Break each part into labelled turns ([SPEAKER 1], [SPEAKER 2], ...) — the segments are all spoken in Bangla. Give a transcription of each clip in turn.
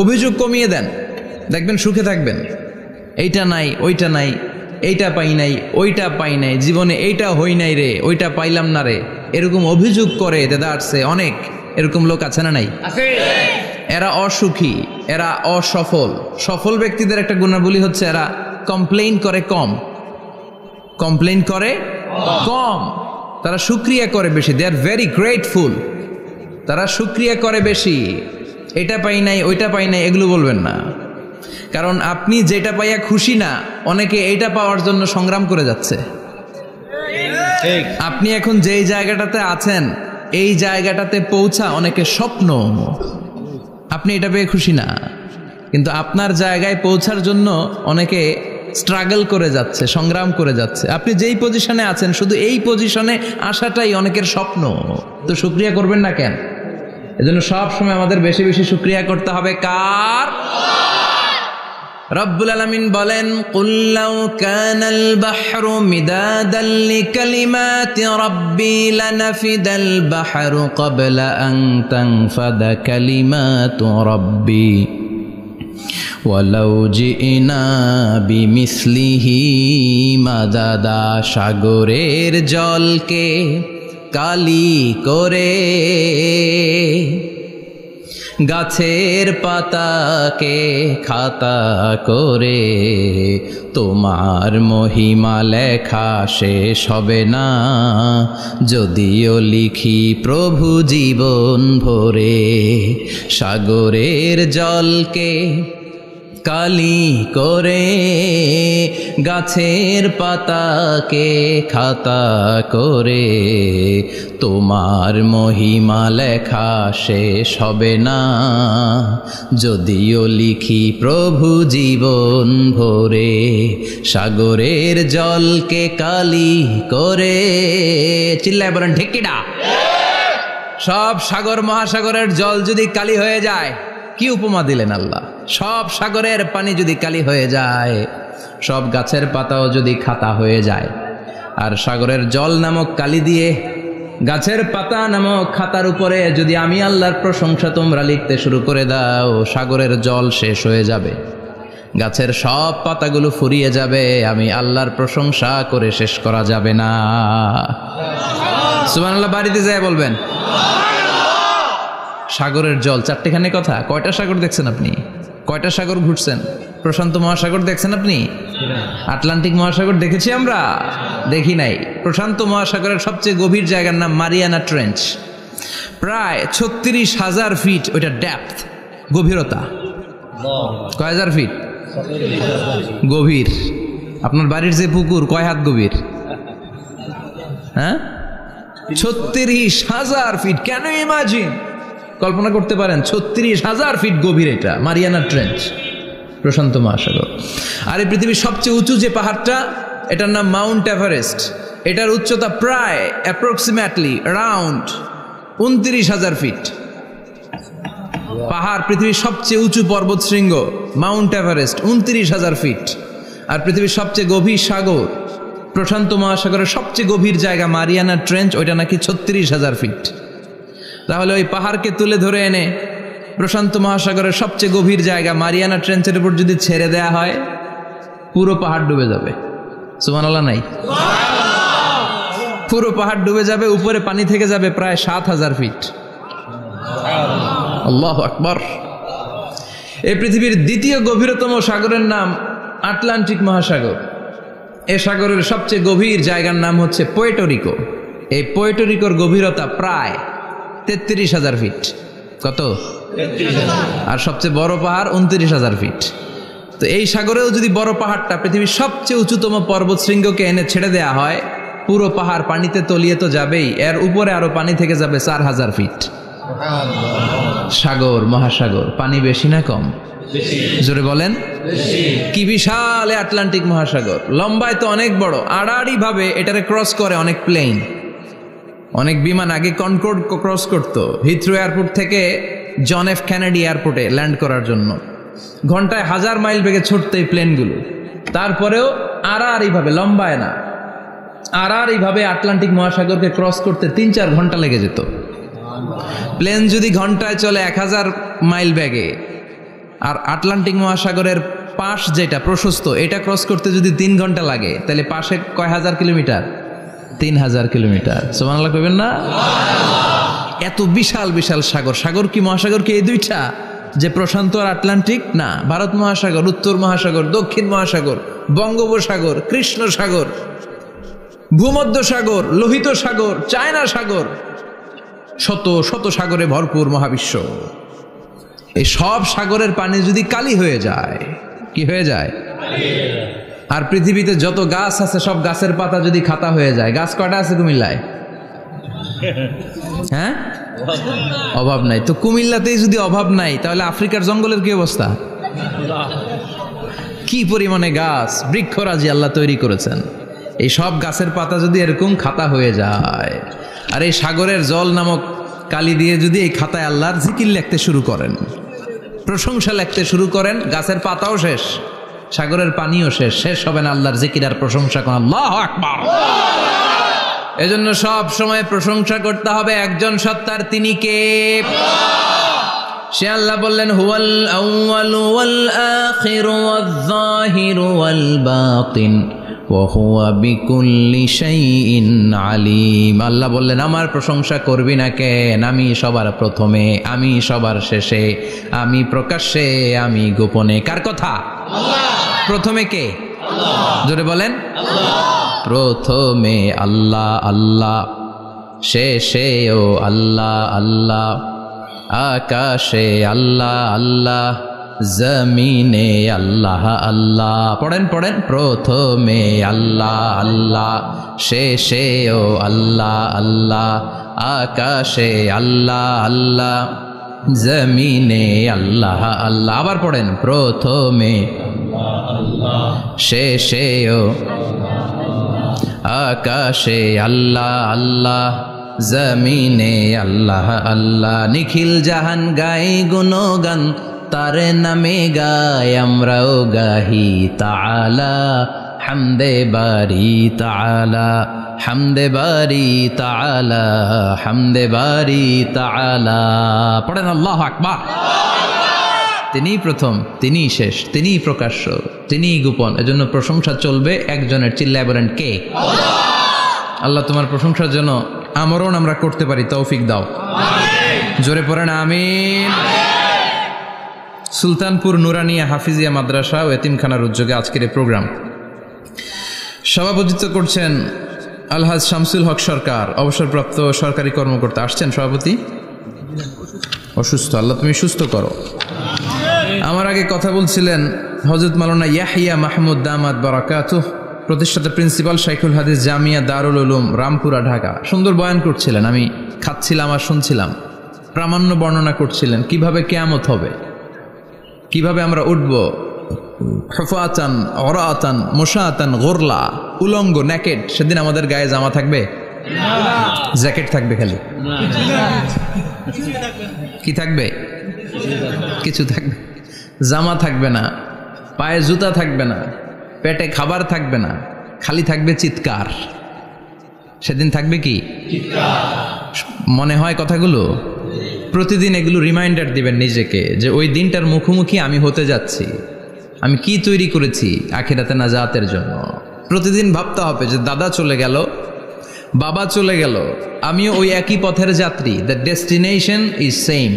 [SPEAKER 1] অভিযোগ কমিয়ে দেন, দেখবেন সুখে থাকবেন। এইটা নাই, ওইটা নাই, এইটা পাই নাই, ওইটা পাই নাই, জীবনে এইটা হই নাই রে, ওইটা পাইলাম না রে, এরকম অভিযোগ করে দেদারসে অনেক এরকম লোক আছে না নাই? এরা অসুখী, এরা অসফল। সফল ব্যক্তিদের একটা গুণাবলী হচ্ছে এরা কমপ্লেইন করে কম, কমপ্লেইন করে কম, তারা শুকরিয়া করে বেশি। দে আর ভেরি গ্রেটফুল, তারা শুকরিয়া করে বেশি। এটা পাই নাই, ওইটা পাই নাই এগুলো বলবেন না, কারণ আপনি যেটা পাইয়া খুশি না, অনেকে এইটা পাওয়ার জন্য সংগ্রাম করে যাচ্ছে। আপনি এখন যেই জায়গাটাতে আছেন, এই জায়গাটাতে পৌঁছা অনেকে স্বপ্ন। আপনি এটা পেয়ে খুশি না, কিন্তু আপনার জায়গায় পৌঁছার জন্য অনেকে স্ট্রাগল করে যাচ্ছে, সংগ্রাম করে যাচ্ছে। আপনি যেই পজিশনে আছেন, শুধু এই পজিশনে আসাটাই অনেকের স্বপ্ন। তো শুকরিয়া করবেন না কেন? এজন্য সব সময় আমাদের বেশি বেশি শুকরিয়া করতে হবে কার? রব্বুল আলামিন বলেন, কুল লাউ কানাল বাহরু মিদাদান লিকালিমাতি রাব্বি লানাফিদাল বাহরু ক্বাবলা আন তানফাদা কালিমাতু রাব্বি ওয়ালাউ জিনা বিমিসলিহি মাদাদা। সাগরের জলকে কালি করে, গাছের পাতাকে খাতা করে, তোমার মহিমা লেখা শেষ হবে না, যদিও লিখি প্রভু জীবন ভরে। সাগরের জলকে কালি করে, গাছের পাতাকে খাতা করে, তোমার মহিমা লেখা শেষ হবে না, যদিও লিখি প্রভু জীবন ভরে। সাগরের জলকে কালি করে, চিল্লায় বলেন ঠিক কিনা? সব সাগর মহাসাগরের জল যদি কালি হয়ে যায়, কি উপমা দিলেন আল্লাহ! সব সাগরের পানি যদি কালি হয়ে যায়, সব গাছের পাতাও যদি খাতা হয়ে যায়, আর সাগরের জল নামক কালি দিয়ে গাছের পাতা নামক খাতার উপরে যদি আমি আল্লাহর প্রশংসা তোমরা লিখতে শুরু করে দাও, সাগরের জল শেষ হয়ে যাবে, গাছের সব পাতাগুলো ফুরিয়ে যাবে, আমি আল্লাহর প্রশংসা করে শেষ করা যাবে না। সুবহানাল্লাহ বাড়িতে যায় বলবেন। সাগরের জল, চারটেখানে কথা। কয়টা সাগর দেখছেন আপনি? কয়টা সাগর ঘুরছেন? প্রশান্ত মহাসাগর দেখছেন আপনি? আটলান্টিক মহাসাগর দেখেছি আমরা? দেখি নাই। প্রশান্ত মহাসাগরের সবচেয়ে গভীর জায়গার নাম মারিয়ানা ট্রেঞ্চ। প্রায় 36,000 ফিট ওইটা ডেপথ, গভীরতা। কয় হাজার ফিট গভীর? আপনার বাড়ির যে পুকুর কয় হাত গভীর? হ্যাঁ, 36,000 ফিট। কেন ইমাজিন, কল্পনা করতে পারেন 36,000 ফিট গভীর এটা মারিয়ানা ট্রেঞ্চ, প্রশান্ত মহাসাগর। আর এই পৃথিবীর সবচেয়ে উঁচু যে পাহাড়টা, এটার নাম মাউন্ট এভারেস্ট। এটার উচ্চতা প্রায় অ্যাপ্রক্সিমেটলি অ্যারাউন্ড 29,000 ফিট। পাহাড়, পৃথিবীর সবচেয়ে উঁচু পর্বত শৃঙ্গ মাউন্ট এভারেস্ট 29,000 ফিট। আর পৃথিবীর সবচেয়ে গভীর সাগর, প্রশান্ত মহাসাগরের সবচেয়ে গভীর জায়গা মারিয়ানা ট্রেঞ্চ, ওইটা নাকি 36,000 ফিট। তাহলে ওই পাহাড়কে তুলে ধরে এনে প্রশান্ত মহাসাগরের সবচেয়ে গভীর জায়গা মারিয়ানা ট্রেঞ্চের উপর যদি ছেড়ে দেয়া হয়, পুরো পাহাড় ডুবে যাবে। সুবহানাল্লাহ নাই? পুরো পাহাড় ডুবে যাবে, উপরে পানি থেকে যাবে প্রায় 7,000 ফিট। আল্লাহু আকবার। এই পৃথিবীর দ্বিতীয় গভীরতম সাগরের নাম আটলান্টিক মহাসাগর। এ সাগরের সবচেয়ে গভীর জায়গার নাম হচ্ছে পুয়ের্টো-রিকো। এই পুয়ের্টো-রিকোর গভীরতা প্রায় 33,000 ফিট। কত? আর সবচেয়ে বড় পাহাড় 29,000 ফিট। তো এই সাগরেও যদি বড় পাহাড়টা, পৃথিবীর সবচেয়ে উঁচুতম পর্বত শৃঙ্গকে এনে ছেড়ে দেয়া হয়, পুরো পাহাড় পানিতে তলিয়ে তো যাবেই, এর উপরে আরো পানি থেকে যাবে 4,000 ফিট। সাগর, মহাসাগর, পানি বেশি না কম? জোরে বলেন। কি বিশাল আটলান্টিক মহাসাগর! লম্বায় তো অনেক বড়, আড়াআড়ি ভাবে এটারে ক্রস করে অনেক প্লেন, অনেক বিমান। আগে কনকর্ড ক্রস করতো হিথ্রো এয়ারপোর্ট থেকে জন এফ কেনেডি এয়ারপোর্টে ল্যান্ড করার জন্য। ঘন্টায় 1000 মাইল বেগে ছুটতো এই প্লেনগুলো। তারপরেও আড়াআড়ি ভাবে, লম্বায় না, আড়াআড়ি ভাবে আটলান্টিক মহাসাগরকে ক্রস করতে 3-4 ঘন্টা লেগে যেত। প্লেন যদি ঘন্টায় চলে 1000 মাইল বেগে, আর আটলান্টিক মহাসাগরের পাশ যেটা প্রশস্ত, এটা ক্রস করতে যদি 3 ঘন্টা লাগে, তাহলে পাশে কয় হাজার কিলোমিটার? 3000 কিলোমিটার। সুবহানাল্লাহ কইবেন না? এত বিশাল বিশাল সাগর। সাগর কি, মহাসাগর কি এই দুইটা, যে প্রশান্ত আর আটলান্টিক? না, ভারত মহাসাগর, উত্তর মহাসাগর, দক্ষিণ মহাসাগর, বঙ্গোপসাগর, কৃষ্ণ সাগর, ভূমধ্য সাগর, লোহিত সাগর, চায়না সাগর, শত শত সাগরে ভরপুর মহাবিশ্ব। এই সব সাগরের পানি যদি কালি হয়ে যায়, কি হয়ে যায়? আর পৃথিবীতে যত গাছ আছে সব গাছের পাতা যদি খাতা হয়ে যায়, গাছ কয়টা আছে কুমিল্লায়? হ্যাঁ, অভাব নাই। তো কুমিল্লাতেই যদি অভাব নাই, তাহলে আফ্রিকার জঙ্গলের কি অবস্থা? কি পরিমাণে গাছ, বৃক্ষরাজি আল্লাহ তৈরি করেছেন। এই সব গাছের পাতা যদি এরকম খাতা হয়ে যায়, আর এই সাগরের জল নামক কালি দিয়ে যদি এই খাতায় আল্লাহর জিকির লিখতে শুরু করেন, প্রশংসা লিখতে শুরু করেন, গাছের পাতাও শেষ, সাগরের পানিও শেষ, শেষ হবে না আল্লাহর জিকির আর প্রশংসা করেন। আল্লাহু আকবার। এজন্য সব সময় প্রশংসা করতে হবে একজন সত্তার, তিনি কে? সে আল্লাহ বললেন, হুয়াল আউয়ালু ওয়াল আখিরু ওয়াজ যাহিরু ওয়াল বাতিন ওয়া হুয়া বিকুল্লি শাইইন আলিম। আল্লাহ বললেন, আমার প্রশংসা করবি না কেন? আমি সবার প্রথমে, আমি সবার শেষে, আমি প্রকাশ্যে, আমি গোপনে। কার কথা? আল্লাহ। প্রথমে কে? আল্লাহ। জোরে বলেন, আল্লাহ। প্রথমে আল্লাহ আল্লাহ, শেষেও আল্লাহ আল্লাহ, আকাশে আল্লাহ আল্লাহ, জমিনে আল্লাহ আল্লাহ। পড়েন পড়েন, প্রথমে আল্লাহ আল্লাহ, শেষেও আল্লাহ আল্লাহ, আকাশে আল্লাহ আল্লাহ, জমিনে আল্লাহ আল্লাহ। আবার পড়েন, প্রথমে আল্লাহ, শেষেও আকাশে আল্লাহ আল্লাহ, জমিনে আল্লাহ আল্লাহ। নিখিল জাহান গাই গুণগান, তার নামে গাই আমরাও গাহি তাআলা, হামদে বারি তাআলা, হামদে বারি তাআলা, হামদে বারি তাআলা। পড়েন আল্লাহু আকবার। তিনি প্রথম, তিনি শেষ, তিনি প্রকাশ্য, তিনি গোপন। এজন্য প্রশংসা চলবে একজনের। চিল্লায় বলেন, কে? আল্লাহ তোমার প্রশংসার জন্য আমরণ আমরা করতে পারি, তৌফিক দাও। জোরে পড়েন আমিন। সুলতানপুর নুরানিয়া হাফিজিয়া মাদ্রাসা ও এতিমখানার উদ্যোগে আজকের এই প্রোগ্রাম সভাপতিত্ব করছেন আলহাজ শামসুল হক সরকার, অবসরপ্রাপ্ত সরকারি কর্মকর্তা। আসছেন সভাপতি? অসুস্থ, আল্লাহ তুমি সুস্থ করো। আমার আগে কথা বলছিলেন হযরত মাওলানা ইয়াহিয়া মাহমুদ দামাত বারাকাতুহু, প্রতিষ্ঠাতা প্রিন্সিপাল শাইখুল হাদিস জামিয়া দারুল উলুম রামপুরা ঢাকা। সুন্দর বয়ান করছিলেন, আমি খাচ্ছিলাম আর শুনছিলাম। প্রামাণ্য বর্ণনা করছিলেন কিভাবে কিয়ামত হবে, কিভাবে আমরা উঠব হুফাতান ওরাতান মুশাতান গুরলা, উলঙ্গ, নেকেড। সেদিন আমাদের গায়ে জামা থাকবে না, জ্যাকেট থাকবে খালি। কি থাকবে? কিছু থাকবে, জামা থাকবে না, পায়ে জুতা থাকবে না, পেটে খাবার থাকবে না, খালি থাকবে চিৎকার। সেদিন থাকবে কি? মনে হয় কথাগুলো প্রতিদিন এগুলো রিমাইন্ডার দিবেন নিজেকে, যে ওই দিনটার মুখোমুখি আমি হতে যাচ্ছি, আমি কি তৈরি করেছি আখিরাতে নাজাতের জন্য। প্রতিদিন ভাবতে হবে যে দাদা চলে গেল, বাবা চলে গেল, আমিও ওই একই পথের যাত্রী। দ্য ডেস্টিনেশন ইজ সেম,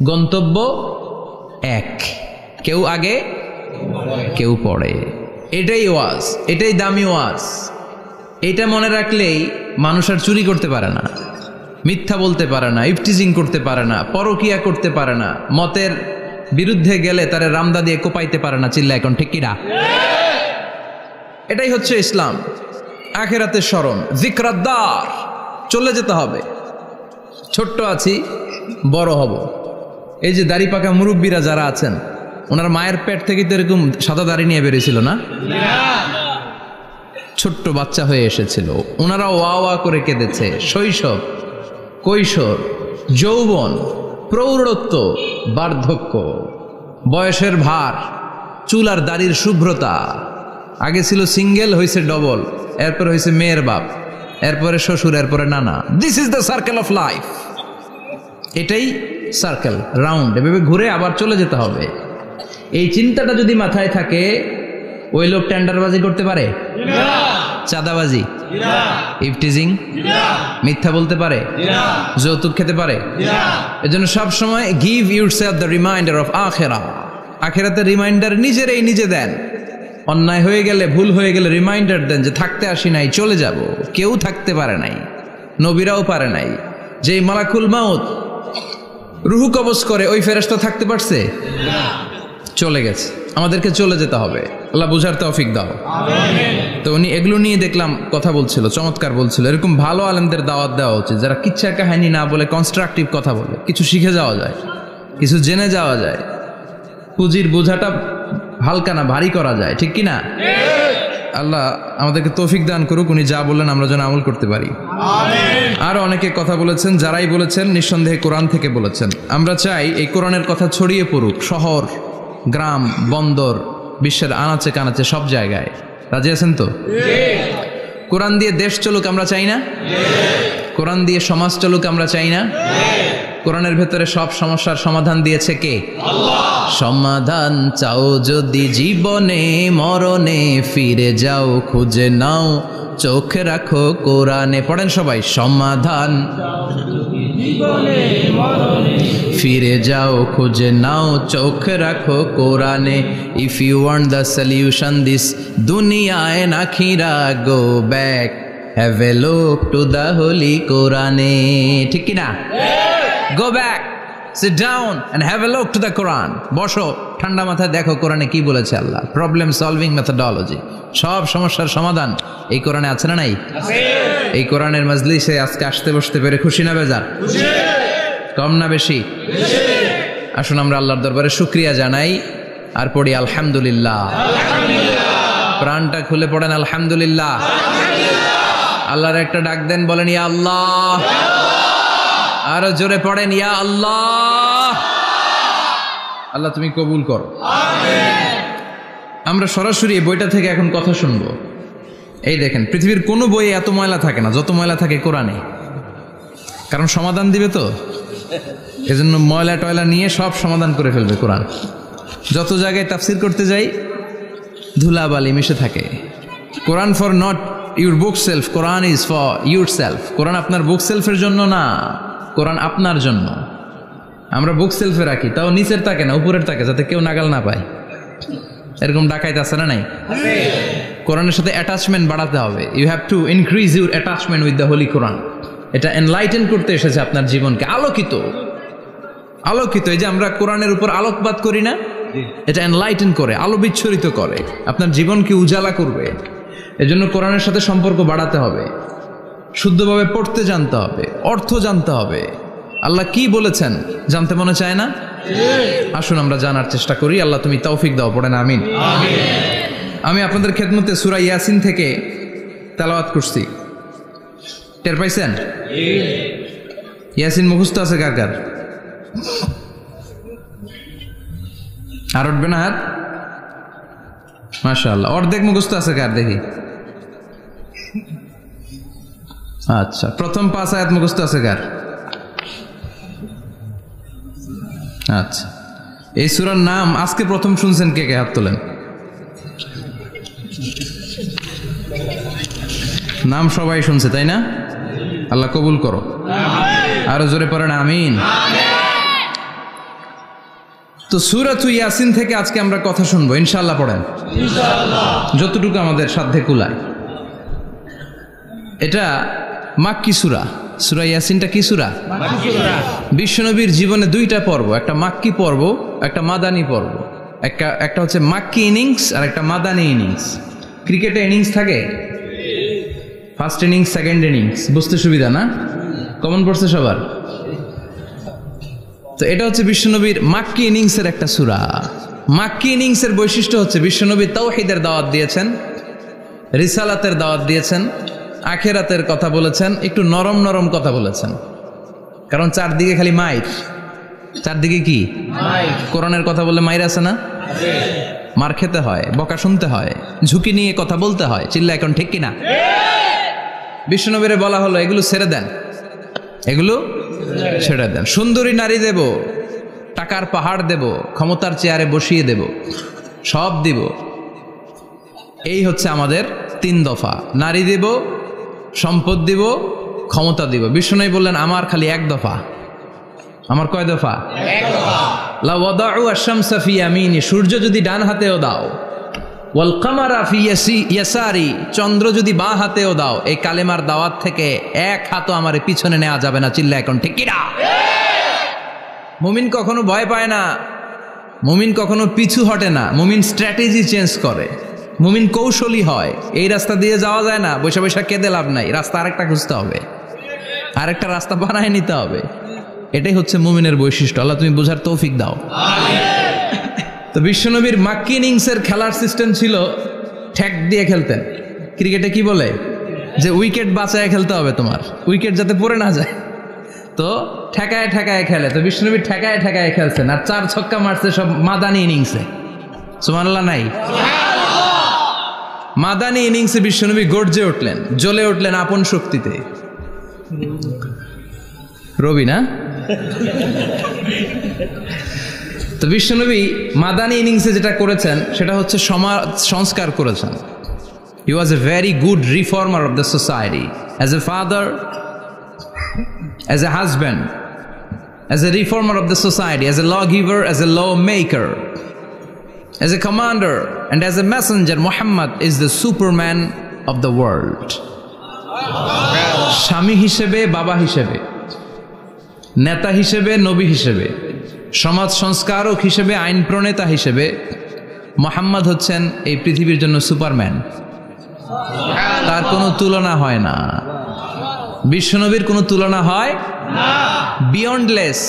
[SPEAKER 1] গন্তব্য এক, কেউ আগে কেউ পরে। এটাই ওয়াজ, এটাই দামি ওয়াজ। এটা মনে রাখলেই মানুষ আর চুরি করতে পারে না, মিথ্যা বলতে পারে না, ইফটিজিং করতে পারে না, পরকিয়া করতে পারে না, মতের বিরুদ্ধে গেলে তারে রামদা দিয়ে কোপাইতে পারে না। চিল্লা এখন ঠিক কিনা? এটাই হচ্ছে ইসলাম। আখিরাতের স্মরণ, যিকরাদ্দার, চলে যেতে হবে। ছোট্ট আছি, বড় হব। এই যে দাড়ি পাকা মুরব্বীরা যারা আছেন, ওনার মায়ের পেট থেকে তো এরকম সাদা দাড়ি নিয়ে বেরিয়েছিল না? ছোট্ট বাচ্চা হয়ে এসেছিল, ওনারা ওয়া ওয়া করে কেঁদেছে। শৈশব, কৈশোর, যৌবন, প্রৌঢ়ত্ব, বার্ধক্য, বয়সের ভার, চুল আর দাড়ির শুভ্রতা। আগে ছিল সিঙ্গেল, হয়েছে ডবল, এরপর হয়েছে মেয়ের বাপ, এরপরে শ্বশুর, এরপরে নানা। This is the circle of life. এটাই সার্কেল, রাউন্ড, এভাবে ঘুরে আবার চলে যেতে হবে। এই চিন্তাটা যদি মাথায় থাকে, ওই লোক টেন্ডারবাজি করতে পারে? চাঁদাবাজি, ইফটিজিং, মিথ্যা বলতে পারে, যৌতুক খেতে পারে? এজন্য সব সময় give yourself the reminder of আখিরাহ। আখিরাতের রিমাইন্ডার নিজে দেন। অন্যায় হয়ে গেলে, ভুল হয়ে গেলে রিমাইন্ডার দেন যে থাকতে আসি নাই, চলে যাব। কেউ থাকতে পারে নাই, নবীরাও পারে নাই। যে মালাকুল মাউত রুহু কবজ করে, ওই ফেরেশতা থাকতে পারছে? চলে গেছে। আমাদেরকে চলে যেতে হবে। আল্লাহ বুঝার তৌফিক দাও। তো উনি এগুলো নিয়ে দেখলাম কথা বলছিল, চমৎকার বলছিল। এরকম ভালো আলেমদের দাওয়াত দেওয়া উচিত, যারা কিচ্ছা কাহিনী না বলে কনস্ট্রাকটিভ কথা বলে, কিছু শিখে যাওয়া যায়, কিছু জেনে যাওয়া যায়। পুঁজির বোঝাটা হালকা না ভারী করা যায়, ঠিক কি না? আল্লাহ আমাদেরকে তৌফিক দান করুক, উনি যা বললেন আমরা যেন আমল করতে পারি। আরো অনেকে কথা বলেছেন, যারাই বলেছেন নিঃসন্দেহে কোরআন থেকে বলেছেন। আমরা চাই এই কোরআনের কথা ছড়িয়ে পড়ুক শহর, গ্রাম, বন্দর, বিশ্বের আনাচে কানাচে, সব জায়গায়। রাজি আছেন তো? কোরআন দিয়ে দেশ চলুক আমরা চাই না? কোরআন দিয়ে সমাজ চলুক আমরা চাই না? কোরআনের ভেতরে সব সমস্যার সমাধান দিয়েছে কে? আল্লাহ। সমাধান চাও যদি জীবনে মরণে, ফিরে যাও খুঁজে নাও, চোখ রাখো কোরআনে। পড়েন সবাই, সমাধান ফিরে যাও খুঁজে নাও, চোখ রাখো কোরআনে। If you want the solution this দুনিয়ায় না খিরা, go back, have a look to the holy কোরআনে। ঠিক কিনা? Go back, sit down and have a look to the Quran. বসো, ঠান্ডা মাথায় দেখো কোরআনে কি বলেছে আল্লাহ। প্রবলেম সলভিং মেথোডোলজি, সব সমস্যার সমাধান এই কোরআনে আছে না নাই? এই কোরআনের মাজলিসে আজকে আসতে বসতে পেরে খুশি না বেজার? কম না বেশি? আসুন আমরা আল্লাহর দরবারে শুকরিয়া জানাই আর পড়ি আলহামদুলিল্লাহ। প্রাণটা খুলে পড়েন আলহামদুলিল্লাহ। আল্লাহর একটা ডাক দেন, বলেন ইয়া আল্লাহ। আরো জোরে পড়েন ইয়া আল্লাহ। আল্লাহ তুমি কবুল করো। আমরা সরাসরি এই বইটা থেকে এখন কথা শুনবো। এই দেখেন, পৃথিবীর কোনো বইয়ে এত ময়লা থাকে না যত ময়লা থাকে কোরআনে। কারণ সমাধান দিবে তো, এজন্য ময়লা টয়লা নিয়ে সব সমাধান করে ফেলবে কোরআন। যত জায়গায় তাফসির করতে যাই ধুলাবালি মিশে থাকে। Quran for not your bookshelf, Quran is for yourself. Quran আপনার বুক সেলফের জন্য না, কোরআন আপনার জন্য। আমরা বুক সেলফে রাখি, তাও নিচের তাকে না, উপরের তাকে, যাতে কেউ নাগাল না পায়। এরকম ডাকাইতে আছে না নাই? কোরআনের সাথে অ্যাটাচমেন্ট বাড়াতে হবে। You have to increase your attachment with the holy Quran. এটা এনলাইটেন করতে এসেছে আপনার জীবনকে, আলোকিত। এই যে আমরা কোরআনের উপর আলোকপাত করি না, এটা এনলাইটেন করে, আলো বিচ্ছুরিত করে, আপনার জীবনকে উজালা করবে। এজন্য কোরআনের সাথে সম্পর্ক বাড়াতে হবে, শুদ্ধভাবে পড়তে জানতে হবে, অর্থ জানতে হবে। আল্লাহ কি বলেছেন জানতে মনে চায় না? আসুন আমরা জানার চেষ্টা করি। আল্লাহ তুমি তৌফিক দাও, পড়েন আমিন। আমি আপনাদের খেদমতে সূরা ইয়াসিন থেকে তেলাওয়াত করছি, টের পাইছেন? ইয়াসিন মুখস্থ আছে কার কার? আর উঠবে না হাত? মাশাআল্লাহ। অর্ধেক মুখস্থ আছে কার দেখি? আচ্ছা, প্রথম 5 আয়াত মুখস্থ আছে কার? আচ্ছা, এই সূরার নাম আজকে প্রথম শুনছেন কে কে? হাত তোলেন। নাম সবাই শুনছে তাই না? আল্লাহ কবুল করো। আরো জোরে পড়েন আমিন। তো সূরাতু ইয়াসিন থেকে আজকে আমরা কথা শুনবো ইনশাআল্লাহ। পড়েন ইনশাআল্লাহ, যতটুকু আমাদের সাধ্যে কুলায়। এটা মাক্কি সূরা। সূরা ইয়াসিনটা কি সূরা? মাক্কি সূরা। বিশ্বনবীর জীবনে 2টা পর্ব, একটা মাক্কি পর্ব, একটা মাদানী পর্ব। একটা হচ্ছে মাক্কি ইনিংস আর একটা মাদানী ইনিংস। ক্রিকেটে ইনিংস থাকে, ফার্স্ট ইনিংস, সেকেন্ড ইনিংস, বুঝতে সুবিধা না? কমন পড়ছে সবার? তো এটা হচ্ছে বিশ্বনবীর মাক্কি ইনিংসের একটা সূরা। মাক্কি ইনিংসের বৈশিষ্ট্য হচ্ছে বিশ্বনবী তাওহীদের দাওয়াত দিয়েছেন, রিসালাতের দাওয়াত দিয়েছেন, আখিরাতের কথা বলেছেন, একটু নরম নরম কথা বলেছেন। কারণ চারদিকে খালি মাইর, চারদিকে কি কোরআনের কথা বললে মাইর আছে না? মার খেতে হয়, বকা শুনতে হয়, ঝুঁকি নিয়ে কথা বলতে হয়। চিল্লা এখন ঠিক কিনা? বিশ্বনবীরে বলা হলো এগুলো ছেড়ে দেন, এগুলো ছেড়ে দেন। সুন্দরী নারী দেব, টাকার পাহাড় দেব, ক্ষমতার চেয়ারে বসিয়ে দেব, সব দিব। এই হচ্ছে আমাদের 3 দফা। নারী দিব, সম্পদ দিব, ক্ষমতা দিব। বিষ্ণু বললেন আমার খালি 1 দফা। আমার কয় দফা?
[SPEAKER 2] 1 দফা।
[SPEAKER 1] লা ওয়াদাউ আশ-শামসা ফি ইয়ামিনি, সূর্য যদি ডান হাতেও দাও, ওয়াল কামারা ফি ইয়াসারি, চন্দ্র যদি বাঁ হাতেও দাও, এই কালেমার দাওয়াত থেকে 1 হাতও আমার পিছনে নেওয়া যাবে না। চিল্লা এখন ঠিক কিনা? মুমিন কখনো ভয় পায় না, মুমিন কখনো পিছু হটে না, মুমিন স্ট্র্যাটেজি চেঞ্জ করে, মুমিন কৌশলী হয়। এই রাস্তা দিয়ে যাওয়া যায় না, বৈশা বৈশা কেঁদে লাভ নাই, রাস্তা আরেকটা খুঁজতে হবে, আরেকটা রাস্তা বানায় নিতে হবে। এটাই হচ্ছে মুমিনের বৈশিষ্ট্য। আল্লাহ তুমি বোঝার তৌফিক দাও। তো বিশ্বনবীর মাক্কি ইনিংসের খেলার সিস্টেম ছিল ঠ্যাক দিয়ে খেলতেন। ক্রিকেটে কি বলে যে উইকেট বাঁচায় খেলতে হবে, তোমার উইকেট যাতে পড়ে না যায়, তো ঠেকায় ঠেকায় খেলে। তো বিশ্বনবী ঠেকায় ঠেকায় খেলছেন, আর 4 ছক্কা মারছে সব মাদানি ইনিংসে। সুবহানাল্লাহ নাই? মাদানি ইনিংসে বিশ্বনবী গর্জে উঠলেন, জ্বলে উঠলেন আপন শক্তিতে। রবি না? তো বিশ্বনবী মাদানি ইনিংসে যেটা করেছেন সেটা হচ্ছে সমাজ সংস্কার করেছেন। He was a very good reformer of the society, as a father, as a husband, as a reformer of the society, as a lawgiver, as a lawmaker, as a commander, and as a messenger. Muhammad is the Superman of the world. স্বামী হিসেবে, বাবা হিসেবে, নেতা হিসেবে, নবী হিসেবে, সমাজ সংস্কারক হিসেবে, আইন প্রণেতা হিসেবে মুহাম্মদ হচ্ছেন এই পৃথিবীর জন্য সুপারম্যান। তার কোনো তুলনা হয় না, বিশ্বনবীর কোনো তুলনা হয় না। Beyondless,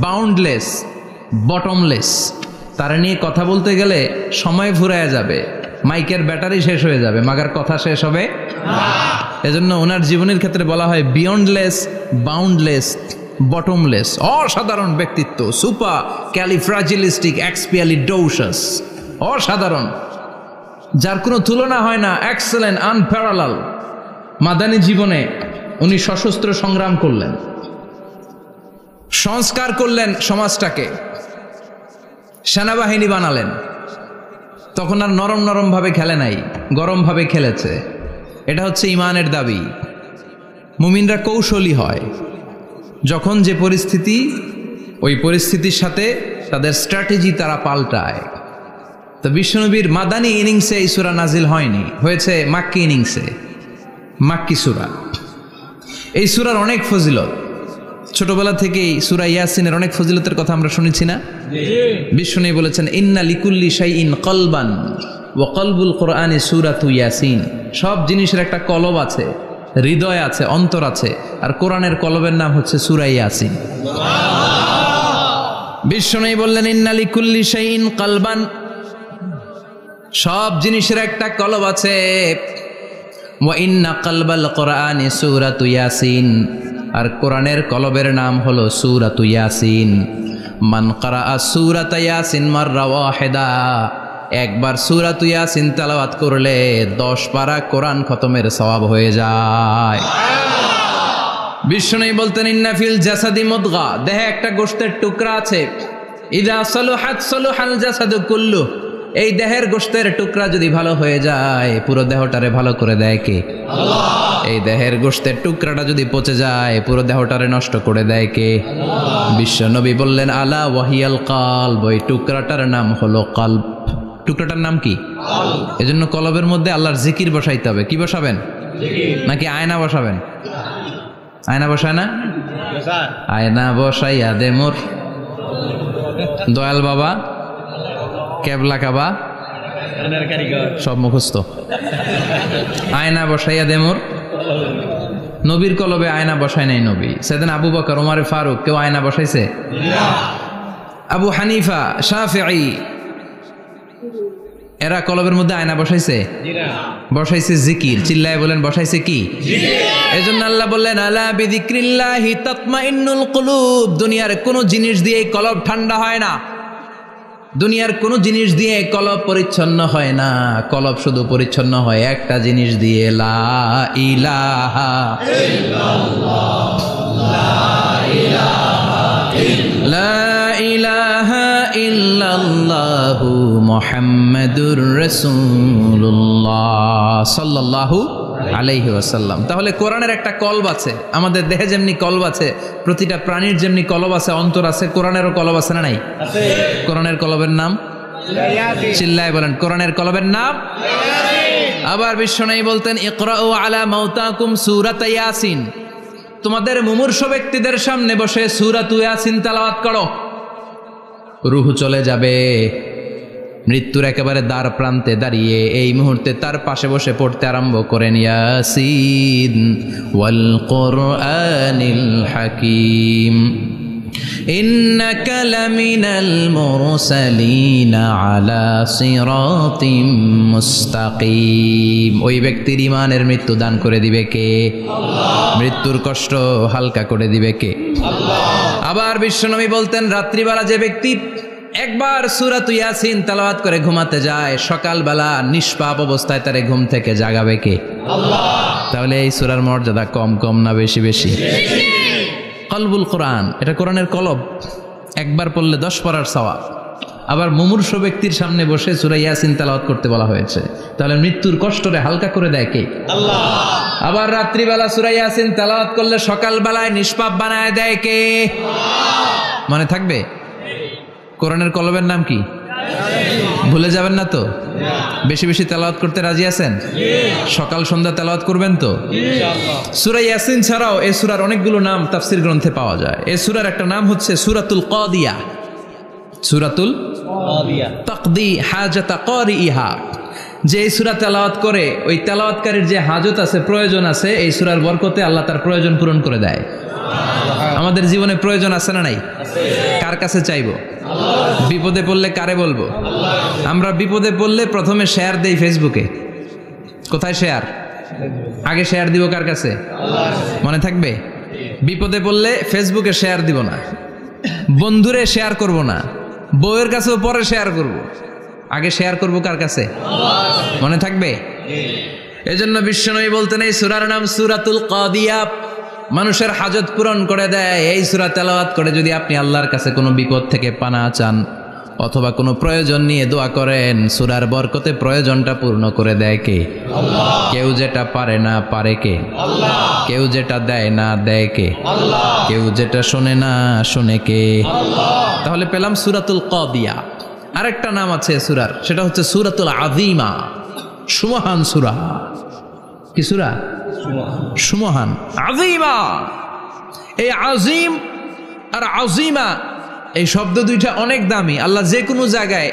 [SPEAKER 1] boundless, bottomless. তারা নিয়ে কথা বলতে গেলে সময় ফুরায় যাবে, মাইকের ব্যাটারি শেষ হয়ে যাবে, মাগার কথা শেষ হবে না। এজন্য ওনার জীবনের ক্ষেত্রে বলা হয় বিয়ন্ডলেস, বাউন্ডলেস, বটমলেস। অসাধারণ ব্যক্তিত্ব, সুপার ক্যালিফ্রাজিলিস্টিক এক্সপিয়ালিডোসাস, অসাধারণ, যার কোনো তুলনা হয় না, এক্সেলেন্ট, আনপ্যারালাল। মাদানী জীবনে উনি সশস্ত্র সংগ্রাম করলেন, সংস্কার করলেন সমাজটাকে, সেনাবাহিনী বানালেন। তখন আর নরম নরম ভাবে খেলে নাই, গরম ভাবে খেলেছে। এটা হচ্ছে ইমানের দাবি। মুমিনরা কৌশলী হয়, যখন যে পরিস্থিতি, ওই পরিস্থিতির সাথে তাদের স্ট্র্যাটেজি তারা পাল্টায়। তো বিশ্বনবীর মাদানী ইনিংসে এই সূরা নাজিল হয়নি, হয়েছে মাক্কি ইনিংসে, মাক্কি সূরা। এই সূরার অনেক ফজিলত, ছোটবেলা থেকেই সূরা ইয়াসিনের অনেক ফজিলতের কথা আমরা শুনেছি না? বিশ্বনবী বলেছেন ইন্না লিকুল্লি শাইইন কলবান ওয়া কলবুল কোরআনি সূরাতু ইয়াসিন। সব জিনিসের একটা কলব আছে, হৃদয় আছে, অন্তর আছে, আর কোরআনের কলবের নাম হচ্ছে সূরা ইয়াসিন। বিশ্বনবী বললেন ইন্না লিকুল্লি শাইইন কলবান, সব জিনিসের একটা কলব আছে। ওয়া ইন্না কলবাল কোরআনি সূরাতু ইয়াসিন, আর কোরআনের কলবের নাম হলো সূরাতু ইয়াসিন। মান ক্বারাআ সূরাতা ইয়াসিন মাররা ওয়াহিদা, একবার সূরাতু ইয়াসিন তেলাওয়াত করলে 10 পারা কোরআন খতমের সওয়াব হয়ে যায়। বিশ্বনবী বলতেন ইন্না ফিল জাসাদি মুদগা, দেহে একটা গোশতের টুকরা আছে, ইযা সালুহাত সালুহাল জাসাদু কুল্লু, এই দেহের গোশতের টুকরা যদি ভালো হয়ে যায় পুরো দেহটারে ভালো করে দেয় কে? আল্লাহ। এই দেহের গোশতের টুকরাটা যদি পচে যায় পুরো দেহটারে নষ্ট করে দেয় কে? আল্লাহ। বিশ্বনবী বললেন আলা ওয়াহিয়াল কলব, ওই টুকরাটার নাম হলো কলব। টুকরাটার নাম কি? কলব। এজন্য কলবের মধ্যে আল্লাহর জিকির বসাইতে হবে। কি বসাবেন? জিকির। নাকি আয়না বসাবেন? আয়না বসায় না? আয়না বসাইয়া দে মোর দয়াল বাবা, কেবলা কাবা, সব মুখস্থ। আয়না বসাইয়া দে মোর, নবীর কলবে আয়না বসায় নাই নবী। সেদিন আবু বকর, ওমর ফারুক, কেউ আয়না বসাইছে? আবু হানিফা, শাফিঈ, এরা কলবের মধ্যে আয়না বসাইছে? বসাইছে জিকির। চিল্লায় বলেন বসাইছে কি? এজন্য আল্লাহ বললেন আলা বিযিক্রিল্লাহি তাতমাইন্নুল কুলুব। দুনিয়ার কোনো জিনিস দিয়ে কলব ঠান্ডা হয় না, দুনিয়ার কোনো জিনিস দিয়ে কলব পরিচ্ছন্ন হয় না। কলব শুধু পরিচ্ছন্ন হয় একটা জিনিস দিয়ে, লা ইলাহা ইল্লাল্লাহ, লা লা ইলাহা ইল্লাল্লাহু মুহাম্মাদুর রাসূলুল্লাহ সাল্লাল্লাহু আলাইহি ওয়াসাল্লাম। তাহলে কোরআনের একটা কলব আছে, আমাদের দেহে যেমনি কলব আছে, প্রতিটা প্রাণীর যেমনি কলব আছে, অন্তর আছে, কোরআনেরও কলব আছে না নাই? আছে। কোরআনের কলবের নাম চিল্লায় বলেন, কোরআনের কলবের নাম। আবার বিশ্বনবী বলতেন ইকরাউ আলা মাউতাকুম সূরাত ইয়াসিন, তোমাদের মুমূর্ষু ব্যক্তিদের সামনে বসে সূরাত ইয়াসিন তেলাওয়াত করো। রূহ চলে যাবে, মৃত্যুর একেবারে দ্বার প্রান্তে দাঁড়িয়ে এই মুহূর্তে তার পাশে বসে পড়তে আরম্ভ করেন ইয়াসিন ওয়াল কুরআনিল হাকীম ইন্নাকা লামিনাল মুরসালিনা আলা সিরাতিম মুস্তাকিম। ওই ব্যক্তির ঈমানের মৃত্যু দান করে দিবে কে? আল্লাহ। মৃত্যুর কষ্ট হালকা করে দিবে কে? আল্লাহ। আবার বিশ্বনবী বলতেন রাত্রিবেলা যে ব্যক্তি একবার সূরাত ইয়াসিন তেলাওয়াত করে ঘুমাতে যায়, সকালবেলা নিষ্পাপ অবস্থায় তারে ঘুম থেকে জাগাবে কে? আল্লাহ। তাহলে এই সূরার মর্যাদা কম কম না বেশি বেশি? কলবুল কোরআন, এটা কোরআনের কলব, একবার পড়লে 10 পড়ার সওয়াব। আবার মুমূর্ষু ব্যক্তির সামনে বসে সূরা ইয়াসিন তেলাওয়াত করতে বলা হয়েছে, তাহলে মৃত্যুর কষ্টরে হালকা করে দেয় কে? আল্লাহ। আবার রাত্রিবেলা সূরা ইয়াসিন তেলাওয়াত করলে সকালবেলায় নিষ্পাপ বানায় দেয় কে? আল্লাহ। মনে থাকবে? কোরআনের কলবের নাম কি? ভুলে যাবেন না তো? বেশি বেশি তেলাওয়াত করতে রাজি আছেন? সকাল সন্ধ্যা তেলাওয়াত করবেন তো? সূরা ইয়াসিন ছাড়াও এই সূরার অনেকগুলো নাম তাফসীর গ্রন্থে পাওয়া যায়। এই সূরার একটা নাম হচ্ছে সূরাতুল কাদিয়া। সূরাতুল কাদিয়া তাকদি হাজাতা কারিইহা। যে এই সূরা তেলাওয়াত করে ওই তেলাওয়াতকারীর যে হাজত আছে, প্রয়োজন আছে, এই সূরার বরকতে আল্লাহ তার প্রয়োজন পূরণ করে দেয়। আমাদের জীবনে প্রয়োজন আছে না নাই? কার কাছে চাইবো? বিপদে পড়লে কারে বলবো? আমরা বিপদে পড়লে প্রথমে শেয়ার দেই ফেসবুকে। কোথায় শেয়ার? আগে শেয়ার দিব কার কাছে? মনে থাকবে? বিপদে পড়লে ফেসবুকে শেয়ার দিব না, বন্ধুরে শেয়ার করব না, বউয়ের কাছেও পরে শেয়ার করব, আগে শেয়ার করব কার কাছে? মনে থাকবে? এজন্য বিশ্বনবী বলতেন এই সূরার নাম সূরাতুল কাদিয়া, মানুষের হাজত পূরণ করে দেয়। এই সূরা তেলাওয়াত করে যদি আপনি আল্লাহর কাছে কোনো বিপদ থেকে পানা চান অথবা কোনো প্রয়োজন নিয়ে দোয়া করেন, সূরার বরকতে প্রয়োজনটা পূর্ণ করে দেয় কে? আল্লাহ। কেউ যেটা পারে না পারে কে? আল্লাহ। কেউ যেটা দেয় না দেয় কে? আল্লাহ। কেউ যেটা শোনে না শোনে কে? আল্লাহ। তাহলে পেলাম সূরাতুল কাদিয়া। আরেকটা নাম আছে সূরার, সেটা হচ্ছে সূরাতুল আযীমা, সুমহান সূরা। কি সূরা? সুমহান, আযীমা। এই আযীম আর আযীমা এই শব্দ দুইটা অনেক দামি, আল্লাহ যে কোনো জায়গায়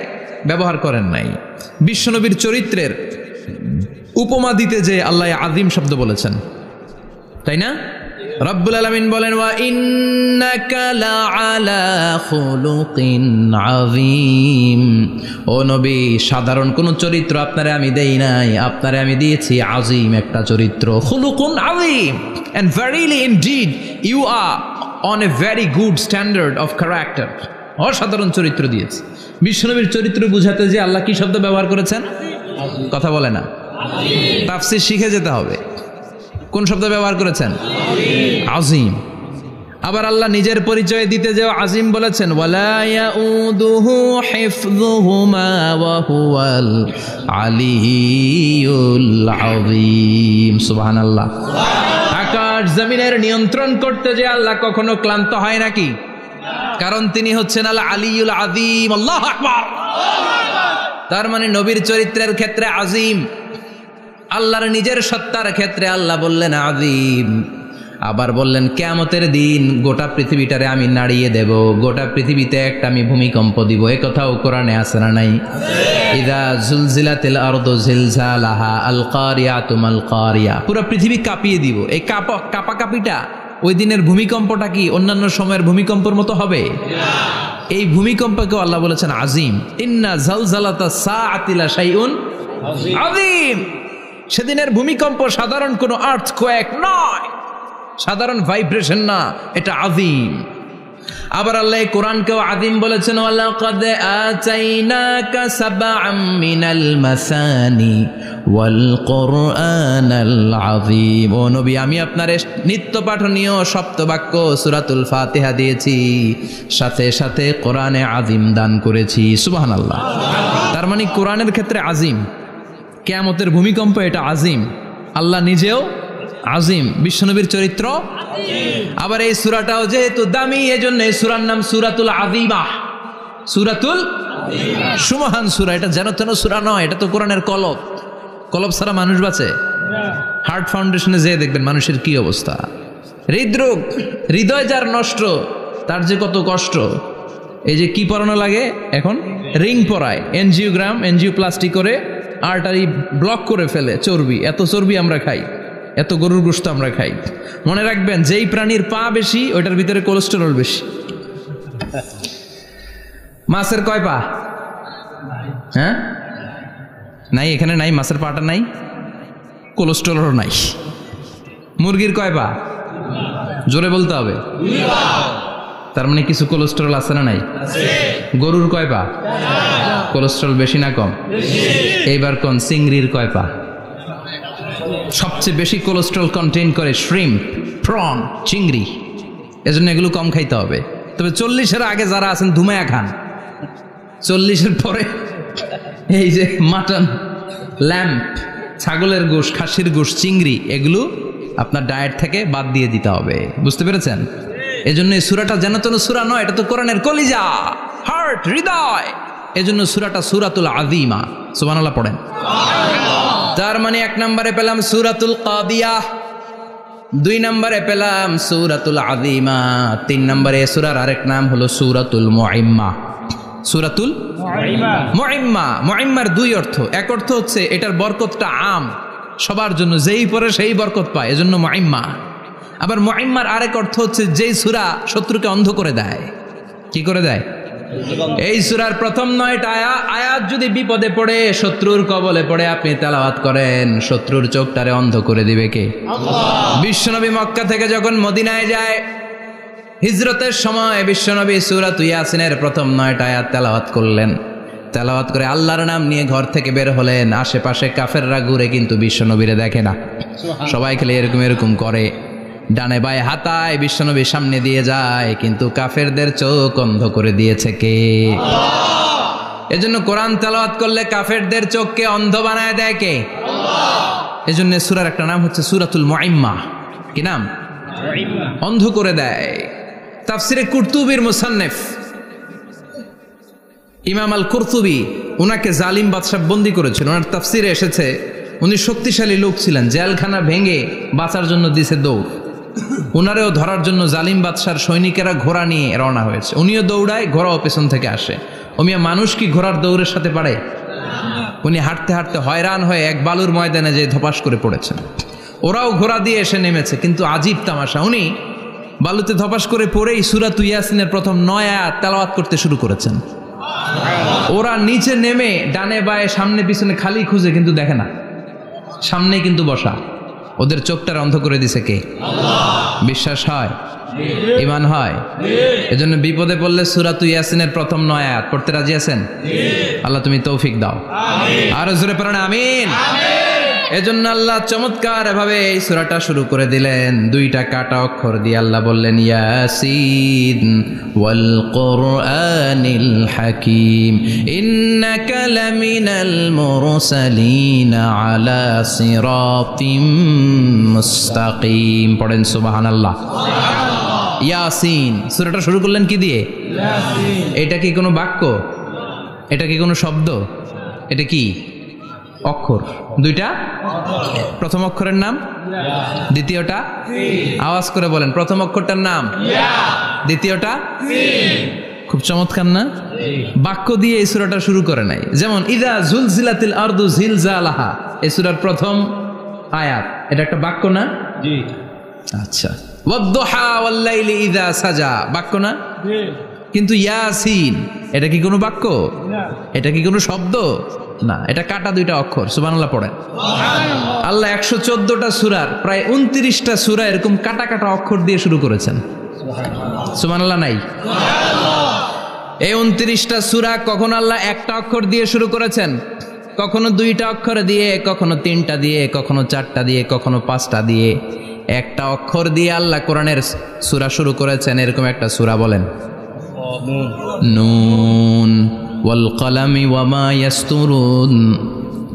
[SPEAKER 1] ব্যবহার করেন নাই। বিশ্বনবীর চরিত্রের উপমা দিতে যে আল্লাহ আযীম শব্দ বলেছেন, তাই না? রব্বুল আলামিন বলেন ওয়া ইন্নাকা লাআলা খুলুকিন আযীম। ও নবী, সাধারণ কোন চরিত্র আপনারে আমি দেই নাই, আপনারে আমি দিয়েছি আযীম একটা চরিত্র, খুলুকুন আযীম। And verily indeed you are on a very good standard of character. অসাধারণ চরিত্র দিয়েছে। বিশ্বনবীর চরিত্র বুঝাতে যে আল্লাহ কি শব্দ ব্যবহার করেছেন? কথা বলে না, তাফসীর শিখে যেতে হবে। কোন শব্দ ব্যবহার করেছেন? আযীম। আবার আল্লাহ নিজের পরিচয় দিতে যে আযীম বলেছেন, ওয়ালা ইয়াউদুহু হিফযুহুমা ওয়া হুয়াল আলিয়্যুল আযীম। সুবহানাল্লাহ। আকাশ জমিনের নিয়ন্ত্রণ করতে যে আল্লাহ কখনো ক্লান্ত হয় নাকি? কারণ তিনি হচ্ছেন আল আলিয়্যুল আযীম। আল্লাহু আকবার। তার মানে নবীর চরিত্রের ক্ষেত্রে আযীম, আল্লাহর নিজের সত্তার ক্ষেত্রে আল্লাহ বললেন আযীম। আবার বললেন কিয়ামতের দিন গোটা পৃথিবীটারে আমি নাড়িয়ে দেব, গোটা পৃথিবীতে একটা আমি ভূমিকম্প দিব। এই কথাও কোরআনে আছে না নাই? ইযা জুলজিলাতিল আরদু জিলজালাহা আল কারিয়াতু মাল কারিয়া। পুরো পৃথিবী কাঁপিয়ে দিব। এই কাঁপাকাঁপিটা ওই দিনের ভূমিকম্পটা কি অন্যান্য সময়ের ভূমিকম্পের মতো হবে? এই ভূমিকম্পকে আল্লাহ বলেছেন আযীম। ইন্না জালজালাতাস সাআতি লা শাইউন আযীম। সেদিনের ভূমিকম্প সাধারণ কোনো আর্থকোয়েক নয়, সাধারণ ভাইব্রেশন না, এটা আযীম। আবার আল্লাহ কোরআনকেও আযীম বলেছেন, ওয়ালাকাদ আতাইনাকা সাবআম মিনাল মাসানি ওয়াল কুরআনাল আযীম। ও নবী, আমি আপনার নিত্য পাঠনীয় সপ্তবাক্য সূরাতুল ফাতিহা দিয়েছি, সাথে সাথে কোরআনে আযীম দান করেছি। সুবহানাল্লাহ। তার মানে কোরআনের ক্ষেত্রে আযীম, কিয়ামতের ভূমিকম্প এটা আযীম, আল্লাহ নিজেও আযীম, বিশ্বনবীর চরিত্র আবার এই সূরাটাও যেহেতু দামি, এজন্য এই সূরার নাম সূরাতুল আযীমা। সূরাতুল সুমহান সূরা। এটা যেন তেন সূরা নয়, এটা তো কোরআনের কলব। কলব ছাড়া মানুষ বাঁচে? হার্ট ফাউন্ডেশনে যেয়ে দেখবেন মানুষের কি অবস্থা। হৃদরোগ, হৃদয় যার নষ্ট, তার যে কত কষ্ট। এই যে কি পরানো লাগে এখন, রিং পরায়, এনজিওগ্রাম, এনজিওপ্লাস্টি করে আর্টারি ব্লক করে ফেলে। চর্বি, এত চর্বি আমরা খাই, এত গরুর গোশত আমরা খাই। মনে রাখবেন, যেই প্রাণীর পা বেশি ওইটার ভিতরে কোলেস্টেরল বেশি। মাছের কয় পা? হ্যাঁ, নাই, এখানে নাই, মাছের পাটা নাই, কোলেস্টেরলও নাই। মুরগির কয় পা? জোরে বলতে হবে। তার মানে কিছু কোলেস্টেরল আছে না নাই? গরুর কয় পা? কোলেস্টেরল বেশি না কম? এইবার কোন চিংড়ির কয় পা? সবচেয়ে বেশি কোলেস্টেরল কন্টেইন করে শ্রিম্প, প্রন, চিংড়ি। এজন্য এগুলো কম খাইতে হবে। তবে 40-এর আগে যারা আছেন ধুমায়া খান, 40-এর পরে এই যে মাটন, ল্যাম্প, ছাগলের গোশ, খাসির গোশ, চিংড়ি, এগুলো আপনার ডায়েট থেকে বাদ দিয়ে দিতে হবে। বুঝতে পেরেছেন? এজন্য এই সূরাটা যেন তেন সূরা নয়, এটা তো কোরআনের কলিজা, হার্ট, হৃদয়। এজন্য সূরাটা সূরাতুল আযীমা। সুবহানাল্লাহ পড়েন। তার মানে 1 নম্বরে পেলাম সূরাতুল কাদিয়াহ, 2 নম্বরে পেলাম সূরাতুল আযীমা, 3 নম্বরে সূরার আরেক নাম হলো সূরাতুল মুইম্মা। সূরাতুল মুইম্মা। মুইম্মার 2 অর্থ। এক অর্থ হচ্ছে এটার বরকতটা আম, সবার জন্য, যেই পড়ে সেই বরকত পায়, এজন্য মুইম্মা। আবার মুইম্মার আরেক অর্থ হচ্ছে যেই সূরা শত্রুকে অন্ধ করে দেয়। কি করে দেয়? এই সূরার প্রথম 9টা আয়াত যদি বিপদে পড়ে, শত্রুর কবলে পড়ে আপনি তেলাওয়াত করেন, শত্রুর চোখটারে অন্ধ করে দিবে কে? আল্লাহ। বিশ্বনবী মক্কা থেকে যখন মদিনায় যায়, হিজরতের সময় বিশ্বনবী সূরাত ইয়াসিনের প্রথম 9টা আয়াত তেলাওয়াত করলেন। তেলাওয়াত করে আল্লাহর নাম নিয়ে ঘর থেকে বের হলেন। আশেপাশে কাফেররা ঘুরে কিন্তু বিশ্বনবীরে দেখে না, সবাই খেলে এরকম এরকম করে, ডানে বায়ে হাতায়, বিশ্বনবী সামনে দিয়ে যায়, কিন্তু কাফেরদের চোখ অন্ধ করে দিয়েছে কে? আল্লাহ। এজন্য কোরআন তেলাওয়াত করলে কাফেরদের চোখকে অন্ধ বানায় দেয় কে? আল্লাহ। এজন্য সূরার একটা নাম হচ্ছে সূরাতুল মুইম্মা। কি নাম? অন্ধ করে দেয়। তাফসিরে কুরতুবির মুসান্নিফ ইমাম আল কুরতুবি, উনাকে জালিম বাদশা বন্দী করেছিল। ওনার তাফসিরে এসেছে উনি শক্তিশালী লোক ছিলেন, জেলখানা ভেঙে বাঁচার জন্য দিছে দৌড়। উনারেও ধরার জন্য জালিম বাদশার সৈনিকেরা ঘোড়া নিয়ে রওনা হয়েছে। উনিও দৌড়ায়, ঘোড়াও পেছন থেকে আসে। ওমিয়া মানুষ কি ঘোড়ার দৌড়ের সাথে পারে? উনি হাঁটতে হাঁটতে হয়রান হয়ে এক বালুর ময়দানে যে ধপাস করে পড়েছেন। ওরাও ঘোড়া দিয়ে এসে নেমেছে, কিন্তু আজীব তামাশা, উনি বালুতে ধপাস করে পড়েই সূরাত ইয়াসিনের প্রথম 9 আয়াত তেলাওয়াত করতে শুরু করেছেন। ওরা নিচে নেমে ডানে বায়ে সামনে পিছনে খালি খুঁজে, কিন্তু দেখে না, সামনে কিন্তু বসা। ওদের চোখটার অন্ধ করে দিছে কে? আল্লাহ। বিশ্বাস হয়? ঈমান হয়? এজন্য বিপদে পড়লে সূরাত ইয়াসিনের প্রথম 9 আয়াত পড়তে রাজি আছেন? আল্লাহ তুমি তৌফিক দাও। আমিন। আর জোরে পড়েন আমিন। এজন্য আল্লাহ চমৎকার ভাবে এই সূরাটা শুরু করে দিলেন। 2টা কাটা অক্ষর দিয়ে আল্লাহ বললেন ইয়াসিন ওয়াল কুরআনিল হাকীম ইন্নাকা লামিনাল মুরসালিন আলা সিরাতিম মুস্তাকিম। পড়েন সুবহানাল্লাহ। ইয়াসিন। সূরাটা শুরু করলেন কি দিয়ে? ইয়াসিন। এটা কি কোনো বাক্য? এটা কি কোনো শব্দ? এটা কি অক্ষর? 2টা। প্রথম অক্ষরের নাম, দ্বিতীয়টা আওয়াজ করে বলেন, প্রথম অক্ষরটার নাম, দ্বিতীয়টা। খুব চমৎকার না? বাক্য দিয়ে এই সূরাটা শুরু করে নাই। যেমন ইযা জুলজিলাতিল আরদু জিলজালাহা, এই সূরার প্রথম আয়াত, এটা একটা বাক্য না? জি। আচ্ছা। ওয়াদ-দুহা ওয়াল-লাইলি ইযা সাজা, বাক্য না? জি। কিন্তু ইয়াসিন, এটা কি কোনো বাক্য? না। এটা কি কোনো শব্দ? না, এটা কাটা 2টা অক্ষর। সুবহানাল্লাহ পড়েন। আল্লাহ 114টা সূরার প্রায় 29টা সূরা এরকম কাটা কাটা অক্ষর দিয়ে শুরু করেছেন। সুবহানাল্লাহ নাই? এই 29টা সূরা কখনো আল্লাহ একটা অক্ষর দিয়ে শুরু করেছেন, কখনো 2টা অক্ষর দিয়ে, কখনো 3টা দিয়ে, কখনো 4টা দিয়ে, কখনো 5টা দিয়ে। একটা অক্ষর দিয়ে আল্লাহ কোরআনের সূরা শুরু করেছেন, এরকম একটা সূরা বলেন। নুন ওয়াল কলামি ওয়া মা ইয়াসতুরুন।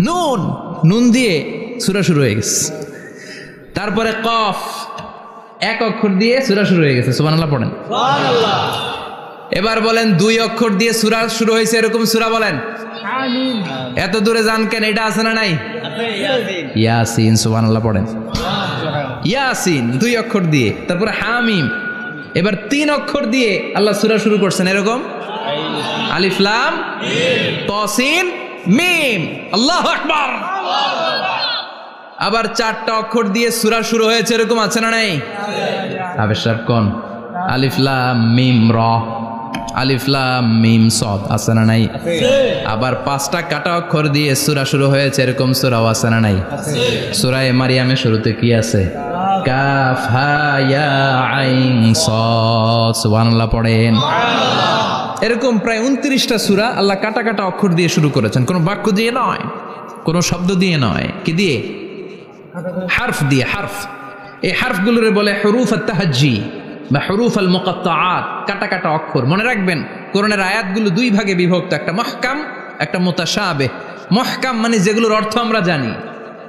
[SPEAKER 1] নুন, নুন দিয়ে সূরা শুরু হয়ে গেছে। তারপরে কফ, এক অক্ষর দিয়ে সূরা শুরু হয়ে গেছে। সুবহানাল্লাহ পড়েন। সুবহানাল্লাহ। এবার বলেন 2 অক্ষর দিয়ে সূরা শুরু হয়েছে এরকম সূরা বলেন। আমিন। এত দূরে যান কেন? এটা আছে না নাই? আছে, ইয়াসিন। ইয়াসিন, সুবহানাল্লাহ পড়েন। ইয়াসিন 2 অক্ষর দিয়ে। তারপরে হামিম। এবার 3 অক্ষর দিয়ে আল্লাহ সূরা শুরু করছেন এরকম। আলিফ লাম মিম তা সিন মিম। আল্লাহু আকবার। আবার 4টা অক্ষর দিয়ে সূরা শুরু হয়েছে এরকম আছে না নাই? আবেশাব কোন? আলিফ লাম মিম র, আলিফ লাম মিম সদ আছে না নাই? আবার 5টা কাটা অক্ষর দিয়ে সূরা শুরু হয়েছে এরকম সূরাও আছে না নাই? সূরা মারিয়ামের শুরুতে কি আছে? কাফ হা ইয়া আইন সাদ। সুবহানাল্লাহ পড়েন। এরকম প্রায় 29টা সূরা আল্লাহ কাটা কাটা অক্ষর দিয়ে শুরু করেছেন, কোনো বাক্য দিয়ে নয়, কোনো শব্দ দিয়ে নয়। কি দিয়ে? হারফ দিয়ে। হারফ, এই হারফগুলোরে বলে হুরুফ আত-তাহাজ্জি বা হুরুফ আল মুকাত্তাআত, কাটা কাটা অক্ষর। মনে রাখবেন কোরআনের আয়াতগুলো 2 ভাগে বিভক্ত, একটা মুহকাম, একটা মুতাশাবিহ। মুহকাম মানে যেগুলোর অর্থ আমরা জানি,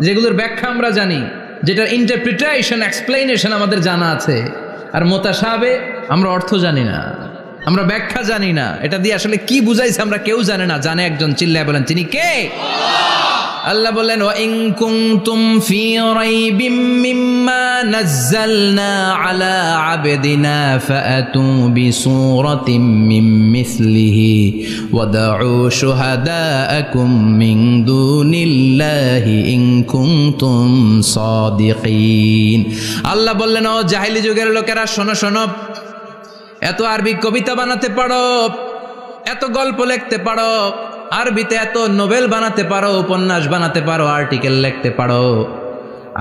[SPEAKER 1] যেগুলোর ব্যাখ্যা আমরা জানি, যেটার ইন্টারপ্রিটেশন, এক্সপ্লেনেশন আমাদের জানা আছে। আর মুতাশাবিহ আমরা অর্থ জানি না, আমরা ব্যাখ্যা জানি না, এটা দিয়ে আসলে কি বুঝাইছে আমরা কেউ জানে না। জানে একজন, চিল্লায় বলেন তিনি কে? আল্লাহ বললেন ওয়া ইন কুনতুম ফি রাইবিম মিম্মা নাযালনা আলা আবদিনা ফাআতু বিসূরাতিন মিন মিসলিহি ওয়াদউ শুহাদাআকুম মিন দুনিল্লাহি ইন কুনতুম সাদিকিন। আল্লাহ বললেন ও জাহেলি যুগের লোকেরা, শোনো শোনো, এত আরবি কবিতা বানাতে পারো, এত গল্প লিখতে পারো, আরবিতে এত নোবেল বানাতে পারো, উপন্যাস বানাতে পারো, আর্টিকেল লিখতে পারো,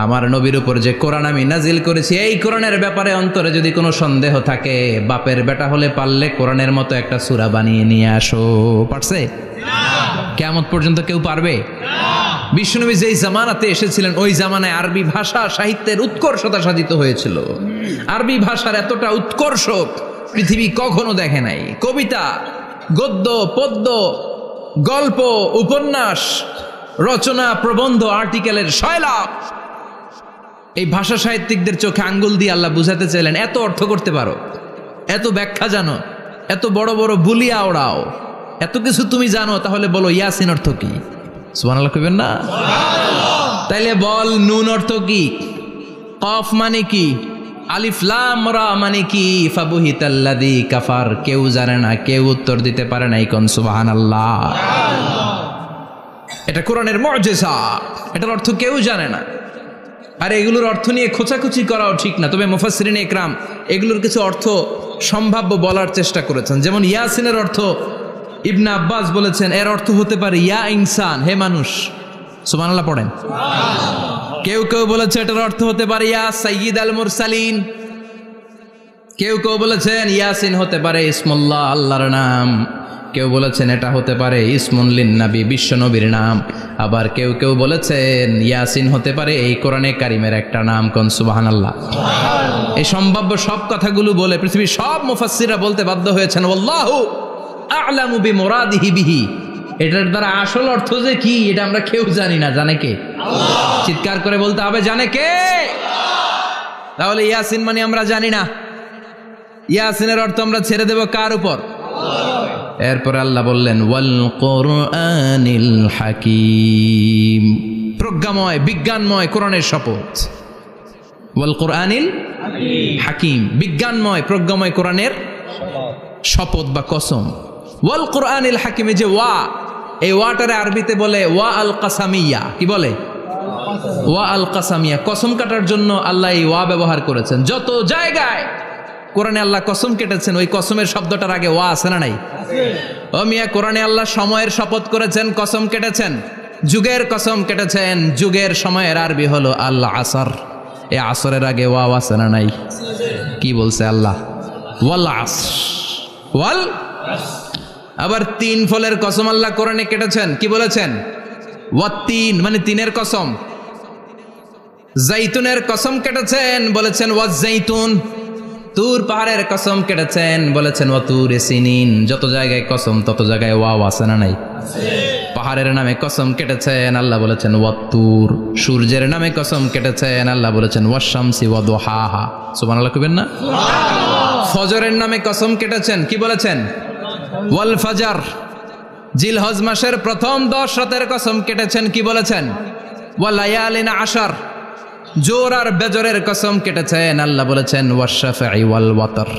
[SPEAKER 1] আমার নবীর উপর যে কোরআন আমি নাজিল করেছি এই কোরআনের ব্যাপারে অন্তরে যদি কোনো সন্দেহ থাকে, বাপের বেটা হলে পারলে কোরআনের মতো একটা সূরা বানিয়ে নিয়ে আসো। পারছে? কিয়ামত পর্যন্ত কেউ পারবে? বিশ্বনবী যেই জামানাতে এসেছিলেন ওই জামানায় আরবি ভাষা সাহিত্যের উৎকর্ষতা সাধিত হয়েছিল। আরবি ভাষার এতটা উৎকর্ষ পৃথিবী কখনো দেখে নাই। কবিতা, গদ্য, পদ্য, গল্প, উপন্যাস, রচনা, প্রবন্ধ, আর্টিকেলের শয়লাভ। এই ভাষা সাহিত্যিকদের চোখে আঙ্গুল দিয়ে আল্লাহ বুঝাতে চাইলেন এত অর্থ করতে পারো, এত ব্যাখ্যা জানো, এত বড় বড় বুলিয়া ওড়াও, এত কিছু তুমি জানো, তাহলে বলো ইয়াসিন অর্থ কি? সুবহানাল্লাহ কইবেন না? তাইলে বল নুন অর্থ কি? কফ মানে কি? আলিফ লাম রা মানে কি? ফাবুহিতাল্লাযী কাফার। কেউ জানে না, কেউ উত্তর দিতে পারে না। কোন সুবহানাল্লাহ। এটা কোরআনের মুজিজা, এটার অর্থ কেউ জানে না। আর এগুলোর অর্থ নিয়ে খোঁচাখুচি করাও ঠিক না। তবে মুফাসসিরিনে ইকরাম এগুলোর কিছু অর্থ সম্ভাব্য বলার চেষ্টা করেছেন। যেমন ইয়াসিনের অর্থ ইবনে আব্বাস বলেছেন এর অর্থ হতে পারে ইয়া ইনসান, হে মানুষ। সুবহানাল্লাহ পড়েন। কেউ কেউ বলেছে এটার অর্থ হতে পারে ইয়া সাইয়্যিদ আল মুরসালিন। কেউ কেউ বলেছেন ইয়াসিন হতে পারে ইসমুল্লাহ, আল্লাহর নাম। কেউ বলেছেন এটা হতে পারে ইসমুন লিন নবী, বিশ্ব নবীর নাম। আবার কেউ কেউ বলেছেন ইয়াসিন হতে পারে এই কোরআনে কারিমের একটা নাম। কোন সুবহানাল্লাহ। এই সম্ভাব্য সব কথাগুলো বলে পৃথিবীর সব মুফাসসিররা বলতে বাধ্য হয়েছেন আল্লাহু আ'লামু বিমুরাদিহি বিহি। এটার দ্বারা আসল অর্থ যে কি এটা আমরা কেউ জানি না। জানে কে? আল্লাহ। চিৎকার করে বলতে হবে জানে কে? আল্লাহ। তাহলে ইয়াসিন মানে আমরা জানি না। ইয়াসিনের অর্থ আমরা ছেড়ে দেব কার উপর? আল্লাহ। এরপর আল্লাহ বললেন ওয়াল কুরআনিল হাকীম। প্রজ্ঞাময়, বিজ্ঞানময় কোরআনের শপথ। ওয়াল কুরআনিল হাকীম, বিজ্ঞানময়, প্রজ্ঞাময় কোরআনের শপথ বা কসম। ওয়াল কুরআনিল হাকিমে যে ওয়া, এই ওয়াটারে আরবিতে বলে ওয়া আল কাসামিয়া। কি বলে? ওয়া আল কাসামিয়া। কসম কাটার জন্য আল্লাহ এই ওয়া ব্যবহার করেছেন। যত জায়গায় কোরআনে আল্লাহ কসম কেটেছেন ওই কসমের শব্দটার আগে ওয়া আছে না নাই? ও মিয়া, কোরআনে আল্লাহ সময়ের শপথ করেছেন, কসম কেটেছেন, যুগের কসম কেটেছেন। যুগের সময়ের আরবি হলো আল আসর। এই আসরের আগে ওয়া আছে না নাই? কি বলছে আল্লাহ? ওয়াল আসর, ওয়াল আবার 3 ফলের কসম আল্লাহ কোরআনে কেটেছেন, কি বলেছেন? ওয়াত্তিন মানে 3-এর কসম। জাইতুনের কসম কেটেছেন, বলেছেন ওয়াজ্জাইতুন। তুর পাহাড়ের কসম কেটেছেন, বলেছেন ওয়াতুরে সিনিন। যত জায়গায় কসম তত জায়গায় ওয়াও আছে না নাই? পাহাড়ের নামে কসম কেটেছেন, আল্লাহ বলেছেন ওয়াত্তুর। সূর্যের নামে কসম কেটেছেন, আল্লাহ বলেছেন ওয়াশ-শামসি ওয়াদুহাহা। সুবহানাল্লাহ কইবেন না? ফজরের নামে কসম কেটেছেন, কি বলেছেন? ওয়াল ফাজর। জিলহজ মাসের প্রথম 10 রাতের কসম কেটেছেন, কি বলেছেন? ওয়ালায়ালিন আশর। জোর আর বেজরের কসম কেটেছেন, আল্লাহ বলেছেন ওয়াশ-শাফঈ ওয়াল ওয়াতর।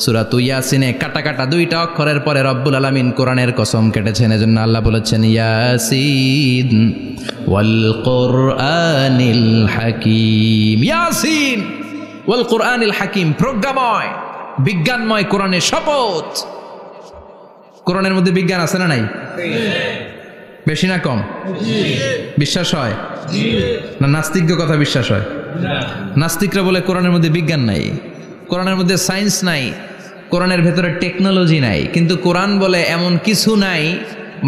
[SPEAKER 1] সূরা ইয়াসিনে কাটা কাটা 2টা অক্ষরের পরে রব্বুল আলামিন কোরআনের কসম কেটেছেন, এজন্য আল্লাহ বলেছেন ইয়াসিন ওয়াল কুরআনিল হাকীম। ইয়াসিন ওয়াল কুরআনিল হাকীম, প্রজ্ঞাময় বিজ্ঞানময় কোরআনের শপথ। কোরআনের মধ্যে বিজ্ঞান আছে না নাই? বেশি না কম? বিশ্বাস হয় না? নাস্তিক কথা বিশ্বাস হয়? নাস্তিকরা বলে কোরআনের মধ্যে বিজ্ঞান নাই, কোরআনের মধ্যে সায়েন্স নাই, কোরআনের ভেতরে টেকনোলজি নাই। কিন্তু কোরআন বলে এমন কিছু নাই,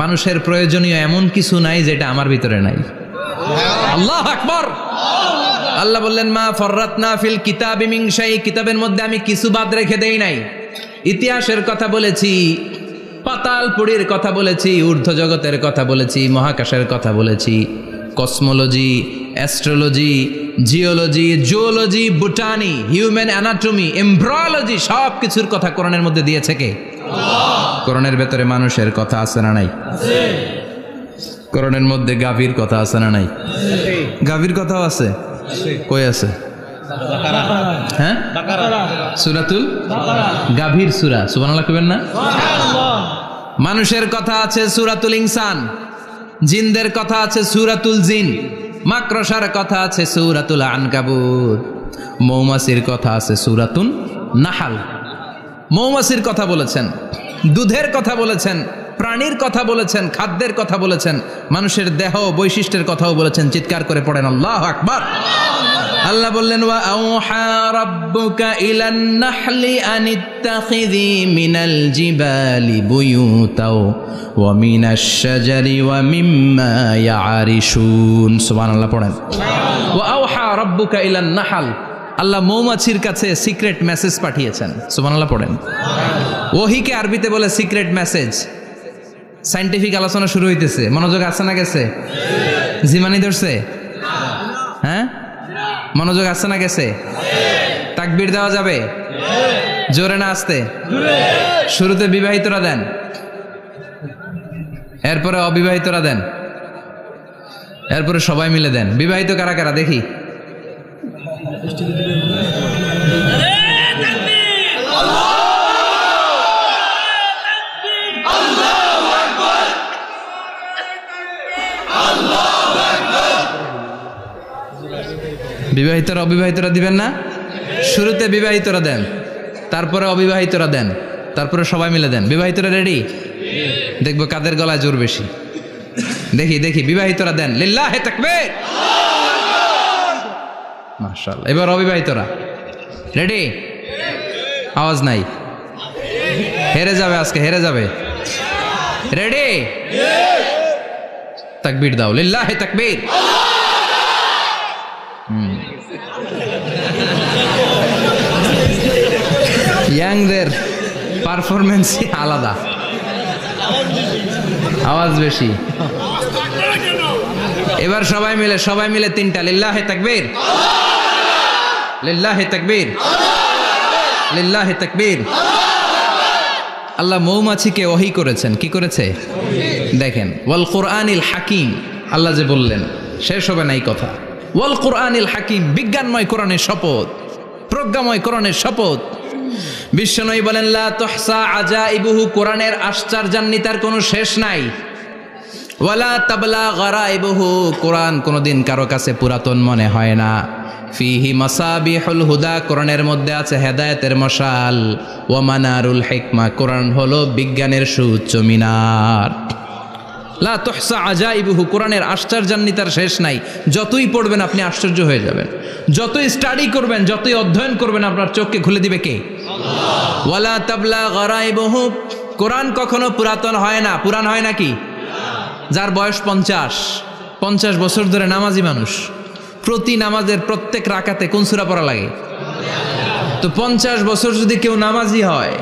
[SPEAKER 1] মানুষের প্রয়োজনীয় এমন কিছু নাই যেটা আমার ভিতরে নাই। আল্লাহু আকবার। আল্লাহ বললেন মা ফাররাতনা ফিল কিতাবি মিন শাই, কিতাবের মধ্যে আমি কিছু বাদ রেখে দেই নাই। ইতিহাসের কথা বলেছি, পাতালপুরীর কথা বলেছি, ঊর্ধ্ব জগতের কথা বলেছি, মহাকাশের কথা বলেছি, cosmology, astrology, geology, zoology, botany, human anatomy, embryology, সব কিছুর কথা কোরআনের মধ্যে দিয়েছে কে? কোরআনের ভেতরে মানুষের কথা আছে না নাই? কোরআনের মধ্যে গাভীর কথা আছে না নাই? গাভীর কথাও আছে। কই আছে? হ্যাঁ, সূরাতুল গাভীর সূরা। সুবহানাল্লাহ কইবেন না? মানুষের কথা আছে সূরাতুল ইনসান, জিনদের কথা আছে সূরাতুল জিন, মাকড়সার কথা আছে সূরাতুল আনকাবুত, মৌমাছির কথা আছে সূরাতুন নাহাল। মৌমাছির কথা বলেছেন, দুধের কথা বলেছেন, প্রাণীর কথা বলেছেন, খাদ্যের কথা বলেছেন, মানুষের দেহ বৈশিষ্ট্যের কথাও বলেছেন। চিৎকার করে পড়েন আল্লাহু আকবার। আল্লাহ বললেন ওয়া আওহা রাব্বুকা ইলান নাহলি আনিত্তাখিযি মিনাল জিবালি বুয়ুতাও ওয়া মিনাশ শাজারি ওয়া মিম্মা ইয়ারিশুন। সুবহানাল্লাহ পড়েন। ওয়া আওহা রাব্বুকা ইলান নাহল, আল্লাহ মৌমাছির কাছে সিক্রেট মেসেজ পাঠিয়েছেন। সুবহানাল্লাহ পড়েন। ওহীকে আরবিতে বলে সিক্রেট মেসেজ। সায়েন্টিফিক আলোচনা শুরু হইতেছে, মনোযোগ আছে না গেছে? জিমানি ধরছে? হ্যাঁ, মনোযোগ আছে না গেছে? তাকবীর দেওয়া যাবে? জোরে না আসতে? শুরুতে বিবাহিতরা দেন, এরপরে অবিবাহিতরা দেন, এরপরে সবাই মিলে দেন। বিবাহিত কারা কারা দেখি? বিবাহিতরা অবিবাহিতরা দিবেন না? শুরুতে বিবাহিতরা দেন, তারপরে অবিবাহিতরা দেন, তারপরে সবাই মিলে দেন। বিবাহিতরা রেডি? দেখবো কাদের গলায় জোর বেশি। দেখি দেখি, বিবাহিতরা দেন। লিল্লাহি তাকবীর। মাশাআল্লাহ। এবার অবিবাহিতরা রেডি? আওয়াজ নাই, হেরে যাবে আজকে, হেরে যাবে। রেডি? তাকবীর দাও। লিল্লাহি তাকবীর। ইয়াংদের পারফরমেন্স আলাদা, আওয়াজ বেশি। এবার সবাই মিলে 3টা লিল্লাহি তাকবীর, লিল্লাহি তাকবীর, লিল্লাহি তাকবীর। আল্লাহ মৌমাছিকে ওহী করেছেন। কি করেছে দেখেন। ওয়াল কুরআনিল হাকিম, আল্লাহ যে বললেন শেষ হবে না এই কথা। ওয়াল কুরআনিল হাকিম, বিজ্ঞানময় কোরআনের শপথ, প্রজ্ঞাময় কোরআনের শপথ। বিশ্বনবী বলেন লা তুহসা আজাইবুহু, কোরআনের আশ্চর্যান্বিতার কোনো শেষ নাই। ওয়ালা তাবলা গারাইবুহু, কোরআন কোনোদিন কারো কাছে পুরাতন মনে হয় না। ফিহি মাসাবিহুল হুদা, কোরআনের মধ্যে আছে হেদায়েতের মশাল। ওয়া মানারুল হিকমা, কোরআন হলো বিজ্ঞানের সুউচ্চ মিনার। লা তুহসা আজাইবুহু, কোরআনের আশ্চর্যান্বিতার শেষ নাই। যতই পড়বেন আপনি আশ্চর্য হয়ে যাবেন, যতই স্টাডি করবেন, যতই অধ্যয়ন করবেন, আপনার চোখকে খুলে দিবে কে? আল্লাহ। ওয়ালা তাবলা গরাইবহু, কোরআন কখনো পুরাতন হয় না। পুরান হয় নাকি? যার বয়স 50 বছর ধরে নামাজি মানুষ, প্রতি নামাজের প্রত্যেক রাকাতে কোন সূরা পড়া লাগে? তো 50 বছর যদি কেউ নামাজি হয়,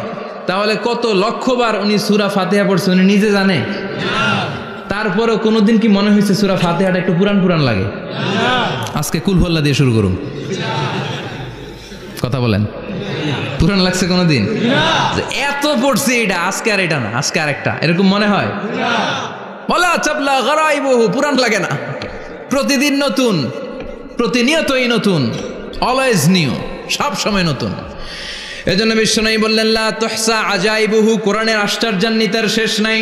[SPEAKER 1] তাহলে কত লক্ষবার উনি সূরা ফাতিহা পড়ছে উনি নিজে জানে? তারপরেও কোনোদিন কি মনে হয়েছে সূরা ফাতিহাটা একটু পুরান পুরান লাগে? আজকে কুল হল্লা দিয়ে শুরু করুন, কথা বলেন। পুরান লাগছে কোনোদিন? এত পড়ছি এটা, আজকে আর এটা না, আজকে আর একটা, এরকম মনে হয়? ওয়ালা তাবলা গরাইবহু, পুরান লাগে না। প্রতিদিন নতুন, প্রতিনিয়তই নতুন, অলওয়েজ নিউ, সব সময় নতুন। এজন্য বিশ্বনবী বললেন লা তুহসা আজাইবুহু, কোরআনের আশ্চর্যান্বিতার শেষ নাই।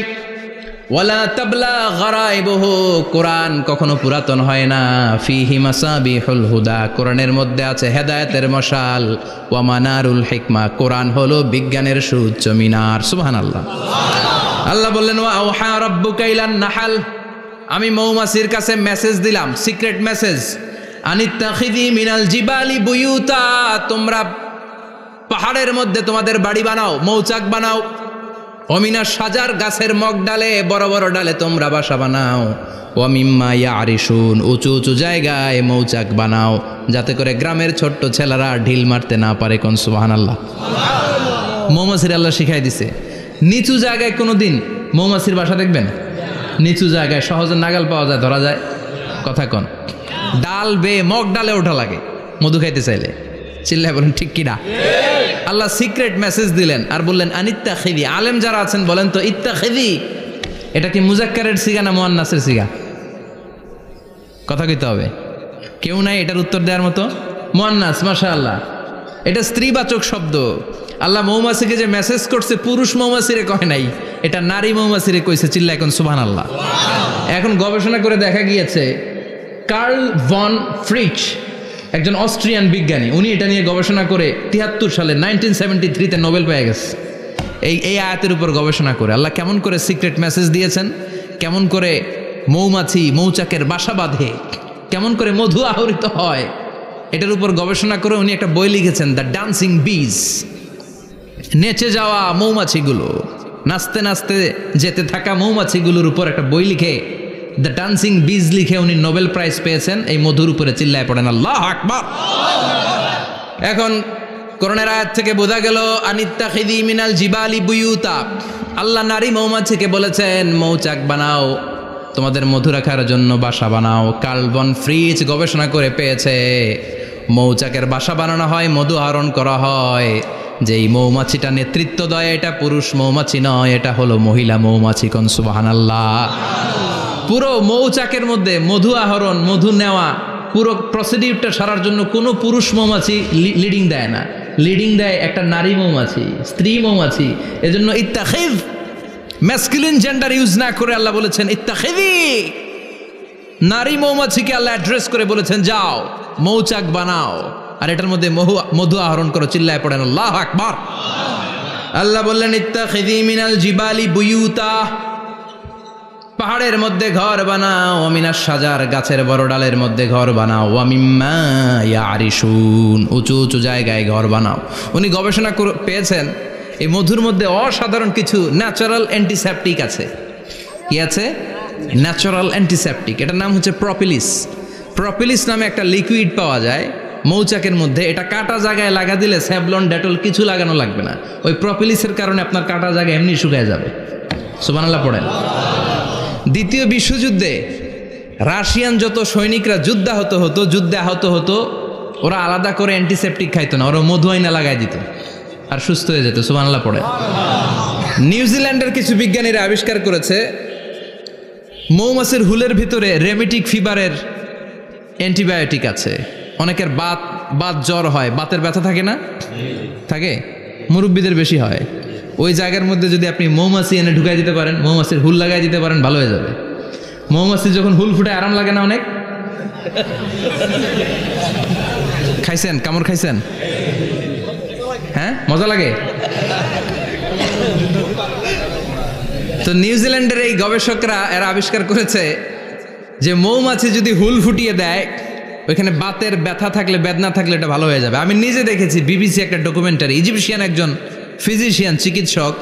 [SPEAKER 1] ওয়ালা তাবলা গরাইবুহু, কোরআন কখনো পুরাতন হয় না। ফিহি মাসাবিহুল হুদা, কোরআনের মধ্যে আছে হেদায়েতের মশাল। ওয়া মানারুল হিকমা, কোরআন হলো বিজ্ঞানের সুউচ্চ মিনার। সুবহানাল্লাহ। আল্লাহ বললেন ওয়া আওহা রাব্বুকা ইলান নাহাল, আমি মৌমাছির কাছে মেসেজ দিলাম, সিক্রেট মেসেজ। আনিত্তাখিযি মিনাল জিবালি বুয়ুতা, তোমরা পাহাড়ের মধ্যে তোমাদের বাড়ি বানাও, মৌচাক বানাও। অমিনা সাজার, গাছের মগ ডালে, বড় বড় ডালে তোমরা বাসা বানাও। ওয়ামিম্মা ইয়ারিশুন, উঁচু উঁচু জায়গায় মৌচাক বানাও, যাতে করে গ্রামের ছোট্ট ছেলেরা ঢিল মারতে না পারে। কোন সুবহানাল্লাহ। মৌমাছির আল্লাহ শিখাই দিছে। নিচু জায়গায় কোনোদিন মৌমাছির বাসা দেখবেন? নিচু জায়গায় সহজে নাগাল পাওয়া যায়, ধরা যায়। কথা কন। ডাল বে মগ ডালে ওঠা লাগে মধু খাইতে চাইলে। চিল্লায় বলেন ঠিক কিনা? আল্লাহ সিক্রেট মেসেজ দিলেন আর বললেন আনিত্তাখিযি। আলেম যারা আছেন বলেন তো, ইত্তাখিযি এটা কি মুজাক্কারের সিগা না মুয়ান্নাসের সিগা? কথা কইতে হবে। কেউ নাই এটার উত্তর দেওয়ার মতো? মুয়ান্নাস, মাশাআল্লাহ। এটা স্ত্রীবাচক শব্দ। আল্লাহ মৌমাছিকে যে মেসেজ করছে পুরুষ মৌমাছিরে কয় নাই, এটা নারী মৌমাছিরে কইছে। চিল্লা এখন সুবহানাল্লাহ। এখন গবেষণা করে দেখা গিয়েছে, কার্ল ভন ফ্রিচ একজন অস্ট্রিয়ান বিজ্ঞানী, উনি এটা নিয়ে গবেষণা করে 73 সালে 1973-তে নোবেল পেয়ে গেছে। এই আয়াতের উপর গবেষণা করে আল্লাহ কেমন করে সিক্রেট মেসেজ দিয়েছেন, কেমন করে মৌমাছি মৌচাকের বাসা বাঁধে, কেমন করে মধু আহরিত হয়, এটার উপর গবেষণা করে উনি একটা বই লিখেছেন, দ্য ডান্সিং বিজ। নেচে যাওয়া মৌমাছিগুলো, নাচতে নাচতে যেতে থাকা মৌমাছিগুলোর উপর একটা বই লিখে, দ্য ডান্সিং বিজ লিখে উনি নোবেল প্রাইজ পেয়েছেন এই মধুর উপরে। চিল্লায় পড়েন আল্লাহু আকবার। এখন কোরআনের আয়াত থেকে বোঝা গেল আনিত্তাখিযি মিনাল জিবালি বুয়ুতা, আল্লাহ নারী মৌমাছিকে বলেছেন মৌচাক বানাও, তোমাদের মধু রাখার জন্য বাসা বানাও। কার্ল ভন ফ্রিচ গবেষণা করে পেয়েছে মৌচাকের বাসা বানানো হয়, মধু আহরণ করা হয়। যেই মৌমাছিটা নেতৃত্ব দেয় এটা পুরুষ মৌমাছি নয়, এটা হলো মহিলা মৌমাছি। কোন সুবহানাল্লাহ। পুরো মৌচাকের মধ্যে মধু আহরণ, মধু নেওয়া, পুরো প্রসিডিউরটা সারার জন্য কোনো পুরুষ মৌমাছি লিডিং দেয় না, লিডিং দেয় একটা নারী মৌমাছি, স্ত্রী মৌমাছি। এজন্য ইত্তাখিয, ম্যাসকুলিন জেন্ডার ইউজ না করে আল্লাহ বলেছেন ইত্তাখিযি। নারী মৌমাছিকে আল্লাহ অ্যাড্রেস করে বলেছেন যাও মৌচাক বানাও আর এটার মধ্যে মধু আহরণ করো। চিল্লায় পড়েন আল্লাহু আকবার। আল্লাহ বললেন ইত্তাখিযি মিনাল জিবালি বুয়ুতা, পাহাড়ের মধ্যে ঘর বানাও। মিনাস সাজার, গাছের বড় ডালের মধ্যে ঘর বানাও। ওয়া মিম্মা ইয়ারিশুন, উঁচু উঁচু জায়গায় ঘর বানাও। উনি গবেষণা পেয়েছেন এই মধুর মধ্যে অসাধারণ কিছু ন্যাচারাল অ্যান্টিসেপটিক আছে। কি আছে? Natural antiseptic. এটার নাম হচ্ছে প্রপিলিস। প্রপিলিস নামে একটা লিকুইড পাওয়া যায় মৌচাকের মধ্যে। এটা কাটা জায়গায় লাগা দিলে স্যাভলন, ডেটল কিছু লাগানো লাগবে না। ওই প্রপিলিসের কারণে আপনার কাটা জায়গা এমনি শুকিয়ে যাবে। সুবহানাল্লাহ পড়েন। দ্বিতীয় বিশ্বযুদ্ধে রাশিয়ান যত সৈনিকরা যুদ্ধে আহত হতো, ওরা আলাদা করে অ্যান্টিসেপটিক খাইতো না, ওরা মধু আইনা লাগাই দিত আর সুস্থ হয়ে যেত। সুবহানাল্লাহ পড়ে। নিউজিল্যান্ডের কিছু বিজ্ঞানীরা আবিষ্কার করেছে মৌমাছির হুলের ভিতরে রেমিটিক ফিভারের অ্যান্টিবায়োটিক আছে। অনেকের বাত জ্বর হয়, বাতের ব্যথা থাকে না? থাকে, মুরব্বীদের বেশি হয়। ওই জায়গার মধ্যে যদি আপনি মৌমাছি এনে ঢুকাই দিতে পারেন, মৌমাছির হুল লাগাই দিতে পারেন, ভালো হয়ে যাবে। মৌমাছি যখন হুল ফুটে আরাম লাগে না অনেক? খাইছেন? কামড় খাইছেন? হ্যাঁ, মজা লাগে। তো নিউজিল্যান্ডের এই গবেষকরা এরা আবিষ্কার করেছে যে মৌমাছি যদি হুল ফুটিয়ে দেয়, ওইখানে বাতের ব্যথা থাকলে, বেদনা থাকলে এটা ভালো হয়ে যাবে। আমি নিজে দেখেছি, বিবিসি একটা ডকুমেন্টারি, ইজিপশিয়ান একজন ফিজিশিয়ান, চিকিৎসক,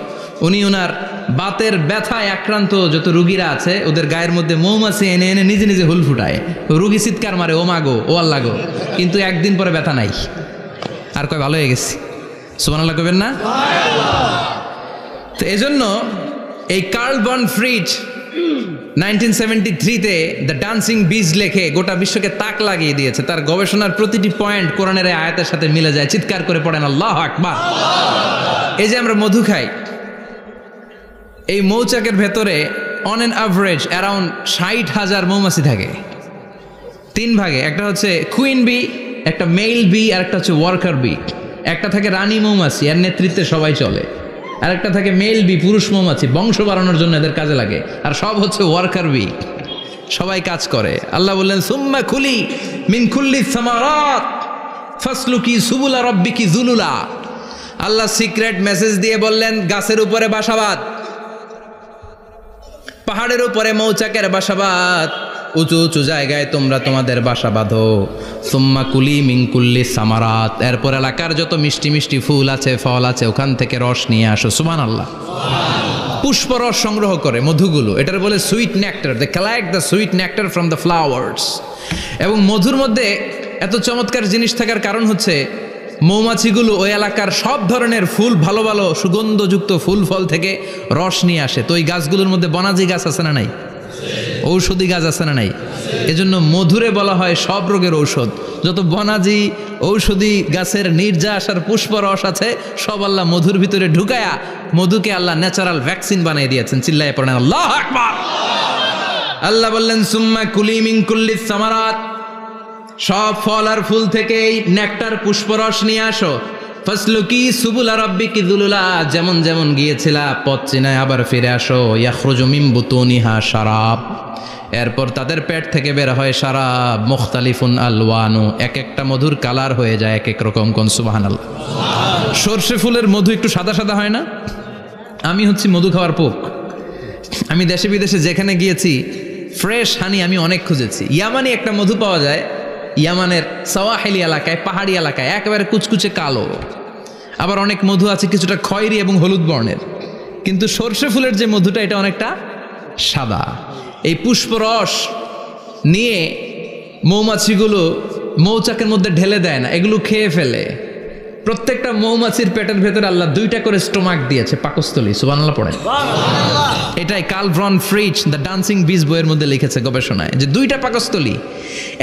[SPEAKER 1] উনি ওনার বাতের ব্যথায় আক্রান্ত যত রুগীরা আছে ওদের গায়ের মধ্যে মৌমাছি এনে এনে নিজে নিজে হুল ফুটায়। রুগী চিৎকার মারে, ও মাগো, ও আল্লাহ গো, কিন্তু একদিন পরে ব্যথা নাই, আর কয় ভালো হয়ে গেছি। সুবহানাল্লাহ কইবেন না? তো এজন্য এই কার্ল বন ফ্রিজ 1973-তে দ্য ডান্সিং বিজ লেখে গোটা বিশ্বকে তাক লাগিয়ে দিয়েছে। তার গবেষণার প্রতিটি পয়েন্ট কোরআনের আয়াতের সাথে মিলে যায়। চিৎকার করে পড়েন আল্লাহু আকবার। এই যে আমরা মধু খাই, এই মৌচাকের ভেতরে অন অ্যান অ্যাভারেজ অ্যারাউন্ড 60,000 মৌমাছি থাকে। 3 ভাগে, একটা হচ্ছে কুইন বি, একটা মেল বি, আর একটা হচ্ছে ওয়ার্কার বি। একটা থাকে রানী মৌমাছি, এর নেতৃত্বে সবাই চলে। আর একটা থাকে মেল বি, পুরুষ মৌমাছি, বংশ বাড়ানোর জন্য এদের কাজে লাগে। আর সব হচ্ছে ওয়ার্কার বি, সবাই কাজ করে। আল্লাহ বললেন সুম্মা কুলি মিন কুল্লি সামারাত ফাসলুকি সুবুলা রাব্বিকি যুলুলা। আল্লাহ সিক্রেট মেসেজ দিয়ে বললেন গাছের উপরে বাসাবাদ, পাহাড়ের উপরে মৌচাকের বাসাবাদ, উঁচু উঁচু জায়গায় তোমরা তোমাদের বাসা বাঁধো। সুম্মা কুলি মিন কুল্লি সামারাত, এরপর এলাকার যত মিষ্টি মিষ্টি ফুল আছে, ফল আছে, ওখান থেকে রস নিয়ে আসো। সুবহানাল্লাহ। পুষ্পরস সংগ্রহ করে মধুগুলো, এটার বলে sweet nectar. They collect the sweet nectar from the flowers. এবং মধুর মধ্যে এত চমৎকার জিনিস থাকার কারণ হচ্ছে মৌমাছিগুলো ওই এলাকার সব ধরনের ফুল, ভালো ভালো সুগন্ধযুক্ত ফুল ফল থেকে রস নিয়ে আসে। তো ওই গাছগুলোর মধ্যে বনাজি গাছ আছে না নাই? ঔষধি গাছ আছে না নাই? এজন্য মধুরে বলা হয় সব রোগের ঔষধ। যত বনাজি ঔষধি গাছের নির্যাস আর পুষ্পরস আছে সব আল্লাহ মধুর ভিতরে ঢুকায়া মধুকে আল্লাহ ন্যাচারাল ভ্যাকসিন বানিয়ে দিয়েছেন। চিল্লায়ে পড়েন আল্লাহু আকবার। আল্লাহ বললেন সুম্মা কুলি মিন কুল্লি সামারাত, সব ফল আর ফুল থেকেই নেকটার পুষ্পরস নিয়ে আসো। ফাসলুকি সুবুলা রাব্বিকি যুলুলা, যেমন যেমন গিয়েছিলা পথ চিনায় আবার ফিরে আসো। ইয়াখরুজু মিন বুতুনিহা শারাব, এরপর তাদের পেট থেকে বের হয় শারাব। মুখতালিফুন আলওয়ানু, এক একটা মধুর কালার হয়ে যায় এক এক রকম। কোন সুবহানাল্লাহ। সরষে ফুলের মধু একটু সাদা সাদা হয় না? আমি হচ্ছি মধু খাওয়ার পোক। আমি দেশে বিদেশে যেখানে গিয়েছি ফ্রেশ হানি আমি অনেক খুঁজেছি। ইয়ামানি একটা মধু পাওয়া যায়, ইয়ামানের সাওয়াহিলি এলাকায়, পাহাড়ি এলাকায়, একেবারে কুচকুচে কালো। আবার অনেক মধু আছে কিছুটা খয়েরি এবং হলুদ বর্ণের, কিন্তু সরষে ফুলের যে মধুটা এটা অনেকটা সাদা। এই পুষ্পরস নিয়ে মৌমাছিগুলো মৌচাকের মধ্যে ঢেলে দেয় না, এগুলো খেয়ে ফেলে। প্রত্যেকটা মৌমাছির পেটের ভেতরে আল্লাহ 2টা করে স্টোমাক দিয়েছে, পাকস্থলী। সুবহানাল্লাহ পড়েন। এটাই Karl von Frisch the dancing bees বইয়ের মধ্যে লিখেছে গবেষণায়, যে 2টা পাকস্থলী।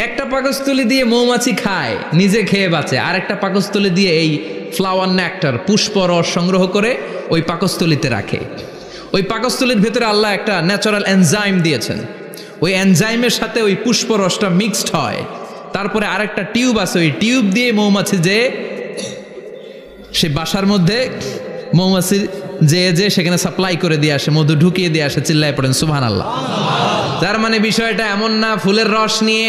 [SPEAKER 1] একটা পাকস্থলী দিয়ে মৌমাছি খায়, নিজে খেয়ে বাঁচে, আর একটা পাকস্থলী দিয়ে এই ফ্লাওয়ার নেক্টার পুষ্পরস সংগ্রহ করে ওই পাকস্থলীতে রাখে। ওই পাকস্থলীর ভেতরে আল্লাহ একটা ন্যাচারাল এনজাইম দিয়েছেন, ওই এনজাইমের সাথে ওই পুষ্পরসটা মিক্সড হয়। তারপরে আরেকটা টিউব আছে, ওই টিউব দিয়ে মৌমাছি যে সে বাসার মধ্যে মৌমাছি যে সেখানে সাপ্লাই করে দিয়ে আসে, মধু ঢুকিয়ে দিয়ে আসে। চিল্লায় পড়েন সুবহানাল্লাহ। তার মানে বিষয়টা এমন না ফুলের রস নিয়ে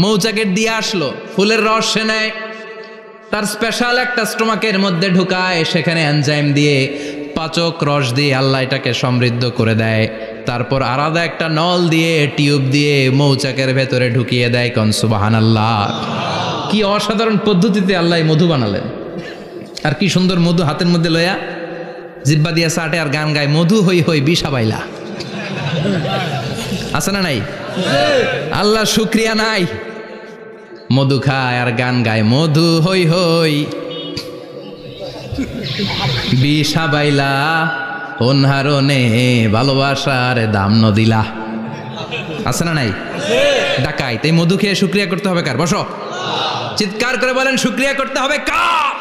[SPEAKER 1] মৌচাকের দিয়ে আসলো, ফুলের রস সে নেয়, তার স্পেশাল একটা স্টোমাকের মধ্যে ঢুকায়, সেখানে এনজাইম দিয়ে পাচক রস দিয়ে আল্লাহ এটাকে সমৃদ্ধ করে দেয়। তারপর আলাদা একটা নল দিয়ে টিউব দিয়ে মৌচাকের ভেতরে ঢুকিয়ে দেয়। কোন সুবহানাল্লাহ। কি অসাধারণ পদ্ধতিতে আল্লাহ মধু বানালেন। আর কি সুন্দর মধু হাতের মধ্যে লয়া জিব্বা দিয়া চাটে আর গান গায়, মধু হই হই বিষা বাইলা। আছে না নাই? আল্লাহ শুকরিয়া নাই? মধু খায় আর গান গায়, মধু হই হই বিষা বাইলা, অনহারণে ভালোবাসার দাম নদিলা। আছে না নাই? ডাকাই। তাই মধু খেয়ে শুকরিয়া করতে হবে কার? বসো, চিৎকার করে বলেন শুকরিয়া করতে হবে কার?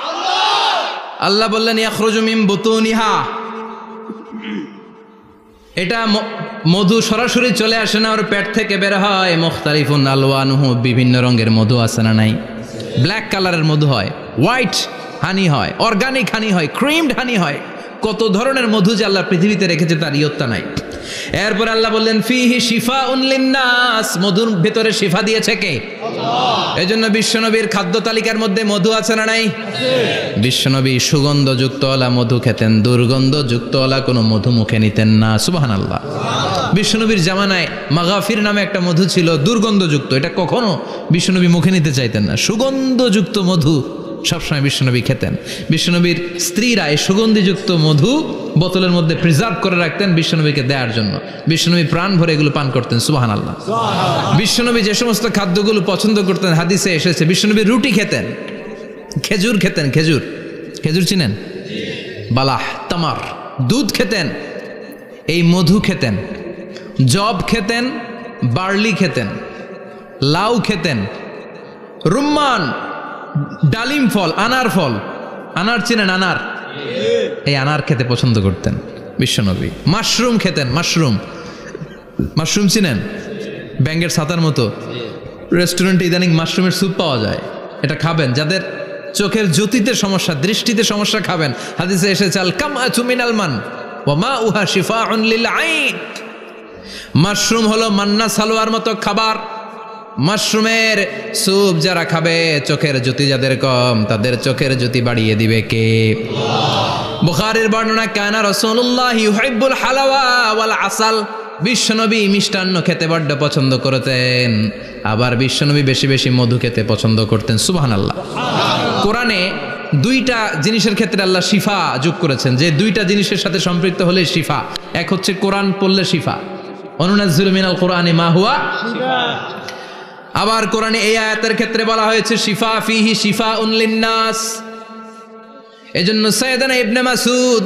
[SPEAKER 1] আল্লাহ বললেন ইয়াখরুজু মিন বুতুনিহা, এটা মধু সরাসরি চলে আসে না, ওর পেট থেকে বের হয়। মুখতালিফুন আলওয়ানুহু, বিভিন্ন রঙের মধু আছে না নাই? ব্ল্যাক কালারের মধু হয়, হোয়াইট হানি হয়, অর্গানিক হানি হয়, ক্রিমড হানি হয়। কত ধরনের মধু যে আল্লাহ পৃথিবীতে রেখেছে তার ইয়ত্তা নাই। এরপর আল্লাহ বললেন ফিহি শিফাউন লিন্নাস, মধুর ভেতরে শিফা দিয়েছে কে? আল্লাহ। এজন্য বিশ্বনবীর খাদ্য তালিকার মধ্যে মধু আছে না নাই? বিশ্বনবী সুগন্ধযুক্ত ওলা মধু খেতেন, দুর্গন্ধযুক্ত ওলা কোনো মধু মুখে নিতেন না। সুবহানাল্লাহ। বিশ্বনবীর জামানায় মাগাফির নামে একটা মধু ছিল, দুর্গন্ধযুক্ত, এটা কখনো বিশ্বনবী মুখে নিতে চাইতেন না। সুগন্ধযুক্ত মধু সবসময় বিশ্বনবী খেতেন। বিশ্বনবীর স্ত্রীরা এই সুগন্ধিযুক্ত মধু বোতলের মধ্যে প্রিজার্ভ করে রাখতেন বিশ্বনবীকে দেওয়ার জন্য। বিশ্বনবী প্রাণ ভরে এগুলো পান করতেন, সুবহানাল্লাহ। বিশ্বনবী যে সমস্ত খাদ্যগুলো পছন্দ করতেন হাদিসে এসেছে, বিশ্বনবী রুটি খেতেন, খেজুর খেতেন, খেজুর, খেজুর চিনেন, বালাহ, তামার, দুধ খেতেন, এই মধু খেতেন, জব খেতেন, বার্লি খেতেন, লাউ খেতেন, রুম্মান, ডালিম ফল, আনার ফল, আনার চিনেন, আনার, এই আনার খেতে পছন্দ করতেন বিশ্বনবী। মাশরুম খেতেন, মাশরুম, মাশরুম চিনেন, ব্যাঙের ছাতার মতো। রেস্টুরেন্টে ইদানিং মাশরুমের স্যুপ পাওয়া যায়, এটা খাবেন। যাদের চোখের জ্যোতিতে সমস্যা, দৃষ্টিতে সমস্যা, খাবেন। হাদিসে এসেছে আল কামআতু মিনাল মান ওয়া মাউহা শিফাউন লিল আইন। মাশরুম হলো মান্না সালোয়ার মতো খাবার। মাশরুমের স্যুপ যারা খাবে, চোখের জ্যোতি যাদের কম, তাদের চোখের জ্যোতি বাড়িয়ে দিবে কে? বুখারীর বর্ণনা, কানা রাসূলুল্লাহ ইউহিব্বুল হালাওয়া ওয়াল আসাল। বিশ্বনবী মিষ্টান্ন খেতে বড্ড পছন্দ করতেন, আবার বিশ্বনবী বেশি বেশি মধু খেতে পছন্দ করতেন, সুবহানাল্লাহ। কোরআনে দুইটা জিনিসের ক্ষেত্রে আল্লাহ শিফা যোগ করেছেন, যে দুইটা জিনিসের সাথে সম্পৃক্ত হলে শিফা। এক হচ্ছে কোরআন পড়লে শিফা, অনুনাজ্জিলু মিনাল কোরআনি মা হুয়া শিফা। আবার কোরআনে এই আয়াতের ক্ষেত্রে বলা হয়েছে শিফা ফিহি শিফাউন লিন্নাস। এজন্য সাইয়েদানা ইবনে মাসউদ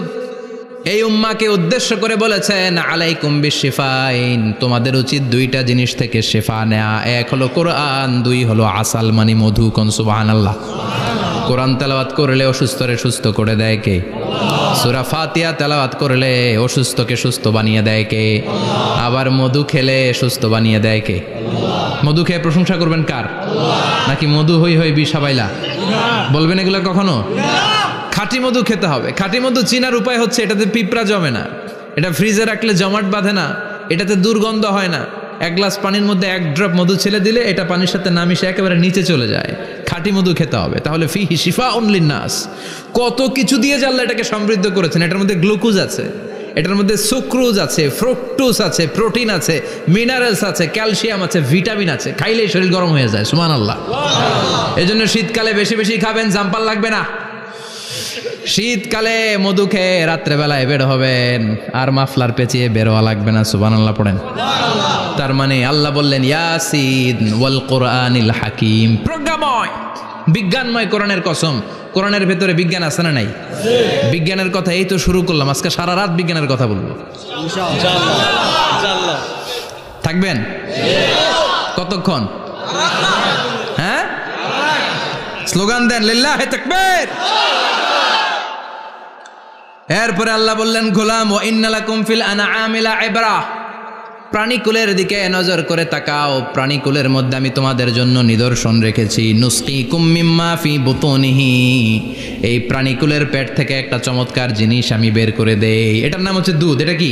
[SPEAKER 1] এই উম্মাকে উদ্দেশ্য করে বলেছেন, আলাইকুম বিশিফাইন, তোমাদের উচিত দুইটা জিনিস থেকে শিফা নেয়া। এক হলো কোরআন, দুই হলো আসাল মানে মধু। কোন সুবহানাল্লাহ। কোরআন তেলাওয়াত করলে অসুস্থরে সুস্থ করে দেয় কে? সূরা ফাতিহা তেলাওয়াত করলে অসুস্থকে সুস্থ বানিয়ে দেয় কে? আবার মধু খেলে সুস্থ বানিয়ে দেয় কে? মধু খেয়ে প্রশংসা করবেন কার? নাকি মধু হই হই বিষাবাইলা বলবেন এগুলো কখনো? খাঁটি মধু খেতে হবে। খাঁটি মধু চিনার উপায় হচ্ছে, এটাতে পিঁপড়া জমে না, এটা ফ্রিজে রাখলে জমাট বাঁধে না, এটাতে দুর্গন্ধ হয় না। এক গ্লাস পানির মধ্যে এক ড্রপ মধু ছেড়ে দিলে এটা পানির সাথে না মিশে একেবারে নিচে চলে যায়। খাঁটি মধু খেতে হবে। তাহলে ফিহি শিফাউন লিন্নাস। কত কিছু দিয়ে যে আল্লাহ এটাকে সমৃদ্ধ করেছেন। এটার মধ্যে গ্লুকোজ আছে, এটার মধ্যে সুক্রোজ আছে, ফ্রুক্টোজ আছে, প্রোটিন আছে, মিনারেলস আছে, ক্যালসিয়াম আছে, ভিটামিন আছে। খাইলেই শরীর গরম হয়ে যায়, সুবহানাল্লাহ। এজন্য শীতকালে বেশি বেশি খাবেন, জাম্পাল লাগবে না। শীতকালে মধু খেয়ে রাত্রেবেলায় বের হবেন, আর মাফলার পেঁচিয়ে বেরোয়া লাগবে না, সুবহানাল্লাহ পড়েন। তার মানে আল্লাহ বললেন ইয়াসিন ওয়াল কোরআনিল হাকিম, প্রজ্ঞাময়, বিজ্ঞানময় কোরআনের কসম। কোরআনের ভেতরে বিজ্ঞান আছে না নাই? বিজ্ঞানের কথা এই তো শুরু করলাম, আজকে সারা রাত বিজ্ঞানের কথা বলবো ইনশাআল্লাহ। থাকবেন কতক্ষণ? হ্যাঁ, স্লোগান দেন লিল্লাহি তাকবীর। এরপরে আল্লাহ বললেন, গোলাম ওয়া ইন্না লাকুম ফিল আনআমি লাইবরা, প্রাণীকুলের দিকে নজর করে তাকাও। প্রাণীকুলের মধ্যে আমি তোমাদের জন্য নিদর্শন রেখেছি। নুসকিকুম মিম্মা ফি বুতুনিহি, এই প্রাণীকুলের পেট থেকে একটা চমৎকার জিনিস আমি বের করে দেই, এটার নাম হচ্ছে দুধ। এটা কি?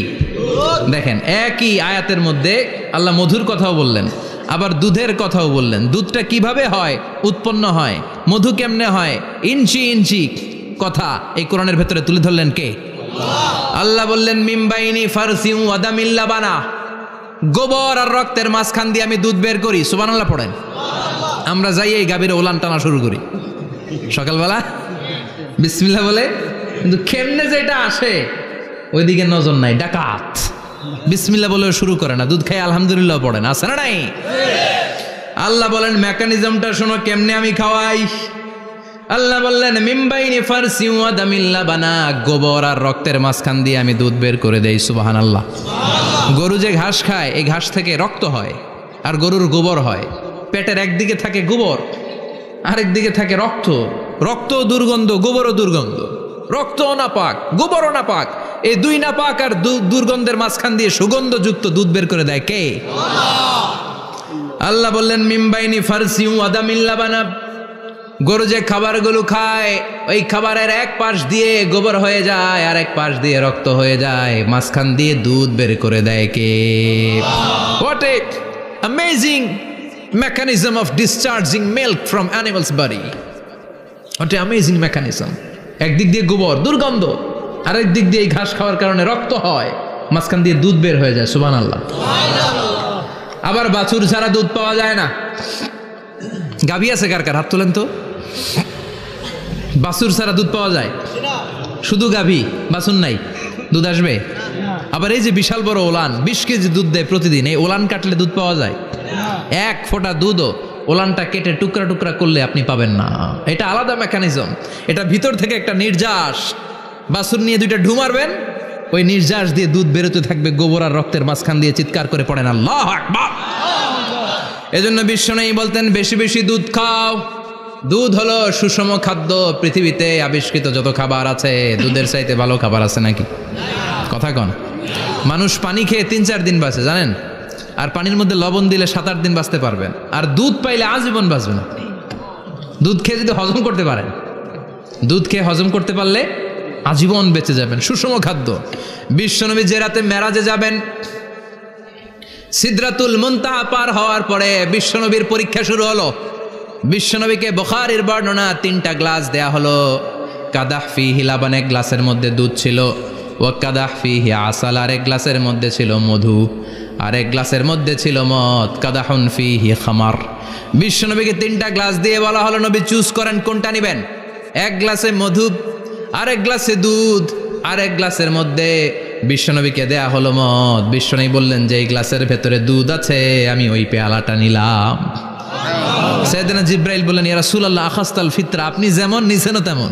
[SPEAKER 1] দেখেন, একই আয়াতের মধ্যে আল্লাহ মধুর কথাও বললেন, আবার দুধের কথাও বললেন। দুধটা কিভাবে হয়, উৎপন্ন হয়, মধু কেমনে হয়, ইঞ্চি ইঞ্চি কথা এই কোরআনের ভেতরে তুলে ধরলেন কে? আল্লাহ বললেন মিমবাইনি ফারসিউ ওয়াদামিল লাবানা, গোবর আর রক্তের মাঝখান দিয়ে আমি দুধ বের করি, সুবহানাল্লাহ পড়েন। আমরা যাই এই গাভীর ওলান টানা শুরু করি সকালবেলা বিসমিল্লাহ বলে, কিন্তু কেমনে যেটা আসে ওইদিকে নজর নাই, ডাকাত। বিসমিল্লাহ বলে শুরু করে না, দুধ খাই আলহামদুলিল্লাহ পড়েন, আছে না নাই? আল্লাহ বলেন মেকানিজমটা শোনো, কেমনে আমি খাওয়াই। আল্লাহ বললেন মিমবাইনি ফারসি ওয়া দামিল লাবানা, গোবর আর রক্তের মাঝখান দিয়ে আমি দুধ বের করে দেই, সুবহানাল্লাহ। গরু যে ঘাস খায়, এই ঘাস থেকে রক্ত হয় আর গরুর গোবর হয়। পেটের একদিকে থাকে গোবর, আরেক দিকে থাকে রক্ত। রক্ত দুর্গন্ধ, গোবরও দুর্গন্ধ। রক্তও নাপাক, গোবরও নাপাক। এই দুই নাপাক আর দুর্গন্ধের মাঝখান দিয়ে সুগন্ধযুক্ত দুধ বের করে দেয় কে? আল্লাহ বললেন মিমবাইনি ফারসি ওয়া দামিল লাবানা, গরু যে খাবারগুলো খায় ওই খাবারের এক পাশ দিয়ে গোবর হয়ে যায় আর এক পাশ দিয়ে রক্ত হয়ে যায়, মাঝখান দিয়ে দুধ বের করে দেয় কে? What a amazing mechanism of discharging milk from animal's body. What an amazing mechanism. একদিক দিয়ে গোবর দুর্গন্ধ, আরেক দিক দিয়ে ঘাস খাওয়ার কারণে রক্ত হয়, মাঝখান দিয়ে দুধ বের হয়ে যায়, সুবহানাল্লাহ। আবার বাছুর ছাড়া দুধ পাওয়া যায় না। গাভী আছে কার কার? হাত তোলেন তো। বাছুর ছাড়া দুধ পাওয়া যায়? শুধু গাভী, বাছুর নাই, দুধ আসবে? আবার এই যে বিশাল বড় ওলান 20 কেজি দুধ দেয় প্রতিদিন, এই ওলান কাটলে দুধ পাওয়া যায়? এক ফোঁটা দুধও ওলানটা কেটে টুকরা টুকরা করলে আপনি পাবেন না। এটা আলাদা মেকানিজম, এটা ভিতর থেকে একটা নির্যাস। বাছুর নিয়ে 2টা ঢু মারবেন, ওই নির্যাস দিয়ে দুধ বেরোতে থাকবে, গোবর আর রক্তের মাঝখান দিয়ে চিৎকার করে পড়েন আল্লাহু আকবার। এজন্য বিশ্বনবী বলতেন বেশি বেশি দুধ খাও। দুধ হলো সুষম খাদ্য। পৃথিবীতে আবিষ্কৃত যত খাবার আছে, দুধের চাইতে ভালো খাবার আছে নাকি? কথা কন। মানুষ পানি খেয়ে 3-4 দিন বাঁচে জানেন, আর পানির মধ্যে লবণ দিলে 7-8 দিন বাঁচতে পারবেন। আর দুধ পাইলে আজীবন বাঁচবেন আপনি। দুধ খেয়ে যদি হজম করতে পারেন, দুধ খেয়ে হজম করতে পারলে আজীবন বেঁচে যাবেন। সুষম খাদ্য। বিশ্বনবী যে রাতে মেরাজে যাবেন, সিদরাতুল মুনতাহা পার হওয়ার পরে বিশ্বনবীর পরীক্ষা শুরু হলো। বিশ্বনবীকে বুখারীর বর্ণনা 3টা গ্লাস দেয়া হলো। কাদাহ ফিহি লাবান, এক গ্লাসের মধ্যে দুধ ছিল। ওয়া কাদাহ ফিহি আসাল, আর এক গ্লাসের মধ্যে ছিল মধু। আর এক গ্লাসের মধ্যে ছিল মদ। কাদাহুন ফিহি খামার। বিশ্বনবীকে 3টা গ্লাস দিয়ে বলা হলো নবী চুজ করেন কোনটা নেবেন। এক গ্লাসে মধু, আর এক গ্লাসে দুধ, আর এক গ্লাসের মধ্যে বিশ্বনবীকে দেয়া হলো মদ। বিশ্বনবী বললেন যে এই গ্লাসের ভেতরে দুধ আছে, আমি ওই পেয়ালাটা নিলাম। সাইয়েদনা জিব্রাইল বললেন ইয়া রাসূলুল্লাহ আখাস্তাল ফিতরা, আপনি যেমন নিছেনও তেমন।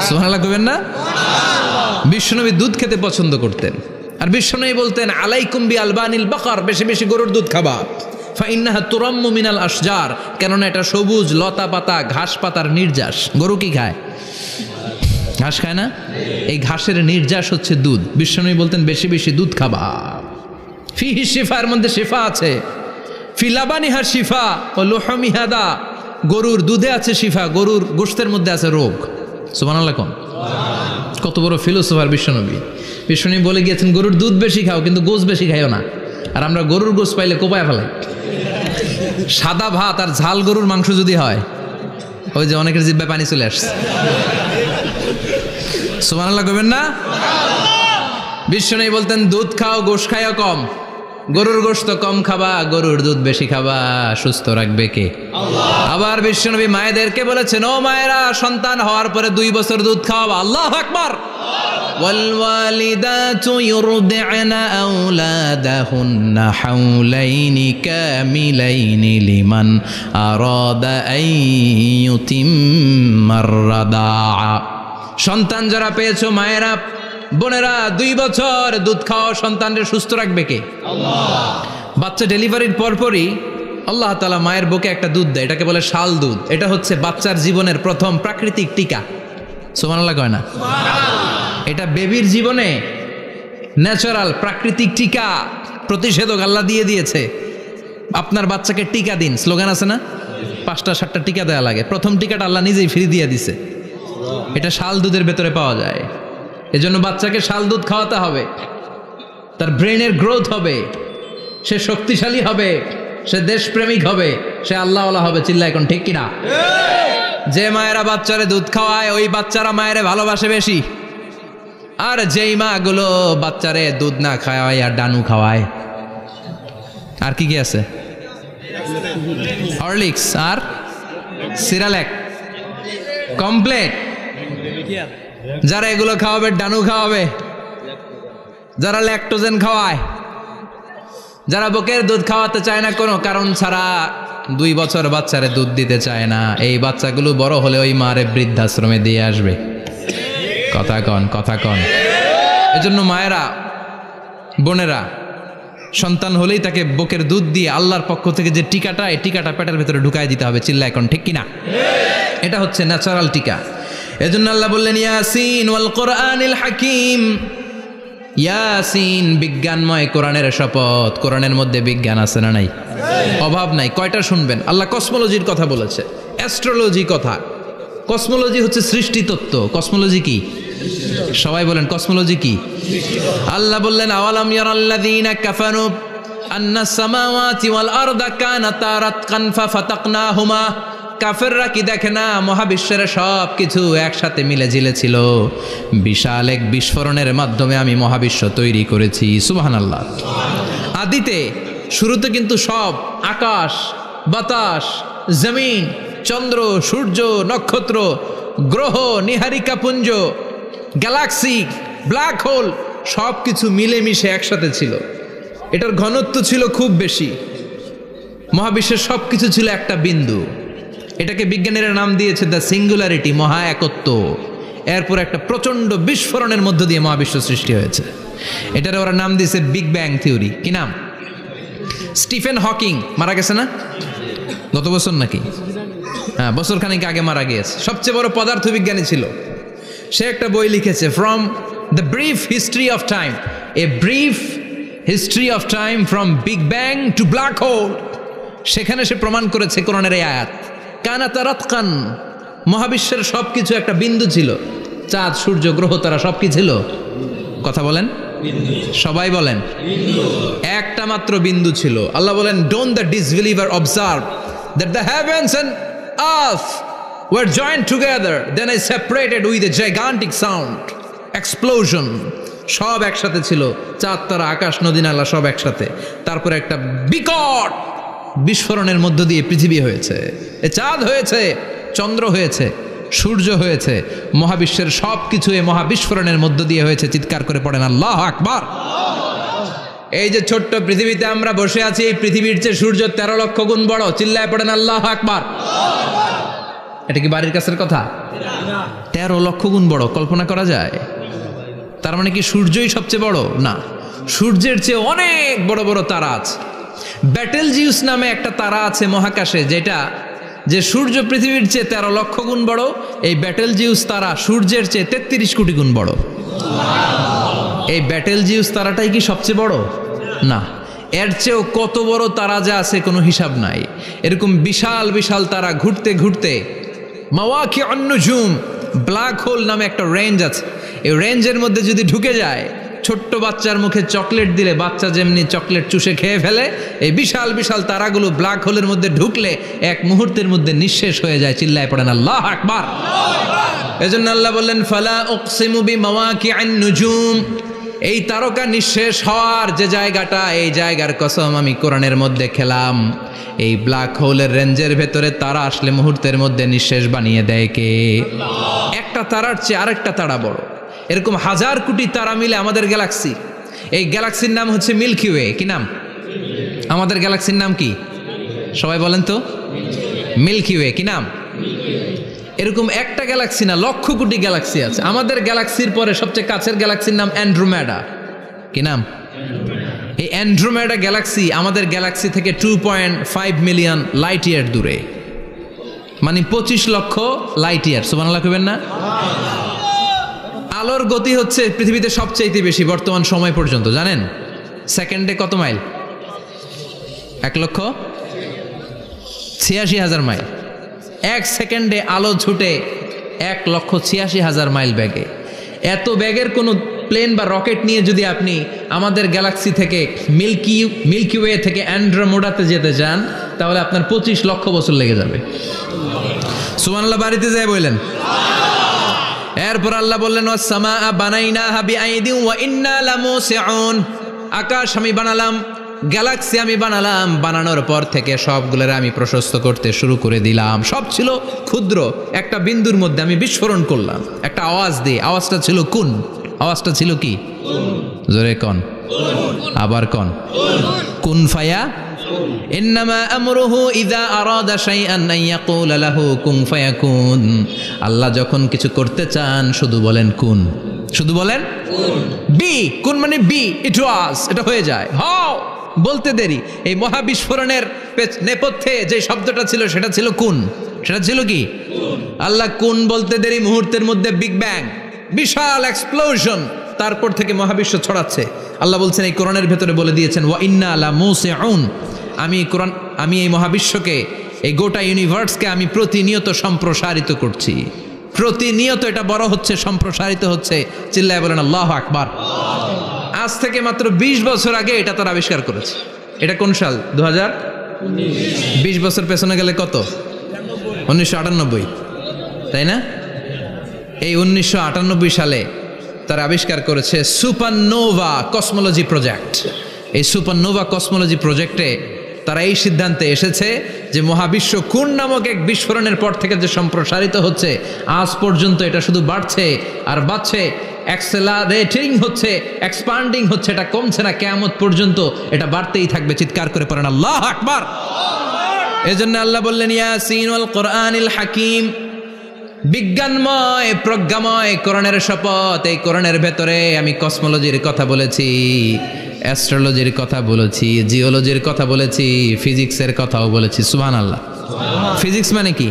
[SPEAKER 1] সুবহানাল্লাহ কইবেন না? বিশ্বনবী দুধ খেতে পছন্দ করতেন। আর বিশ্বনবী বলতেন আলাইকুম বি আলবানিল বাকার, বেশি বেশি গরুর দুধ খাবা। ফাইন্নাহা তুরাম্মু মিনাল আশজার, কেননা এটা সবুজ লতা পাতা ঘাস পাতার নির্যাস। গরু কি খায়? ঘাস খায় না? এই ঘাসের নির্যাস হচ্ছে দুধ। বিশ্বনবী বলতেন বেশি বেশি দুধ খাবা। ফিহি শিফা, এর মধ্যে শিফা আছে। ফি লাবানিহা শিফা ও লুহমিহা দা, গরুর দুধে আছে শিফা, গরুর গোশতের মধ্যে আছে রোগ। সুবহানাল্লাহ কোন। কত বড় ফিলোসোফার বিশ্বনবী। বিশ্বনবী বলে গিয়েছেন গরুর দুধ বেশি খাও, কিন্তু গোশ বেশি খাইও না। আর আমরা গরুর গোশ পাইলে কোপায় ফেলাই। সাদা ভাত আর ঝাল গরুর মাংস যদি হয়, ওই যে অনেকের জিহ্বায় পানি চলে আসছে। সুবহানাল্লাহ কইবেন না? বিশ্বনবী বলতেন দুধ খাও, গোশ খাইও কম। গরুর গোশত কম খাবা, গরুর দুধ বেশি খাবা। সুস্থ রাখবে কে? আল্লাহ। আবার বিশ্বনবী মায়েদেরকে বলেছেন ও মায়েরা, সন্তান হওয়ার পরে 2 বছর দুধ খাওয়াবা। আল্লাহু আকবার। والوالدات يرضعن أولادهن حولين كاملين لمن أراد أن يتم الرضاعة। সন্তান যারা পেয়েছো মায়েরা বোনেরা, 2 বছর দুধ খাও, সন্তানকে সুস্থ রাখবে কে? আল্লাহ। বাচ্চা ডেলিভারির পরপরই আল্লাহ তাআলা মায়ের বুকে একটা দুধ দেয়, এটাকে বলে শাল দুধ। এটা হচ্ছে বাচ্চার জীবনের প্রথম প্রাকৃতিক টিকা। সুবহানাল্লাহ কয় না? এটা বেবির জীবনে ন্যাচারাল প্রাকৃতিক টিকা, প্রতিষেধক আল্লাহ দিয়ে দিয়েছে। আপনার বাচ্চাকে টিকা দিন, স্লোগান আছে না? 5টা-7টা টিকা দেওয়া লাগে। প্রথম টিকাটা আল্লাহ নিজেই ফ্রি দিয়ে দিছে। এটা শাল দুধের ভেতরে পাওয়া যায়। এজন্য বাচ্চাকে শাল দুধ খাওয়াতে হবে। তার ব্রেনের গ্রোথ হবে, সে শক্তিশালী হবে, সে দেশপ্রেমিক হবে, সে আল্লাহওয়ালা হবে। চিল্লা এখন ঠিক কিনা? যে মায়েরা বাচ্চারে দুধ খাওয়ায়, ওই বাচ্চারা মায়েরে ভালোবাসে বেশি। আর যেই মা গুলো বাচ্চারে দুধ না খাওয়ায় আর ডানু খাওয়ায়, আর কি কি আছে? হরলিক্স আর সিরালেক, কমপ্লেট। যারা এগুলো খাওয়াবে, ডানু খাওয়াবে, যারা ল্যাকটোজেন খাওয়ায়, যারা বুকের দুধ খাওয়াতে চায় না কোনো কারণ ছাড়া, 2 বছর বাচ্চারে দুধ দিতে চায় না, এই বাচ্চাগুলো বড় হলে ওই মারে বৃদ্ধাশ্রমে দিয়ে আসবে। কথা কন, কথা কন। এজন্য মায়েরা, বোনেরা, সন্তান হলেই তাকে বুকের দুধ দিয়ে আল্লাহর পক্ষ থেকে যে টিকাটা, এই টিকাটা পেটের ভেতরে ঢুকায় দিতে হবে। চিল্লা এখন ঠিক কিনা? এটা হচ্ছে ন্যাচারাল টিকা। এজন্য আল্লাহ বললেন ইয়াসিন ওয়াল কোরআনিল হাকিম। ইয়াসিন, বিজ্ঞানময় কোরআনের শপথ। কোরআনের মধ্যে বিজ্ঞান আছে না নাই? অভাব নাই। কয়টা শুনবেন? আল্লাহ কসমোলজির কথা বলেছে, অ্যাস্ট্রোলজি কথা। কসমোলজি হচ্ছে সৃষ্টি তত্ত্ব। কসমোলজি কি? সবাই বলেন কসমোলজি কি? আল্লাহ বললেন আওয়ালাম ইয়ারাল্লাযীনা কাফারু আন্নাস সামাওয়াতি ওয়াল আরদা কানাতা রাতকান ফাফাতাকনাহুমা। কাফেররা কি দেখে না মহাবিশ্বের সব কিছু একসাথে মিলে ঝিলে ছিল, বিশাল এক বিস্ফোরণের মাধ্যমে আমি মহাবিশ্ব তৈরি করেছি। সুবহানাল্লাহ। আদিতে, শুরুতে কিন্তু সব আকাশ, বাতাস, জমিন, চন্দ্র, সূর্য, নক্ষত্র গ্রহ, নীহারিকা পুঞ্জ, গ্যালাক্সি, ব্ল্যাক হোল সব কিছু মিলেমিশে একসাথে ছিল। এটার ঘনত্ব ছিল খুব বেশি। মহাবিশ্বের সব কিছু ছিল একটা বিন্দু। এটাকে বিজ্ঞানীরা নাম দিয়েছে দ্য সিঙ্গুলারিটি, মহা একত্ব। এরপর একটা প্রচণ্ড বিস্ফোরণের মধ্য দিয়ে মহাবিশ্ব সৃষ্টি হয়েছে। এটার ওরা নাম দিয়েছে বিগ ব্যাং থিওরি। কি নাম? স্টিফেন হকিং মারা গেছে না গত বছর নাকি? হ্যাঁ, বছর খানিক আগে মারা গিয়েছে। সবচেয়ে বড় পদার্থবিজ্ঞানী ছিল। সে একটা বই লিখেছে, from the brief history of time, a brief history of time from big bang two black hole. সেখানে সে প্রমাণ করেছে কোরআনের এই আয়াত, কানাতা রাতকান, মহাবিশ্বের সব কিছু একটা বিন্দু ছিল। চাঁদ, সূর্য, গ্রহ, তারা সব কি ছিল? কথা বলেন, সবাই বলেন। একটা মাত্র বিন্দু ছিল। আল্লাহ বলেন, don't the disbeliever observe that the heavens and earth were joint together, then I separated with a gigantic sound explosion. সব একসাথে ছিল, চাঁদ, তারা, আকাশ, নদী, নালা সব একসাথে। তারপরে একটা বিকট বিস্ফোরণের মধ্য দিয়ে পৃথিবী হয়েছে, এ চাঁদ হয়েছে, চন্দ্র হয়েছে, সূর্য হয়েছে, মহাবিশ্বের সব কিছু এই মহাবিস্ফোরণের মধ্য দিয়ে হয়েছে। চিৎকার করে পড়েন আল্লাহু আকবার। এই যে ছোট্ট পৃথিবীতে আমরা বসে আছি, এই পৃথিবীর চেয়ে সূর্য 13 লক্ষ গুণ বড়। চিল্লায় পড়েন আল্লাহু আকবার। এটা কি বাড়ির কাছের কথা? 13 লক্ষ গুণ বড়, কল্পনা করা যায়? তার মানে কি সূর্যই সবচেয়ে বড়? না, সূর্যের চেয়ে অনেক বড় বড় তারা আছে। ব্যাটেলজিউস নামে একটা তারা আছে মহাকাশে, যেটা যে সূর্য পৃথিবীর চেয়ে 13 লক্ষ গুণ বড়। এই ব্যাটেলজিউস তারা সূর্যের চেয়ে 33 কোটি গুণ বড়। এই ব্যাটেলজিউস তারাটাই কি সবচেয়ে বড়? না, এর চেয়েও কত বড় তারা যা আছে কোনো হিসাব নাই। এরকম বিশাল বিশাল তারা ঘুরতে ঘুরতে মাওয়াকিউন নুজুম, ব্ল্যাক হোল নামে একটা রেঞ্জ আছে। এই রেঞ্জের মধ্যে যদি ঢুকে যায়, ছোট্ট বাচ্চার মুখে চকলেট দিলে বাচ্চা যেমনি চকলেট চুষে খেয়ে ফেলে, এই বিশাল বিশাল তারাগুলো ব্ল্যাক হোলের মধ্যে ঢুকলে এক মুহূর্তের মধ্যে নিঃশেষ হয়ে যায়। চিল্লায় পড়েন আল্লাহু আকবার। এজন্য আল্লাহ বললেন, ফালা উকসিমু বিমাওয়াকিউন নুজুম, এই তারকা নিঃশেষ হওয়ার যে জায়গাটা, এই জায়গার কসম আমি কোরআনের মধ্যে খেলাম। এই ব্ল্যাক হোলের রেঞ্জের ভেতরে তারা আসলে মুহূর্তের মধ্যে নিঃশেষ বানিয়ে দেয় কে? একটা তারার চেয়ে আরেকটা তারা বড়। এরকম হাজার কোটি তারা মিলে আমাদের গ্যালাক্সি। এই গ্যালাক্সির নাম হচ্ছে মিল্কি ওয়ে। কি নাম? আমাদের গ্যালাক্সির নাম কি? সবাই বলেন তো। Milky Way. কি নাম? এরকম একটা গ্যালাক্সি না, লক্ষ কোটি গ্যালাক্সি আছে। আমাদের গ্যালাক্সির পরে সবচেয়ে কাছের গ্যালাক্সির নাম অ্যান্ড্রোমেডা। কি নাম? এই অ্যান্ড্রোমেডা গ্যালাক্সি আমাদের গ্যালাক্সি থেকে 2.5 মিলিয়ন লাইট ইয়ার দূরে, মানে 25 লক্ষ লাইট ইয়ার। সুবহানাল্লাহ কইবেন না? আলোর গতি হচ্ছে পৃথিবীতে সবচেয়ে বেশি বর্তমান সময় পর্যন্ত, জানেন? সেকেন্ডে কত মাইল? 1,86,000 মাইল। 1 সেকেন্ডে আলো ছুটে 1,86,000 মাইল বেগে। এত বেগের কোনো প্লেন বা রকেট নিয়ে যদি আপনি আমাদের গ্যালাক্সি থেকে মিল্কি ওয়ে থেকে অ্যান্ড্রোমেডাতে যেতে চান, তাহলে আপনার 25 লক্ষ বছর লেগে যাবে। সুবহানাল্লাহ বাড়িতে যায় বললেন। এরপর আল্লাহ বললেন, ওয়াস-সামাআ বানাইনাহা বিআইদিন ওয়া ইন্না লামুসিউন, আকাশ আমি বানালাম, গ্যালাক্সি আমি বানালাম। বানানোর পর থেকে সবগুলোর আমি প্রশস্ত করতে শুরু করে দিলাম। সব ছিল ক্ষুদ্র, একটা বিন্দুর মধ্যে আমি বিস্ফোরণ করলাম একটা আওয়াজ দিয়ে। আওয়াজটা ছিল কুন। আওয়াজটা ছিল কি? জোরে কন, আবার কন। কুন ফায়া ইন্নামা আমরুহু ইযা আরাদা শাইআন আন ইয়াকুলা লাহু কুন ফায়াকুন। আল্লাহ যখন কিছু করতে চান শুধু বলেন কুন, শুধু বলেন বি। কুন মানে বি, ইট ওয়াজ, এটা হয়ে যায়। হাও বলতে দেরি। এই মহাবিস্ফোরণের নেপথ্যে যে শব্দটা ছিল সেটা ছিল কুন। সেটা ছিল কি? আল্লাহ কুন বলতে দেরি, মুহূর্তের মধ্যে বিগ ব্যাং, বিশাল এক্সপ্লোশন। তারপর থেকে মহাবিশ্ব ছড়াচ্ছে। আল্লাহ বলছেন এই কোরআনের ভেতরে বলে দিয়েছেন, ওয়া ইন্না লামুসিউন, আমি এই মহাবিশ্বকে, এই গোটা ইউনিভার্সকে আমি প্রতিনিয়ত সম্প্রসারিত করছি। প্রতিনিয়ত এটা বড় হচ্ছে, সম্প্রসারিত হচ্ছে। চিল্লায় বলেন আল্লাহু আকবার। আজ থেকে মাত্র 20 বছর আগে এটা তারা আবিষ্কার করেছে। এটা কোন সাল? 2019। 20 বছর পেছনে গেলে কত? 1998, তাই না? এই 1998 সালে তারা আবিষ্কার করেছে সুপারনোভা কসমোলজি প্রজেক্ট। এই সুপারনোভা কসমোলজি প্রজেক্টে তারা এই সিদ্ধান্তে এসেছে যে মহাবিশ্ব কোন নামক এক বিস্ফোরণের পর থেকে যে সম্প্রসারিত হচ্ছে, আজ পর্যন্ত এটা শুধু বাড়ছে আর বাড়ছে, অ্যাক্সেলারেটিং হচ্ছে, এক্সপান্ডিং হচ্ছে, এটা কমছে না, কিয়ামত পর্যন্ত এটা বাড়তেই থাকবে। চিৎকার করে পড়েন আল্লাহু আকবার। এজন্য আল্লাহ বললেন ইয়াসিন ওয়াল কোরআনিল হাকিম, বিজ্ঞানময় প্রজ্ঞাময় কোরআনের শপথ। এই কোরআনের ভেতরে আমি কসমোলজির কথা বলেছি, অ্যাস্ট্রোলজির কথা বলেছি, জিওলজির কথা বলেছি, ফিজিক্সের কথাও বলেছি। সুবহানাল্লাহ। ফিজিক্স মানে কি?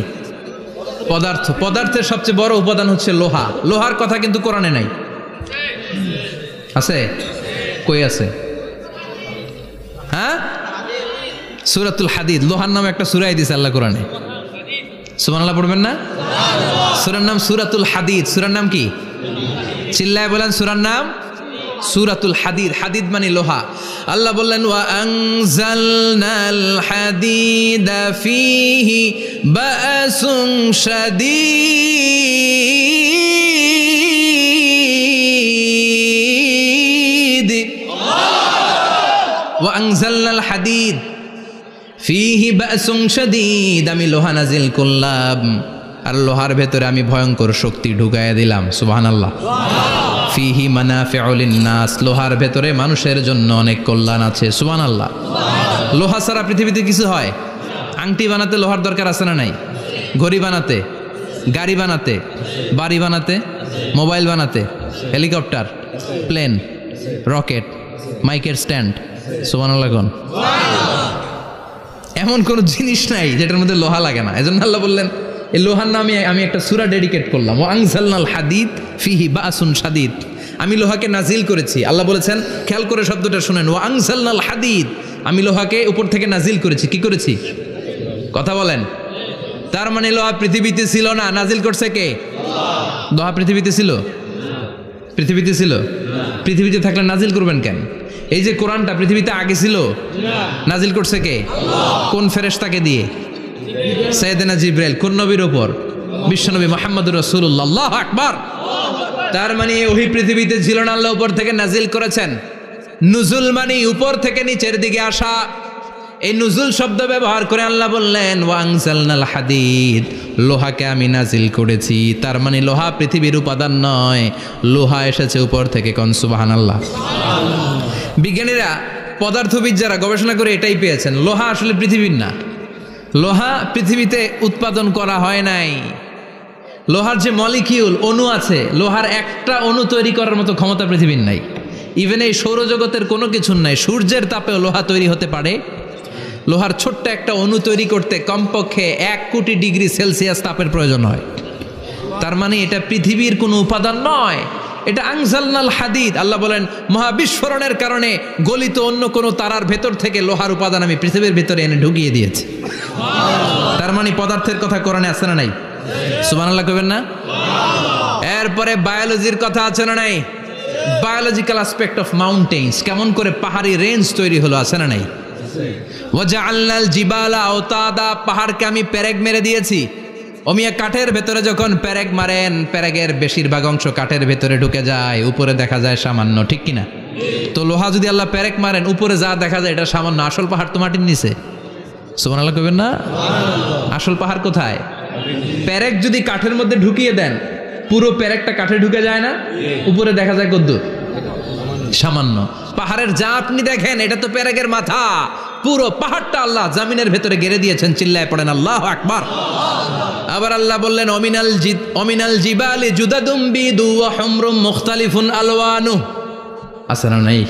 [SPEAKER 1] পদার্থ। পদার্থের সবচেয়ে বড় উপাদান হচ্ছে লোহা। লোহার কথা কিন্তু কোরআনে নাই। আছে? কই আছে? হ্যাঁ, সূরাতুল হাদিদ, লোহার নামে একটা সূরা দিয়েছে আল্লাহ কোরআনে। সুবহানাল্লাহ পড়বেন না? সূরার নাম সূরাতুল হাদিদ। সূরার নাম কি? চিল্লায় বলেন সূরার নাম সূরাতুল হাদিদ। হাদিদ মানে লোহা। আল্লাহ বললেন ওয়া আনজালনাল হাদিদা ফীহি বাসুন শাদীদ। ওয়া আনজালনাল হাদিদ ফীহি বাসুন শাদীদ, আমি লোহা নাজিল করলাম আর লোহার ভেতরে আমি ভয়ঙ্কর শক্তি ঢুকাইয়া দিলাম। সুবহানাল্লাহ। ফিহি মানাফিউ লিন্নাস, লোহার ভেতরে মানুষের জন্য অনেক কল্যাণ আছে। সুবহানাল্লাহ। লোহা ছাড়া পৃথিবীতে কিছু হয়? আংটি বানাতে লোহার দরকার আছে না নাই? ঘড়ি বানাতে, গাড়ি বানাতে, বাড়ি বানাতে, মোবাইল বানাতে, হেলিকপ্টার, প্লেন, রকেট, মাইকের স্ট্যান্ড। সুবহানাল্লাহ কোন? এমন কোন জিনিস নাই যেটার মধ্যে লোহা লাগে না। এজন্য আল্লাহ বললেন এই লোহার নামে আমি একটা সূরা ডেডিকেট করলাম, ওয়া আনজালনাল হাদিদ ফিহি বাসুন শাদীদ। আমি লোহাকে নাজিল করেছি। আল্লাহ বলেছেন, খেয়াল করে শব্দটা শুনেন, ওয়া আনজালনাল হাদিদ, আমি লোহাকে উপর থেকে নাজিল করেছি। কি করেছি? কথা বলেন। তার মানে লোহা পৃথিবীতে ছিল না, নাজিল করছে কে? লোহা পৃথিবীতে ছিল? পৃথিবীতে ছিল? পৃথিবীতে থাকলে নাজিল করবেন কেন? এই যে কোরআনটা পৃথিবীতে আগে ছিল, নাজিল করছে কে? কোন ফেরেশতাকে দিয়ে? সাইয়েদনা জিবরাইল। কোন নবীর উপর? বিশ্বনবী মুহাম্মদুর রাসূলুল্লাহ। আল্লাহু আকবার। তার মানে ওহী পৃথিবীতে ছিল না, আল্লাহ উপর থেকে নাজিল করেছেন। নুজুল মানে উপর থেকে নিচের দিকে আসা। এই নুজুল শব্দ ব্যবহার করে আল্লাহ বললেন ওয়া আনজালনাল হাদিদ, লোহাকে আমি নাজিল করেছি। তার মানে লোহা পৃথিবীর উপাদান নয়, লোহা এসেছে উপর থেকে। কোন সুবহানাল্লাহ। বিজ্ঞানীরা, পদার্থবিদ যারা গবেষণা করে এটাই পেয়েছেন, লোহা আসলে পৃথিবীর না। লোহা পৃথিবীতে উৎপাদন করা হয় নাই। লোহার যে মলিকিউল, অণু আছে, লোহার একটা অণু তৈরি করার মতো ক্ষমতা পৃথিবীর নাই। ইভেন এই সৌরজগতের কোনো কিছুর নাই। সূর্যের তাপেও লোহা তৈরি হতে পারে। লোহার ছোট্ট একটা অণু তৈরি করতে কমপক্ষে 1 কোটি ডিগ্রি সেলসিয়াস তাপের প্রয়োজন হয়। তার মানে এটা পৃথিবীর কোনো উপাদান নয়, এটা আনজালনাল হাদিদ। আল্লাহ বলেন মহাবিস্ফোরণের কারণে গলিত অন্য কোনো তারার ভেতর থেকে লোহার উপাদান আমি পৃথিবীর ভেতরে এনে ঢুকিয়ে দিয়েছি। তার মানে পদার্থের কথা কোরআনে আছে না নাই? সুবহানাল্লাহ কইবেন না? এরপরে বায়োলজির কথা আছে না নাই? বায়োলজিক্যাল অ্যাসপেক্ট অফ মাউন্টেন্স, কেমন করে পাহাড়ি রেঞ্জ তৈরি হলো, আছে না নাই? ওয়াজআলনাল জিবালা আওতাদা, পাহাড়কে আমি পেরেক মেরে দিয়েছি। অমিয়া কাঠের ভেতরে যখন পেরেক মারেন, পেরেকের বেশিরভাগ অংশ কাঠের ভেতরে ঢুকে যায়, উপরে দেখা যায় সামান্য, ঠিক কিনা? তো লোহা যদি আল্লাহ পেরেক মারেন, উপরে যা দেখা যায় এটা সামান্য, আসল পাহাড় তো মাটির নিচে। সুবহানাল্লাহ কইবেন না? আসল পাহাড় কোথায়? পেরেক যদি কাঠের মধ্যে ঢুকিয়ে দেন, পুরো পেরেকটা কাঠে ঢুকে যায় না, উপরে দেখা যায় কদ্দুর? সামান্য। পাহাড়ের যা আপনি দেখেন এটা তো পেরেকের মাথা, পুরো পাহাড়টা আল্লাহ জামিনের ভেতরে গেড়ে দিয়েছেন। চিল্লায় পড়েন আল্লাহু আকবার। আবার আল্লাহ বললেন অমিনাল জিবালি জুদাদুম বিদু ওয়া হুমরুম মুখতালিফুন আলওয়ানু, আছে না নাই?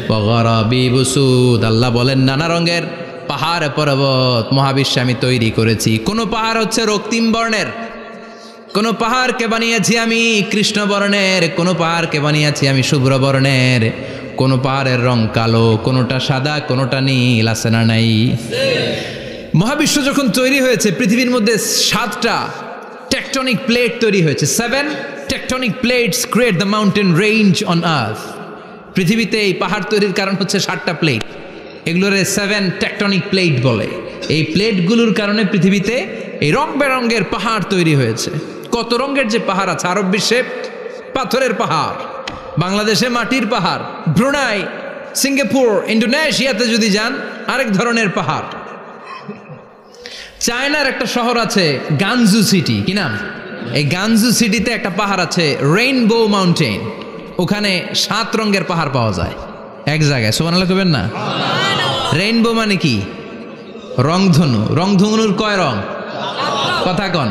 [SPEAKER 1] ওয়া গারাবিবু সুদ, আল্লাহ বলেন নানা রঙের পাহাড় পর্বত মহাবিশ্বে আমি তৈরি করেছি। কোন পাহাড় হচ্ছে রক্তিম বর্ণের, কোন পাহাড়কে বানিয়েছি আমি কৃষ্ণ বর্ণের, কোন পাহাড়কে বানিয়েছি আমি শুভ্র বর্ণের, কোন পাহাড়ের রং কালো, কোনটা সাদা, কোনটা নীল, আছে না নাই? মহাবিশ্ব যখন তৈরি হয়েছে, পৃথিবীর মধ্যে 7টা টেকটনিক প্লেট তৈরি হয়েছে। 7 tectonic plates create the mountain range on earth. পৃথিবীতে এই পাহাড় তৈরির কারণ হচ্ছে 7টা প্লেট, এগুলোরে 7 টেকটনিক প্লেট বলে। এই প্লেটগুলোর কারণে পৃথিবীতে এই রং বেরঙের পাহাড় তৈরি হয়েছে। কত রঙের যে পাহাড় আছে, আরব বিশ্বে পাথরের পাহাড়, বাংলাদেশে মাটির পাহাড়, ব্রুনাই, সিঙ্গাপুর, ইন্দোনেশিয়াতে যদি যান আরেক ধরনের পাহাড়। চায়নার একটা শহর আছে গানজু সিটি, কি নাম? এই গানজু সিটিতে একটা পাহাড় আছে রেইনবো মাউন্টেন। ওখানে 7 রঙের পাহাড় পাওয়া যায় এক জায়গায়। সুবহানাল্লাহ কইবেন না? রেইনবো মানে কি? রংধনু। রংধনুর কয় রং? কথা কন।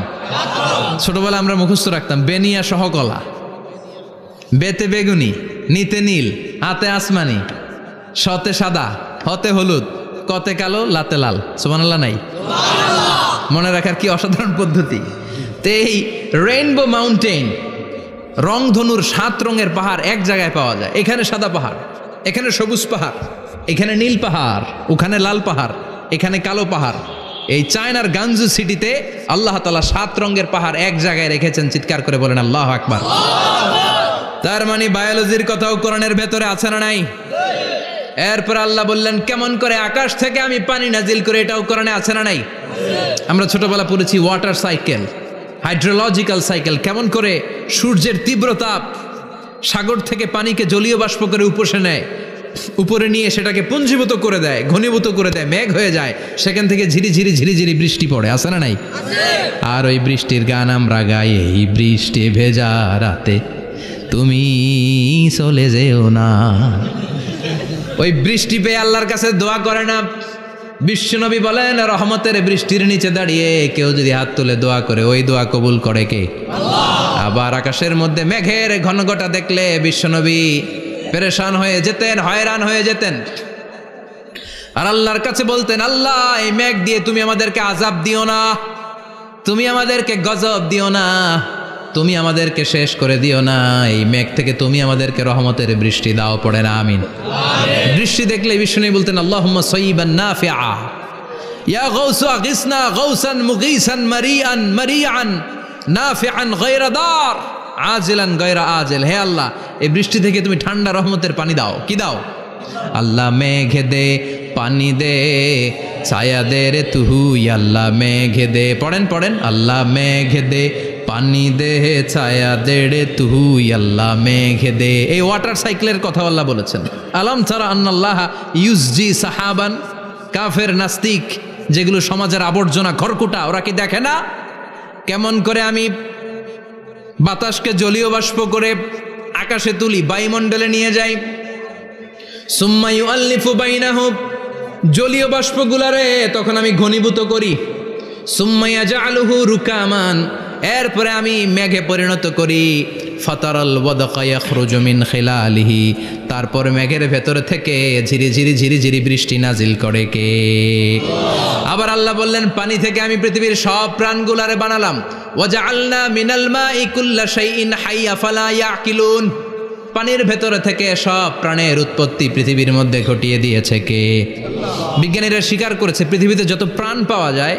[SPEAKER 1] ছোটবেলা আমরা মুখস্থ রাখতাম বেনিয়া সহকলা, বেতে বেগুনি, নিতে নীল, হাতে আসমানি, শতে সাদা, হতে হলুদ, কতে কালো, লাতে লাল। সুবহানাল্লাহ নাই? মনে রাখার কি অসাধারণ পদ্ধতি। তো এই রেইনবো মাউন্টেন, রংধনুর 7 রঙের পাহাড় এক জায়গায় পাওয়া যায়। এখানে সাদা পাহাড়, এখানে সবুজ পাহাড়, এখানে নীল পাহাড়, ওখানে লাল পাহাড়, এখানে কালো পাহাড়। এই চায়নার গানজু সিটিতে আল্লাহ তাআলা 7 রঙের পাহাড় এক জায়গায় রেখেছেন। চিৎকার করে বলেন আল্লাহু আকবার। তার মানে বায়োলজির কথাও কোরআনের ভেতরে আছে না নাই? এরপর আল্লাহ বললেন কেমন করে আকাশ থেকে আমি পানি নাজিল করে, এটাও কোরআনে আছে না নাই? আমরা ছোটবেলা পড়েছি ওয়াটার সাইকেল, হাইড্রোলজিক্যাল সাইকেল, কেমন করে সূর্যের তীব্রতাপ সাগর থেকে পানিকে জলীয় বাষ্প করে উপসে নেয়, উপরে নিয়ে সেটাকে পুঞ্জীভূত করে দেয়, ঘনীভূত করে দেয়, মেঘ হয়ে যায়, সেখান থেকে ঝিরিঝিরি ঝিরিঝিরি বৃষ্টি পড়ে, আছে না নাই? আর ওই বৃষ্টির গান আমরা গাই, এই বৃষ্টি ভেজা রাতে তুমি চলে যেও না। ওই বৃষ্টি পেয়ে আল্লাহর কাছে দোয়া করে না? বিশ্বনবী বলেন রহমতের বৃষ্টির নিচে দাঁড়িয়ে কেউ যদি হাত তুলে দোয়া করে, ওই দোয়া কবুল করে কে? আল্লাহ। আবার আকাশের মধ্যে মেঘের ঘনঘটা দেখলে বিশ্বনবী পেরেশান হয়ে যেতেন, হয়রান হয়ে যেতেন, আর আল্লাহর কাছে বলতেন আল্লাহ এই মেঘ দিয়ে তুমি আমাদেরকে আযাব দিও না, তুমি আমাদেরকে গজব দিও না, তুমি আমাদেরকে শেষ করে দিও না, এই মেঘ থেকে তুমি আমাদেরকে রহমতের বৃষ্টি দাও। পড়ে না আমিন। বৃষ্টি দেখলে বিষ্ণু বলতেন আল্লাহুম্মা সাইয়িবান নাফিআ ইয়া গাউসু আগিসনা গাউসান মুগীসান মারিআন মারিআন নাফিআন গায়রা দার আজিলান গায়রা আজিল। হে আল্লাহ এই বৃষ্টি থেকে তুমি ঠান্ডা রহমতের পানি দাও। কি দাও? আল্লাহ মেঘে দে পানি দে, ছায়া দে রে তুহু, আল্লাহ মেঘে দে। পড়েন পড়েন, আল্লাহ মেঘে দে পানি দে, ছায়া দে রে তুহু, আল্লাহ মেঘে দে। এই ওয়াটার সাইকেলের কথা আল্লাহ বলেছেন। আলম তারা আন্নাল্লাহ ইউসজি সাহাবান। কাফের নাস্তিক যেগুলো সমাজের আবর্জনা খড়কুটা, ওরা কি দেখে না কেমন করে আমি বাতাসকে জলীয় বাষ্প করে আকাশে তুলি, বায়ুমণ্ডলে নিয়ে যাই, সুম্মা ইউআল্লিফু বাইনাহুম, জলীয় বাষ্পগুলারে তখন আমি ঘনীভূত করি, সুম্মা ইয়াজআলুহু রুকামান, এরপরে আমি মেঘে পরিণত করি, ফাতারাল ওয়াদকা ইয়াখরুজু মিন খিলালিহি, তারপর মেঘের ভেতর থেকে ঝিরিঝিরি ঝিরিঝিরি বৃষ্টি নাজিল করে কে? আবার আল্লাহ বললেন পানি থেকে আমি পৃথিবীর সব প্রাণগুলারে বানালাম, ওয়াজআলনা মিনাল মাই কুল্লা শাইইন হাইয়া ফালা ইয়াকিলুন, পানির ভেতর থেকে সব প্রাণের উৎপত্তি পৃথিবীর মধ্যে ঘটিয়ে দিয়েছে কে? বিজ্ঞানীরা স্বীকার করেছে পৃথিবীতে যত প্রাণ পাওয়া যায়,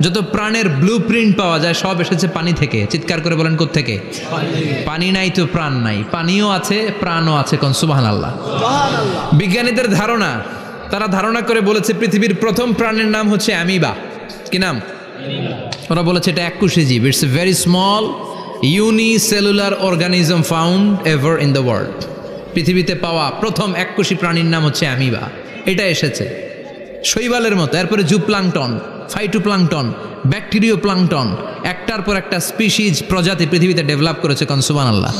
[SPEAKER 1] যত প্রাণের ব্লুপ্রিন্ট পাওয়া যায়, সব এসেছে পানি থেকে। চিৎকার করে বলেন কোত্থেকে? পানি নাই তো প্রাণ নাই, পানিও আছে প্রাণও আছে। কোন সুবহানাল্লাহ। বিজ্ঞানীদের ধারণা, তারা ধারণা করে বলেছে পৃথিবীর প্রথম প্রাণের নাম হচ্ছে অ্যামিবা। কি নাম? ওরা বলেছে এটা এককোষী জীব, it's a very small unicellular organism found ever in the world. পৃথিবীতে পাওয়া প্রথম এককোষী প্রাণীর নাম হচ্ছে অ্যামিবা। এটা এসেছে শৈবালের মতো, এরপরে জুপ্লাংটন, ফাইটোপ্লাংটন, ব্যাকটেরিও প্লাংটন, একটার পর একটা স্পিসিজ প্রজাতি পৃথিবীতে ডেভেলপ করেছে। কোন সুবহানাল্লাহ।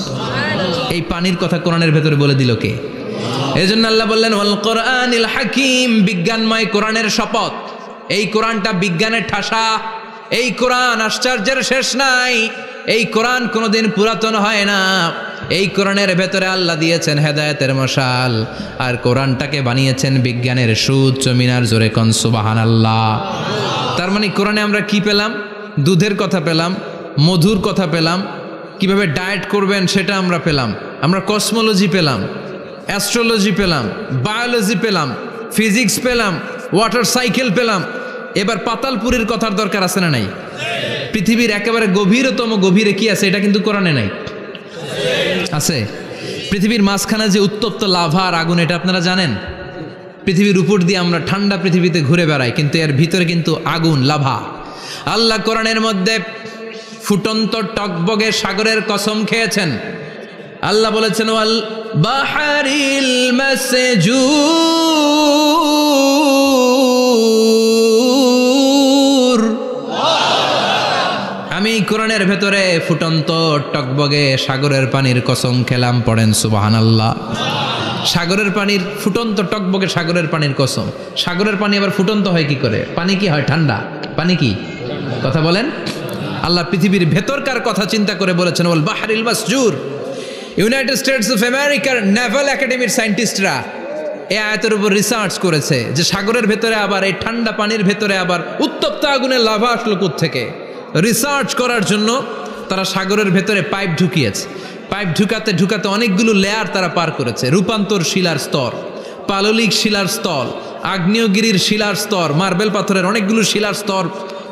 [SPEAKER 1] এই পানির কথা কোরআনের ভেতরে বলে দিল কে? এই জন্য আল্লাহ বললেন ওয়াল কোরআনিল হাকিম, বিজ্ঞানময় কোরআনের শপথ। এই কোরআনটা বিজ্ঞানের ঠাসা, এই কোরআন আশ্চর্যের শেষ নাই, এই কোরআন কোনোদিন পুরাতন হয় না। এই কোরআনের ভেতরে আল্লাহ দিয়েছেন হেদায়েতের মশাল, আর কোরআনটাকে বানিয়েছেন বিজ্ঞানের সুউচ্চ মিনার। জোরে কোন সুবহানাল্লাহ। তার মানে কোরআনে আমরা কি পেলাম? দুধের কথা পেলাম, মধুর কথা পেলাম, কিভাবে ডায়েট করবেন সেটা আমরা পেলাম, আমরা কসমোলজি পেলাম, অ্যাস্ট্রোলজি পেলাম, বায়োলজি পেলাম, ফিজিক্স পেলাম, ওয়াটার সাইকেল পেলাম। এবার পাতালপুরীর কথার দরকার আছে না নাই? পৃথিবীর একেবারে গভীরতম গভীরে কি আছে? এটা কিন্তু কোরআনে নাই, আছে। পৃথিবীর মাঝখানে যে উত্তপ্ত লাভা আর আগুন, এটা আপনারা জানেন? পৃথিবীর উপর দিয়ে আমরা ঠান্ডা পৃথিবীতে ঘুরে বেড়াই, কিন্তু এর ভিতরে কিন্তু আগুন, লাভা। আল্লাহ কোরআনের মধ্যে ফুটন্ত টকবগে সাগরের কসম খেয়েছেন। আল্লাহ বলেছেন ওয়াল বাহারিল মাসজুর, কোরআনের ভেতরে ফুটন্ত টকবগে সাগরের পানির কসম খেলাম, পড়েন সুবহানাল্লাহ। সাগরের পানির ফুটন্ত টকবগে সাগরের পানির কসম। সাগরের পানি আবার ফুটন্ত হয় কি করে? পানি কি হয়? ঠান্ডা। পানি কি? কথা বলেন। আল্লাহ পৃথিবীর ভেতরকার কথা চিন্তা করে বলেছেন, ওয়াল বাহরিল মাসজুর। ইউনাইটেড স্টেটস অফ আমেরিকার নেভাল একাডেমির সায়েন্টিস্টরা এই আয়াতের উপর রিসার্চ করেছে যে সাগরের ভেতরে আবার এই ঠান্ডা পানির ভেতরে আবার উত্তপ্ত আগুনের লাভা আসলো কোত্থেকে। রিসার্চ করার জন্য তারা সাগরের ভেতরে পাইপ ঢুকিয়েছে। পাইপ ঢুকাতে ঢুকাতে অনেকগুলো লেয়ার তারা পার করেছে। রূপান্তর শিলার স্তর, পাললিক শিলার স্তর, আগ্নেয়গিরির শিলার স্তর, মার্বেল পাথরের অনেকগুলো শিলার স্তর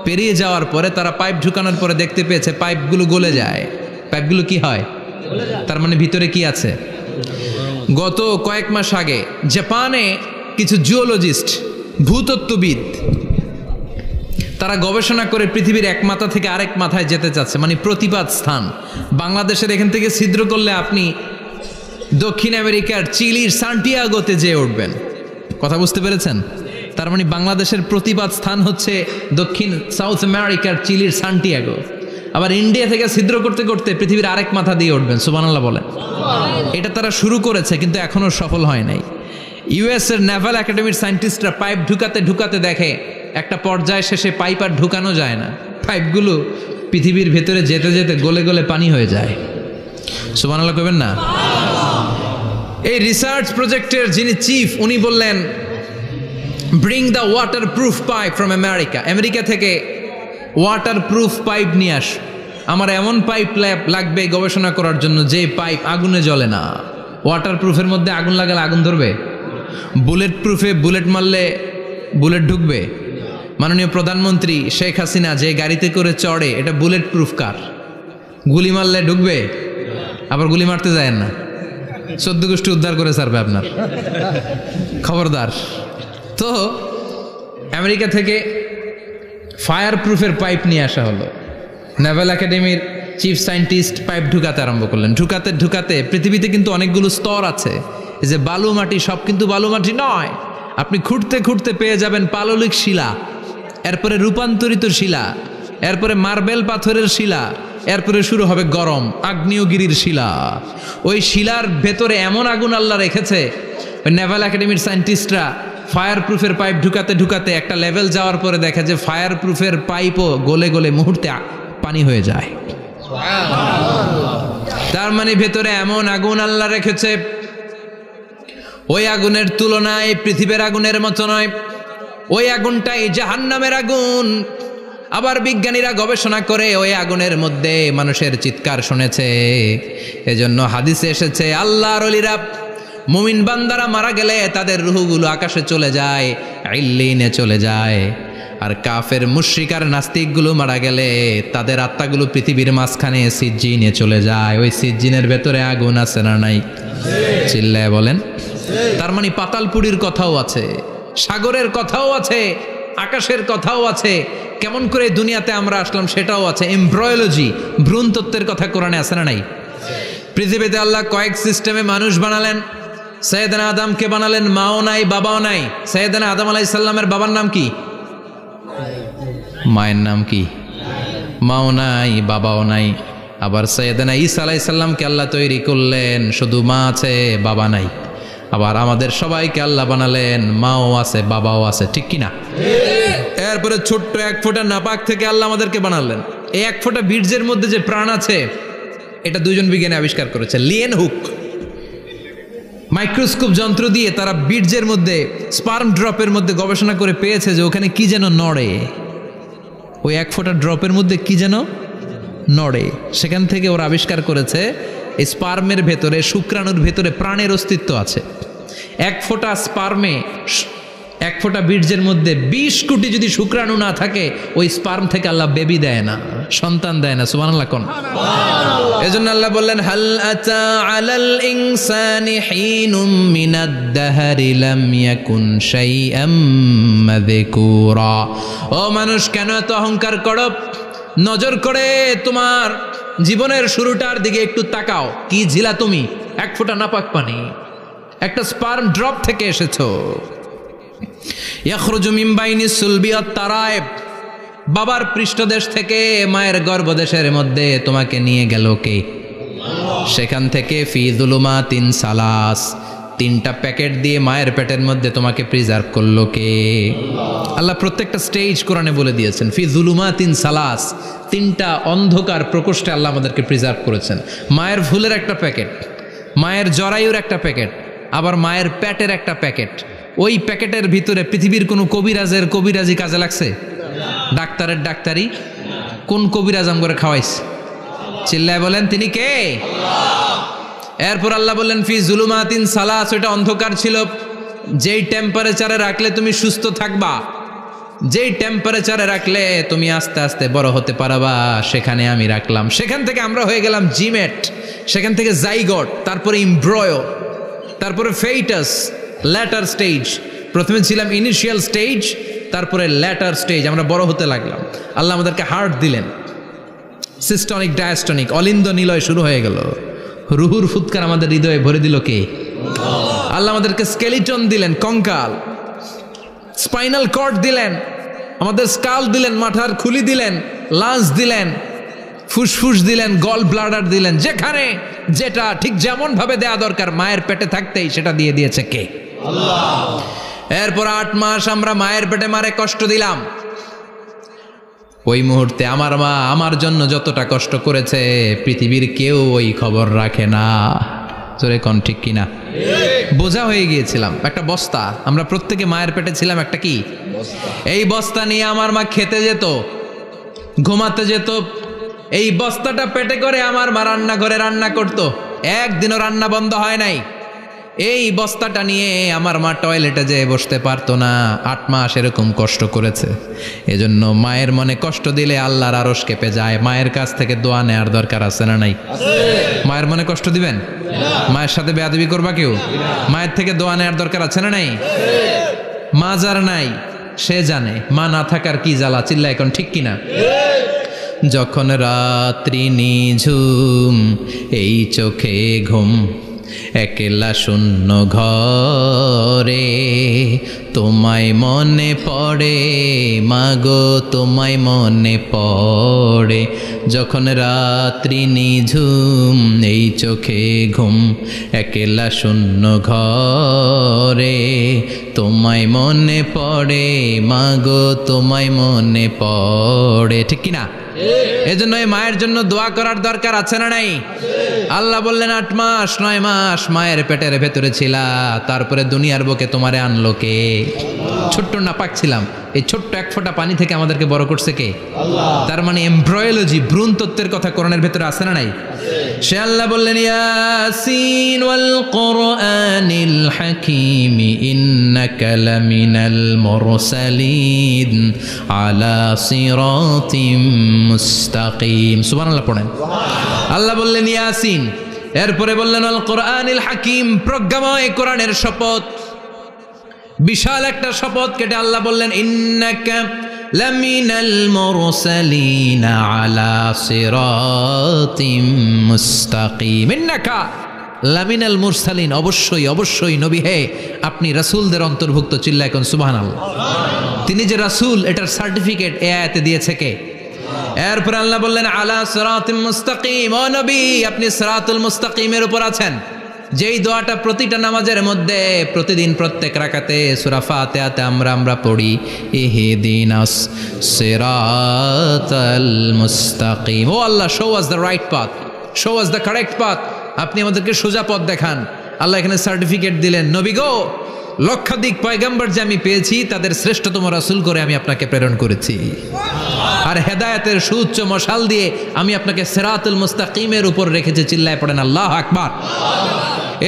[SPEAKER 1] পেরিয়ে যাওয়ার পরে তারা পাইপ ঢুকানোর পরে দেখতে পেয়েছে পাইপগুলো গলে যায়। পাইপগুলো কি হয়? তার মানে ভিতরে কি আছে? গত কয়েক মাস আগে জাপানে কিছু জিওলজিস্ট, ভূতত্ত্ববিদ, তারা গবেষণা করে পৃথিবীর এক মাথা থেকে আরেক মাথায় যেতে চাচ্ছে, মানে প্রতিপাদ স্থান। বাংলাদেশের এখান থেকে ছিদ্র করলে আপনি দক্ষিণ আমেরিকার চিলির সান্টিয়াগোতে যেয়ে উঠবেন। কথা বুঝতে পেরেছেন? তার মানে বাংলাদেশের প্রতিপাদ স্থান হচ্ছে দক্ষিণ সাউথ আমেরিকার চিলির সান্টিয়াগো। আবার ইন্ডিয়া থেকে ছিদ্র করতে করতে পৃথিবীর আরেক মাথা দিয়ে উঠবেন। সুবহানাল্লাহ বলেন। এটা তারা শুরু করেছে কিন্তু এখনো সফল হয় নাই। ইউএস এর নেভাল একাডেমির সায়েন্টিস্টরা পাইপ ঢুকাতে ঢুকাতে দেখে একটা পর্যায় শেষে পাইপ আর ঢুকানো যায় না। পাইপগুলো পৃথিবীর ভেতরে যেতে যেতে গলে গলে পানি হয়ে যায়। সুবহানাল্লাহ কইবেন না? এই রিসার্চ প্রজেক্টের যিনি চিফ, উনি বললেন, bring the water proof pipe from America. America থেকে ওয়াটার প্রুফ পাইপ নিয়ে আস। আমার এমন পাইপ লাগবে গবেষণা করার জন্য যে পাইপ আগুনে জ্বলে না। ওয়াটার প্রুফের মধ্যে আগুন লাগালে আগুন ধরবে? বুলেট প্রুফে বুলেট মারলে বুলেট ঢুকবে? মাননীয় প্রধানমন্ত্রী শেখ হাসিনা যে গাড়িতে করে চড়ে, এটা বুলেট প্রুফ কার? গুলি মারলে ঢুকবে? আবার গুলি মারতে যায় না, 14 গোষ্ঠী উদ্ধার করে ছাড়বে আপনার, খবরদার। তো আমেরিকা থেকে ফায়ার প্রুফের পাইপ নিয়ে আসা হলো। নেভাল একাডেমির চিফ সায়েন্টিস্ট পাইপ ঢুকাতে আরম্ভ করলেন। ঢুকাতে ঢুকাতে পৃথিবীতে কিন্তু অনেকগুলো স্তর আছে। এই যে বালু মাটি, সব কিন্তু বালু মাটি নয়। আপনি খুঁড়তে খুঁড়তে পেয়ে যাবেন পাললিক শিলা, এরপরে রূপান্তরিত শিলা, এরপরে মার্বেল পাথরের শিলা, এরপরে শুরু হবে গরম আগ্নেয়গিরির শিলা। ওই শিলার ভেতরে এমন আগুন আল্লাহ রেখেছে, ওই নেভাল একাডেমির সায়েন্টিস্টরা ফায়ার প্রুফের পাইপ ঢুকাতে ঢুকাতে একটা লেভেল যাওয়ার পরে দেখে যে ফায়ার প্রুফের পাইপও গলে গলে মুহূর্তে পানি হয়ে যায়। তার মানে ভেতরে এমন আগুন আল্লাহ রেখেছে, ওই আগুনের তুলনায় পৃথিবীর আগুনের মতো নয়। ওই আগুনটাই জাহান্নামের আগুন। আবার বিজ্ঞানীরা গবেষণা করে ওই আগুনের মধ্যে মানুষের চিৎকার শুনেছে। এজন্য হাদিসে এসেছে, আল্লাহর ওলিরা, মুমিন বান্দারা মারা গেলে তাদের রূহগুলো আকাশে চলে যায়, ইল্লিনে চলে যায়। আর কাফের মুশরিক আর নাস্তিকগুলো মারা গেলে তাদের আত্মাগুলো পৃথিবীর মাঝখানে সিজ্জিনে চলে যায়। ওই সিজ্জিনের ভেতরে আগুন আছে না নাই? চিল্লায় বলেন। তার মানে পাতালপুরীর কথাও আছে, সাগরের কথাও আছে, আকাশের কথাও আছে। কেমন করে দুনিয়াতে আমরা আসলাম সেটাও আছে। এমব্রয়োলজি, ভ্রূণ তত্ত্বের কথা কোরআনে আছে না নাই? পৃথিবীতে আল্লাহ কয়েক সিস্টেমে মানুষ বানালেন। সৈয়দনা আদমকে বানালেন, মাও নাই বাবাও নাই। সৈয়দনা আদম আলাইহিস সালামের বাবার নাম কি? মায়ের নাম কি? মাও নাই বাবাও নাই। আবার সৈয়দনা ঈসা আলাইহিস সালামকে আল্লাহ তৈরি করলেন, শুধু মা আছে বাবা নাই। আবার আমাদের সবাইকে আল্লাহ বানালেন, মাও আছে বাবাও আছে, ঠিক কিনা? এরপরে ছোট্ট এক ফোঁটা নাপাক থেকে আল্লাহ আমাদেরকে বানালেন। এই এক ফোঁটা বীর্যের মধ্যে যে প্রাণ আছে, এটা দুজন বিজ্ঞানী আবিষ্কার করেছে। লিয়েন হুক মাইক্রোস্কোপ যন্ত্র দিয়ে তারা বীর্যের মধ্যে, স্পার্ম ড্রপের মধ্যে গবেষণা করে পেয়েছে যে ওখানে কি যেন নড়ে। ওই এক ফোঁটা ড্রপের মধ্যে কি যেন নড়ে। সেখান থেকে ওরা আবিষ্কার করেছে এই স্পার্মের ভেতরে, শুক্রাণুর ভেতরে প্রাণের অস্তিত্ব আছে। এক ফোঁটা স্পার্মে, এক ফোঁটা বীর্যের মধ্যে 20 কোটি যদি শুক্রাণু না থাকে, ওই স্পার্ম থেকে আল্লাহ বেবি দেয় না, সন্তান দেয় না। সুবহানাল্লাহ কোন? এজন্য আল্লাহ বললেন, হাল আতা আলাল ইনসানি হিনুম মিনাদ দাহরি লাম ইয়াকুন শাইআম মাযকুরা। ও মানুষ, কেন এত অহংকার করো? নজর করে তোমার জীবনের শুরুটার দিকে একটু তাকাও। কি ঝিলা তুমি? এক ফোঁটা নাপাক পানি, একটা স্পার্ম ড্রপ থেকে এসেছো। ইয়াখরুজু মিন বাইনিস সুলবি ওয়াত তারায়েব, বাবার পৃষ্ঠদেশ থেকে মায়ের গর্ভদেশের মধ্যে তোমাকে নিয়ে গেল কে? সেখান থেকে ফি যুলুমাতিন সালাস, 3টা প্যাকেট দিয়ে মায়ের পেটের মধ্যে তোমাকে প্রিজার্ভ করলো কে? আল্লাহ প্রত্যেকটা স্টেজ কোরআনে বলে দিয়েছেন। ফি যুলুমাতিন সালাস, 3টা অন্ধকার প্রকোষ্ঠে আল্লাহ আমাদেরকে প্রিজার্ভ করেছেন। মায়ের ফুলের একটা প্যাকেট, মায়ের জরায়ুর একটা প্যাকেট, আবার মায়ের পেটের একটা প্যাকেট। ওই প্যাকেটের ভিতরে পৃথিবীর কোনো কবিরাজের কবিরাজি কাজে লাগছে? ডাক্তারের ডাক্তারি? কোন কবিরাজ আম করে খাওয়াইছে? চিল্লায় বলেন তিনি কে? এরপর আল্লাহ বললেন ফি যুলুমাতিন সালাস, ওইটা অন্ধকার ছিল। যেই টেম্পারেচারে রাখলে তুমি সুস্থ থাকবা, যেই টেম্পারেচারে রাখলে তুমি আস্তে আস্তে বড় হতে পারবা, সেখানে আমি রাখলাম। সেখান থেকে আমরা হয়ে গেলাম জিমেট, সেখান থেকে জাইগট, তারপরে ইমব্রয়ো, তারপরে ফেইটাস, ল্যাটার স্টেজ। প্রথমে ছিলাম ইনিশিয়াল স্টেজ, তারপরে ল্যাটার স্টেজ, আমরা বড় হতে লাগলাম। আল্লাহ আমাদেরকে হার্ট দিলেন, সিস্টনিক ডায়াস্টনিক, অলিন্দ নিলয় শুরু হয়ে গেল। রুহুর ফুৎকার আমাদের হৃদয়ে ভরে দিল কে? আল্লাহ আমাদেরকে স্কেলিটন দিলেন, কঙ্কাল, স্পাইনাল কর্ড দিলেন, আমাদের স্কাল দিলেন, মাথার খুলি দিলেন, লাঞ্চ দিলেন, ফুসফুস দিলেন, গল ব্লাডার দিলেন। যেখানে যেটা ঠিক যেমন ভাবে দেয়া দরকার মায়ের পেটে থাকতেই সেটা দিয়ে দিয়েছে কে? আল্লাহ। এরপর 8 মাস আমরা মায়ের পেটে মারে কষ্ট দিলাম। ওই মুহূর্তে আমার মা আমার জন্য যতটা কষ্ট করেছে পৃথিবীর কেউ ওই খবর রাখে না। জোরে কোন ঠিক কিনা? বোঝা হয়ে গিয়েছিলাম, একটা বস্তা। আমরা প্রত্যেকে মায়ের পেটে ছিলাম একটা কি এই বস্তা নিয়ে আমার মা খেতে যেত, ঘুমাতে যেত। এই বস্তাটা পেটে করে আমার মা রান্নাঘরে রান্না করত, একদিনও রান্না বন্ধ হয় নাই। এই বস্তাটা নিয়ে আমার মা টয়লেটে যেয়ে বসতে পারতো না। 8 মাস এরকম কষ্ট করেছে। এজন্য মায়ের মনে কষ্ট দিলে আল্লাহর আরশ কেঁপে যায়। মায়ের কাছ থেকে দোয়া নেওয়ার দরকার আছে না নাই? মায়ের মনে কষ্ট দিবেন? মায়ের সাথে বেয়াদবি করবা কেউ? মায়ের থেকে দোয়া নেওয়ার দরকার আছে না নাই? মা যার নাই সে জানে মা না থাকার কি জ্বালা। চিল্লা এখন ঠিক কিনা? যখন রাত্রি নিঝুম, এই চোখে ঘুম, একলা শূন্য ঘরে, তোমায় মনে পড়ে মাগো, তোমায় মনে পড়ে। যখন রাত্রি নিঝুম, এই চোখে ঘুম, একলা শূন্য ঘরে, তোমায় মনে পড়ে মাগো, তোমায় মনে পড়ে। ঠিক কিনা? এজন্য মায়ের জন্য দোয়া করার দরকার আছে না নাই? আল্লাহ বললেন 8 মাস 9 মাস মায়ের পেটের ভেতরে ছিলা, তারপরে দুনিয়ার বুকে তোমারে আনলো কে? ছোট্ট নাপাক ছিলাম, এই ছোট্ট এক ফোঁটা পানি থেকে আমাদেরকে বড় করছে কে? আল্লাহ। তার মানে এমব্রয়োলজি, ভ্রূণ তত্ত্বের কথা কোরআনের ভেতরে আছে না নাই? সে আল্লাহ বললেন ইয়াসিন ওয়াল কোরআনিল হাকিম ইন্নাকা লামিনাল মুরসালিন আলা সিরাতিম মুস্তাকিম। সুবহানাল্লাহ পড়েন। আল্লাহ বললেন ইয়াসিন, এরপরে বললেন আল কোরআনিল হাকিম, প্রজ্ঞাময় কোরআনের শপথ। বিশাল একটা শপথ কেটে আল্লাহ বললেন ইন্নাকা লামিনাল মুরসালিন আলা সিরাতিম মুস্তাকিম। ইন্নাকা লামিনাল মুরসালিন, অবশ্যই অবশ্যই নবী হে আপনি রাসূলদের অন্তর্ভুক্ত। চিল্লা এখন সুবহানাল্লাহ। তিনি যে রাসূল এটার সার্টিফিকেট এই আয়াতে দিয়েছে কে? এরপর আল্লাহ বললেন আলা সিরাতিম মুস্তাকিম, ও নবী আপনি সিরাতুল মুস্তাকিমের উপর আছেন। যেই দোয়াটা প্রতিটা নামাজের মধ্যে প্রতিদিন প্রত্যেক রাকাতে সূরা ফাতিহাতে আমরা পড়ি, ইহদিনাস সিরাতাল মুস্তাকিম। ও Allah, show us the right path, show us the correct path. আপনি আমাদেরকে সোজা পথ দেখান। আল্লাহ এখানে সার্টিফিকেট দিলেন, নবী গো লক্ষাধিক পয়গম্বর যে আমি পেয়েছি তাদের শ্রেষ্ঠতম রাসূল করে আমি আপনাকে প্রেরণ করেছি, আর হেদায়েতের সুউচ্চ মশাল দিয়ে আমি আপনাকে সিরাতুল মুস্তাকিমের উপর রেখেছি। চিল্লায় পড়েন আল্লাহু আকবার।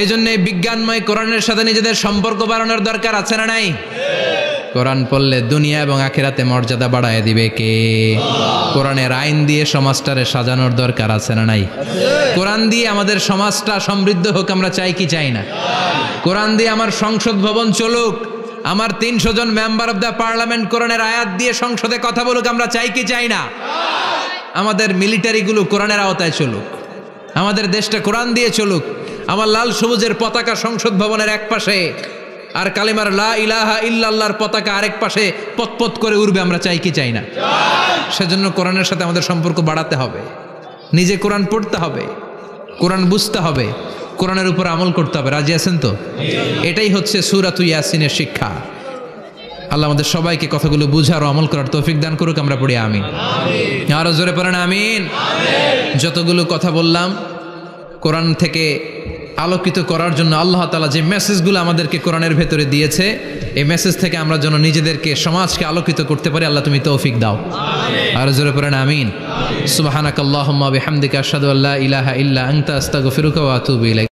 [SPEAKER 1] এই জন্য বিজ্ঞানময় কোরআনের সাথে নিজেদের সম্পর্ক বাড়ানোর দরকার আছে না নাই? কোরআন পড়লে দুনিয়া এবং আখিরাতে মর্যাদা বাড়ায় দিবে কে? কোরআনের আইন দিয়ে সমাজটারে সাজানোর দরকার আছে না নাই? কোরআন দিয়ে আমাদের সমাজটা সমৃদ্ধ হোক আমরা চাই কি চাই না? কোরআন দিয়ে আমার সংসদ ভবন চলুক, আমার 300 জন মেম্বার অফ দ্য পার্লামেন্ট কোরআনের আয়াত দিয়ে সংসদে কথা বলুক আমরা চাই কি চাই না? আমাদের মিলিটারিগুলো কোরআনের আওতায় চলুক, আমাদের দেশটা কোরআন দিয়ে চলুক। আমার লাল সবুজের পতাকা সংসদ ভবনের এক পাশে,
[SPEAKER 2] আর কালিমার লা ইলাহা ইল্লাল্লাহর পতাকা আরেক পাশে পতপত করে উড়বে, আমরা চাই কি চাই না? সেজন্য কোরআনের সাথে আমাদের সম্পর্ক বাড়াতে হবে, নিজে কোরআন পড়তে হবে, কোরআন বুঝতে হবে, কোরআনের উপর আমল করতে হবে। রাজি আছেন তো? এটাই হচ্ছে সূরাতুল ইয়াসিনের শিক্ষা। আল্লাহ আমাদের সবাইকে কথাগুলো বুঝার ও আমল করার তৌফিক দান করুক। আমরা পড়ি আমিন। আরো জোরে পড়েন আমিন। যতগুলো কথা বললাম কোরআন থেকে আলোকিত করার জন্য আল্লাহ তাআলা যে মেসেজগুলো আমাদেরকে কোরআনের ভেতরে দিয়েছে, এই মেসেজ থেকে আমরা যেন নিজেদেরকে, সমাজকে আলোকিত করতে পারি। আল্লাহ তুমি তৌফিক দাও। আরো জোরে পড়েন আমিন। সুবহানাকাল্লাহুম্মা বিহামদিকা আশহাদু আল্লা ইলাহা ইল্লা আনতা আস্তাগফিরুকা ওয়া আতুবু ইলাইক।